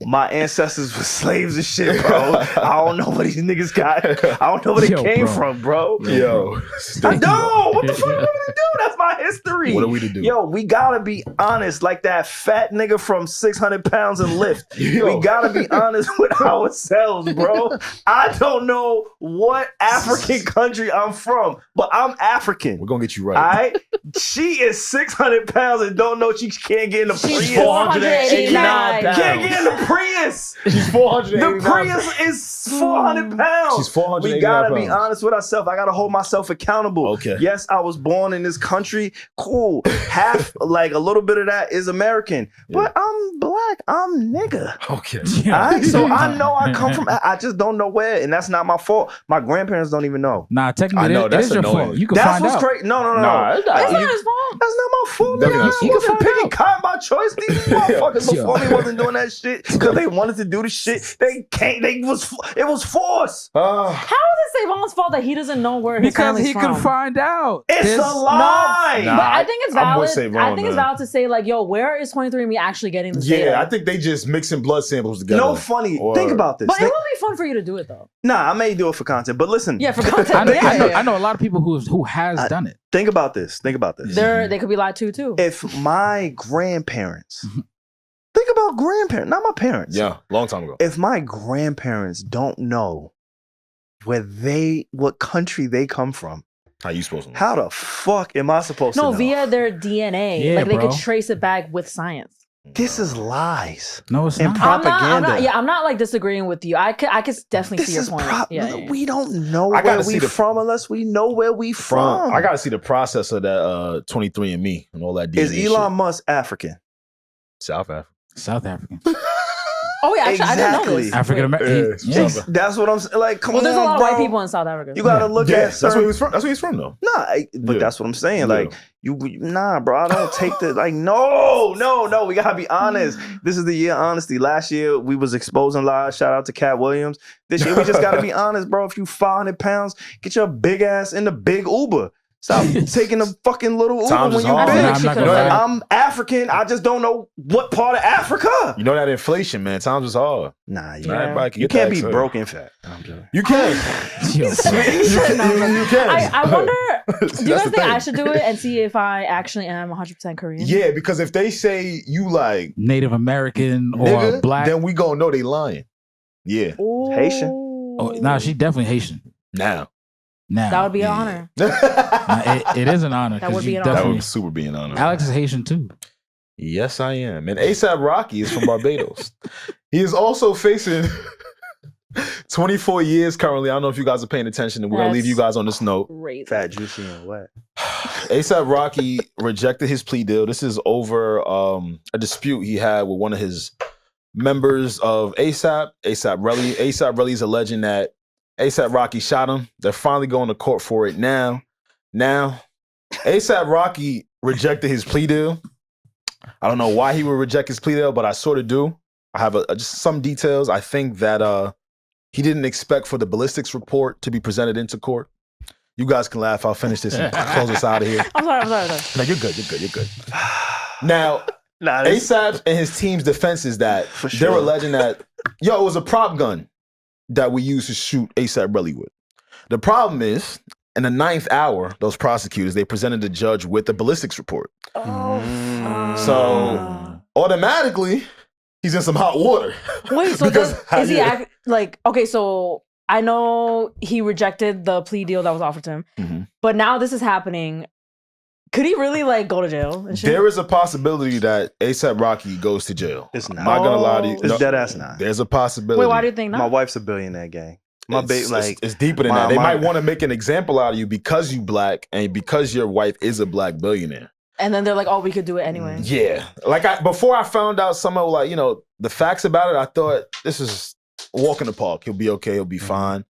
my ancestors were slaves and shit, bro. I don't know where these niggas got. I don't know where they came from, bro. Yo, I don't. What the fuck are we to do? That's my history. What are we to do? Yo, we gotta be honest. Like that fat nigga from 600 pounds and Lyft. We gotta be honest with ourselves, bro. I don't know what African country I'm from, but I'm African. We're gonna get you right. All right? She is 600 pounds and don't know she can't get in the Prius. She's 489 pounds. Can't get in the Prius. She's 489 The Prius is 400 pounds. She's 489 We gotta pounds. be honest with ourselves. I gotta hold myself accountable. Okay. Yes, I was born in this country. Cool. Half, like a little bit of that is American. But I'm black. I'm nigga. Okay. All right? So I know I come from, I just don't know where, and that's not my fault. My grandparents don't even know. Nah, technically, it is your fault. You can That's find what's out. crazy. No. That's not his fault. That's not my fault. Definitely Nigga. not his You fault. can picking cotton by choice. These motherfuckers before me wasn't doing that shit because they wanted to do the shit. They can't. It was forced. How is it SaVon's fault that he doesn't know where his Because family's he from? could find out. It's a lie. No, but I think it's I'm with valid. SaVon, I think it's man. valid to say like, yo, where is 23andMe actually getting this data? Yeah, I think they just mixing blood samples together. No funny. Think about this. But it would be fun for you to do it though. Nah, I may do it for content, but listen. Yeah, for content. I know a lot of people who has done it. Think about this. Think about this. They could be lied to too. If my grandparents, think about grandparents, not my parents. Yeah, long time ago. If my grandparents don't know what country they come from, how you supposed to know? How the fuck am I supposed to know? No, via their DNA. Yeah, like they bro. could trace it back with science. This is lies. No, it's and not. propaganda. I'm not like disagreeing with you. I could definitely see your point. We don't know where we from unless we know where we from. I gotta see the process of that 23andMe and all that DNA. Is Elon Musk African? South African. South African. Oh yeah, actually, I didn't know this. African American. Yeah. That's what I'm saying. Like, come on, there's a lot bro. of white people in South Africa. You gotta look at. That's where he's from. That's where he's from, though. Nah, but that's what I'm saying. Like, nah, bro. I don't take the like. No. We gotta be honest. This is the year of honesty. Last year we was exposing lies. Shout out to Cat Williams. This year we just gotta be honest, bro. If you 500 pounds, get your big ass in the big Uber. Stop taking a fucking little Uber when you big. I'm African. I just don't know what part of Africa. You know that inflation, man. Times is hard. Nah, you can't be broke and fat. You can. You can. I wonder, do you guys think I should do it and see if I actually am 100% Korean? Yeah, because if they say you like Native American or black, then we gonna know they lying. Yeah. Ooh. Haitian? Oh, nah, she definitely Haitian. Now. That would be an honor. It is an honor. That would be an honor. That would super be an honor. Alex is Haitian too. Yes, I am. And A$AP Rocky is from Barbados. He is also facing 24 years currently. I don't know if you guys are paying attention. And we're going to leave you guys on this note. Crazy. Fat, juicy, and wet. A$AP Rocky rejected his plea deal. This is over a dispute he had with one of his members of A$AP Relly. A$AP Relly is alleging that A$AP Rocky shot him. They're finally going to court for it now. A$AP Rocky rejected his plea deal. I don't know why he would reject his plea deal, but I sort of do. I have just some details. I think that he didn't expect for the ballistics report to be presented into court. You guys can laugh. I'll finish this and close us out of here. I'm sorry. No, you're good. Now, A$AP and his team's defense is that they're alleging that, it was a prop gun that we used to shoot A$AP Relly with. The problem is, in the 9th hour, those prosecutors, they presented the judge with the ballistics report. So automatically, he's in some hot water. Wait, so is he okay, so I know he rejected the plea deal that was offered to him, but now this is happening. Could he really go to jail and shit? There is a possibility that A$AP Rocky goes to jail. It's not. I'm not gonna lie to you. It's dead ass not. There's a possibility. Wait, why do you think not? My wife's a billionaire, gang. It's deeper than that. They might want to make an example out of you because you black and because your wife is a black billionaire. And then they're like, "Oh, we could do it anyway." Yeah, before I found out some of the facts about it, I thought this is a walk in the park. He'll be okay. He'll be fine.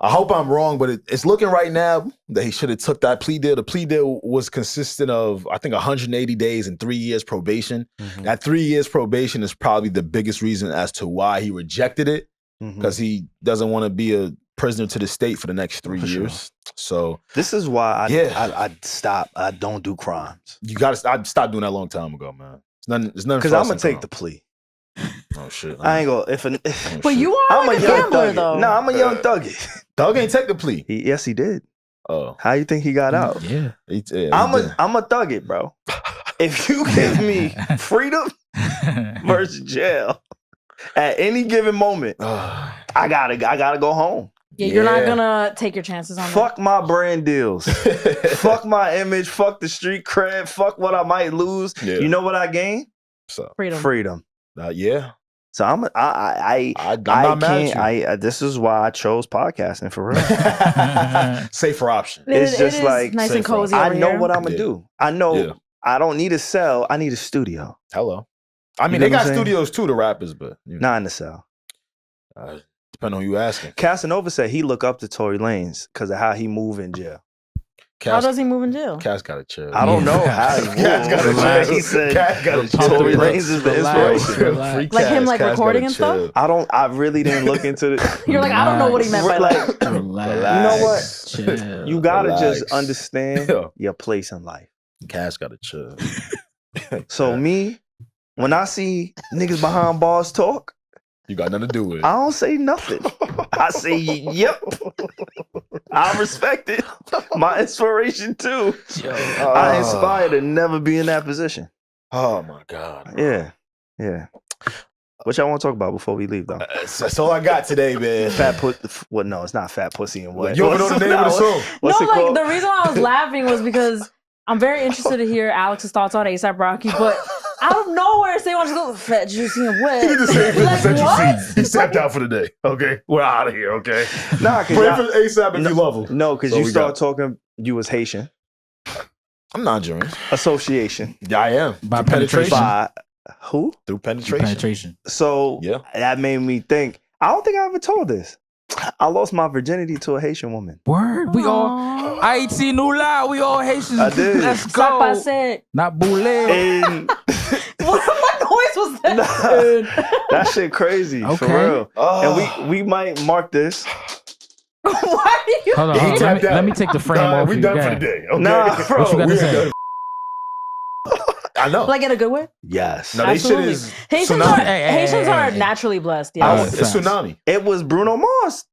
I hope I'm wrong, but it's looking right now that he should have took that plea deal. The plea deal was consistent of, I think, 180 days and 3 years probation. That 3 years probation is probably the biggest reason as to why he rejected it, because he doesn't want to be a prisoner to the state for the next 3 years. Sure. So this is why I stop. I don't do crimes. I stopped doing that a long time ago, man. It's nothing. Because I'm gonna take the plea. Oh shit! I ain't gonna. But you are a gambler, though. No, I'm a young thuggy. Thug ain't take the plea. Yes, he did. Oh, how you think he got out? Yeah, I'm a thug it, bro. If you give me freedom versus jail at any given moment, I gotta go home. Yeah, you're not gonna take your chances on Fuck my brand deals. Fuck my image. Fuck the street cred. Fuck what I might lose. Yeah. You know what I gain? So freedom. Yeah. So I'm not mad at you. This is why I chose podcasting for real. Safer option. It's just nice and cozy. I know what I'm gonna do. I know I don't need a cell. I need a studio. Hello. I mean, they got studios too, the rappers, but not in the cell. Depending on who you asking. Casanova said he look up to Tory Lanez because of how he move in jail. How does he move in jail? Cass got to chill. I don't know how he Cass got to chill. He said Cass got to chill. Tory Lanez is the inspiration. Like him recording and stuff? I really didn't look into it. You're like, I don't know what he meant by that. Relax. You know what? Chill. You gotta just understand your place in life. Cass got to chill. So me, when I see niggas behind bars talk, you got nothing to do with it. I don't say nothing. I say, yep. I respect it. My inspiration too. I aspire to never be in that position. Oh my God. Yeah. What y'all want to talk about before we leave, though? That's all I got today, man. Well, no, it's not Fat Pussy and what. You don't know the name of the song? The reason why I was laughing was because I'm very interested to hear Alex's thoughts on A$AP Rocky, but out of nowhere, SaVon just goes, fat, juicy, and wet. He did the same what? He stepped out for the day. Okay, we're out of here. Okay, nah, pray for A$AP if you love him. No, because you start talking. You was Haitian. I'm Nigerian. Association. Yeah, I am. By penetration. By who? Through penetration. So that made me think. I don't think I ever told this. I lost my virginity to a Haitian woman. Word. We all Haiti Nula. We all Haitians. I did. Let's go. Not boule. And what noise was that? That shit crazy. Okay. For real. And we might mark this Why do you? Hold on. Let me take the frame off. We done for the day. Okay. Nah, bro. What you got to say? I know. Like in a good way? Yes. No, they shit is Haitians tsunami. Haitians are naturally blessed. Yeah. It's tsunami. It was Bruno Mars.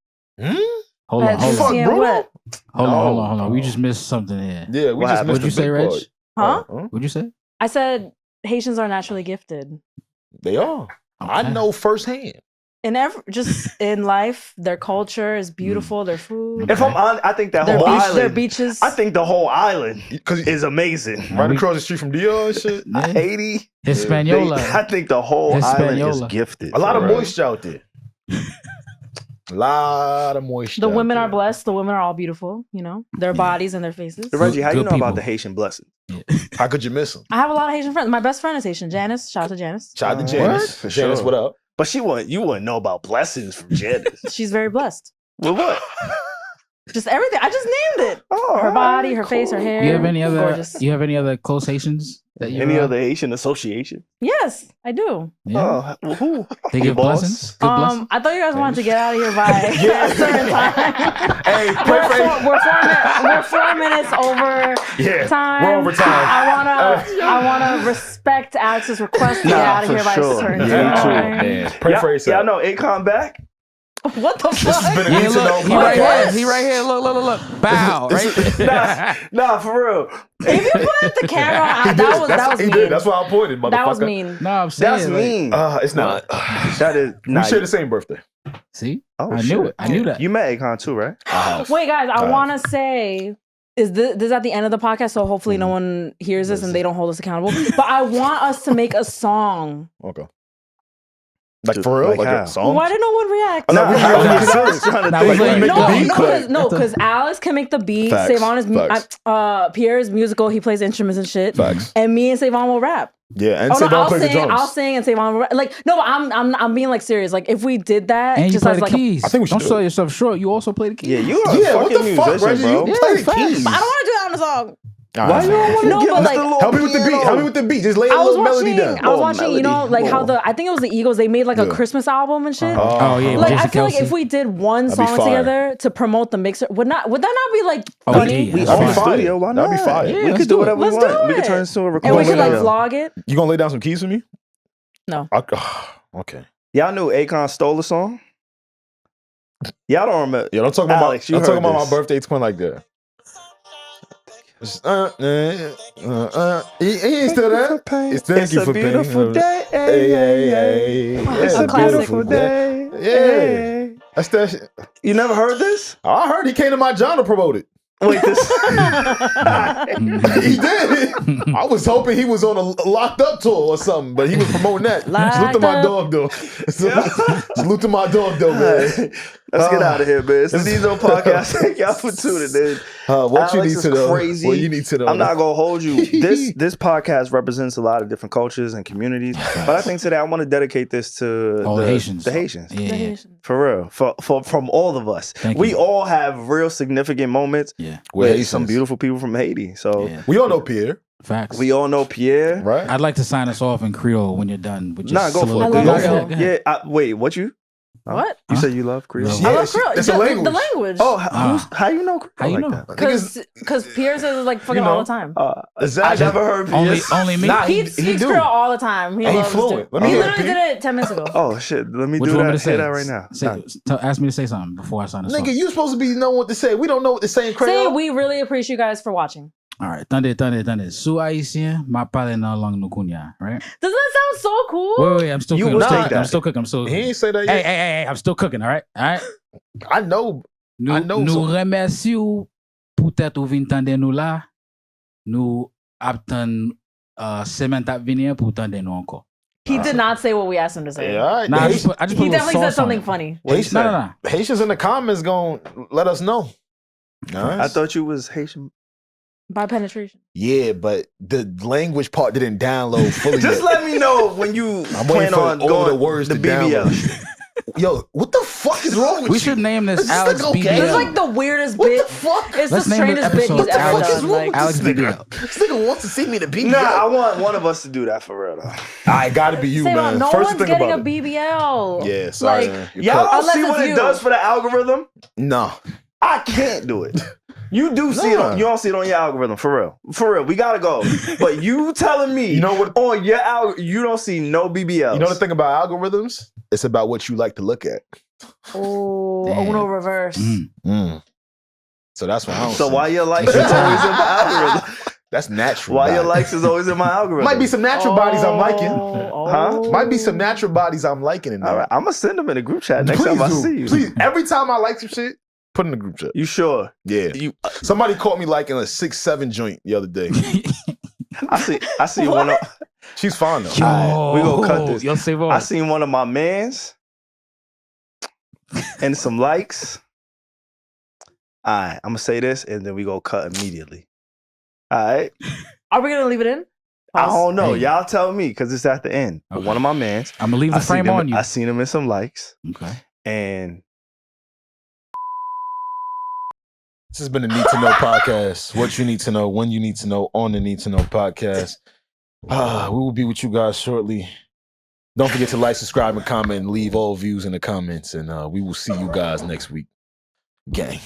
Hold on. Fuck Bruno. Hold on. We just missed something here. Yeah, we just missed. What'd you say, Reg? Huh? What'd you say? I said Haitians are naturally gifted. They are. Okay. I know firsthand. Just in life, their culture is beautiful. Their food. If I'm on, I think that their whole island. Their beaches. I think the whole island is amazing. Right across the street from Dior and shit. Haiti. Hispaniola. I think the whole island is gifted. A lot of moisture out there. A lot of moisture. The women are blessed. The women are all beautiful. You know, their bodies and their faces. Reggie, how you know about the Haitian blessing? How could you miss them? I have a lot of Haitian friends. My best friend is Haitian. Janice. Shout out to Janice. Shout out to Janice. Janice, what up? But you wouldn't know about blessings from Janice. She's very blessed. Well, what? Just everything. I just named it. Oh, her body, her face, her hair. You have any other? Gorgeous. You have any other close Haitians that you? Any other Haitian association? Yes, I do. Yeah. Oh, well, who? They give blessings. Good blessings. I thought you guys wanted to get out of here by a certain time. Hey, we're 4 minutes over time. We're over time. I wanna respect Alex's request to get out of here by a certain time. Pray for yourself. Y'all know Akon back? What the fuck? Yeah, look, he right here. Look. Bow, right? Nah, for real. If you put the camera out, that was mean. That's why I pointed, motherfucker. That was mean. No, I'm saying that's mean. It's not. That is. We share the same birthday. See? Oh, I knew it. I knew that. You met Akon too, right? Wait, guys, I want to say. Is this at the end of the podcast? So hopefully no one hears this and they don't hold us accountable. But I want us to make a song. Okay. Like for real? Like a song? Why did no one react? No, because Alex can make the beat. SaVon is Pierre is musical. He plays instruments and shit. Facts. And me and SaVon will rap. Yeah, and SaVon plays the drums. I'll sing and SaVon will rap. Like, no, I'm being like serious. Like, if we did that, and just you play as the like keys. I think we should don't sell yourself short. You also play the keys. Yeah, you are a fucking musician, Reggie, bro. you play the keys. But I don't want to do that on the song. Why you don't want to give us the little help me with the beat? Help me with the beat. Just lay a little melody down. I was watching, you know, like how I think it was the Eagles. They made like a Christmas album and shit. Oh yeah, like I feel like if we did one song together to promote the mixer, would that not be like funny? We own the studio. Why not? That'd be fire. Yeah, we could do whatever we want. We could turn into a recording. And we could like vlog it. You gonna lay down some keys for me? No. Okay. Y'all knew Akon stole a song? Y'all don't remember. Yeah, don't talk about Alex, don't talk about my birthday twin like that. He ain't still there. It's a beautiful day. It's a beautiful day. Yeah. That's that shit. You never heard this? I heard he came to my John to promote it. Wait, this. He did. I was hoping he was on a locked up tour or something, but he was promoting that. Salute to my dog though. Salute to my dog though, man. Let's get out of here, man. It's the Nizo Podcast. Thank y'all for tuning in. What Alex you need to know? Crazy. What you need to know? I'm not gonna hold you. This podcast represents a lot of different cultures and communities, but I think today I want to dedicate this to the Haitians. The Haitians. Yeah. For real. From all of us. We all have real significant moments. Yeah. With some beautiful people from Haiti. So we all know Pierre. Facts. We all know Pierre. Right. I'd like to sign us off in Creole when you're done. With go for it. Go for it. Yeah. Wait, what you? What? You said you love Creole? I love Creole. It's a language. The language. Oh, how you know Creole? How you like know? Because Pierre says it like fucking all the time. I never heard Pierre. Only me. He speaks Creole all the time. He loves fluent. He literally did it 10 minutes ago. Oh shit! Let me What do you want that. me to say? Say that right now. Ask me to say something before I sign this off. Nigga, you supposed to be knowing what to say. We don't know what to say in Creole. Say we really appreciate you guys for watching. All right, tande. Sous haïtien, ma parle dans langue nou kounya, right? Doesn't that sound so cool? Wait, I'm still cooking. I'm still He ain't say that yet. Hey, I'm still cooking, all right? I know. Nous remercions peut-être ou vin tande nous là. Nous aptan semaine tap venir pour tande nous encore. He did not say what we asked him to say. Yeah, all right. Nah, I just put he a definitely said sauce on something it. funny. No. Haitians in the comments gonna let us know. Nice. I thought you was Haitian. By penetration. Yeah, but the language part didn't download fully. Just let me know when you plan on going the words the to BBL. download. Yo, what the fuck is wrong with you? We should name this Alex BBL. This is like the weirdest bit. What the fuck? It's Let's the name the strangest bit episode he's ever What the fuck is done. wrong Like, with Alex this nigga? BBL. This nigga wants to see me the BBL. Nah, I want one of us to do that for real though. I gotta be you, SaVon, man. no First one's thing getting a about it. BBL. Yeah, sorry, Like, man. Y'all don't Unless see it's what you. it does for the algorithm? No. I can't do it. You do see it on, you don't see it on your algorithm, for real. For real, we gotta go. But you telling me, you know what? On your algorithm, you don't see no BBLs. You know the thing about algorithms? It's about what you like to look at. Oh, Uno reverse. So that's why I don't So see. why your likes is always in my algorithm? That's natural. Why your likes is always in my algorithm? Might be some natural bodies I'm liking. Huh? Might be some natural bodies I'm liking in there. All right, I'm gonna send them in a group chat next time I see you. Please, every time I like some shit, put in the group chat. You sure? Yeah. Somebody caught me liking a 6'7" joint the other day. I see one of. She's fine though. Right, we gonna cut this. Yo, SaVon. I seen one of my mans and some likes. All right, I'm gonna say this and then we go cut immediately. All right. Are we gonna leave it in? I don't know. Y'all tell me because it's at the end. But one of my mans. I'm gonna leave the frame on you. I seen him in some likes. Okay. And this has been the Need to Know podcast. What you need to know, when you need to know, on the Need to Know podcast. We will be with you guys shortly. Don't forget to like, subscribe, and comment, and leave all views in the comments. And we will see you guys next week. Gang.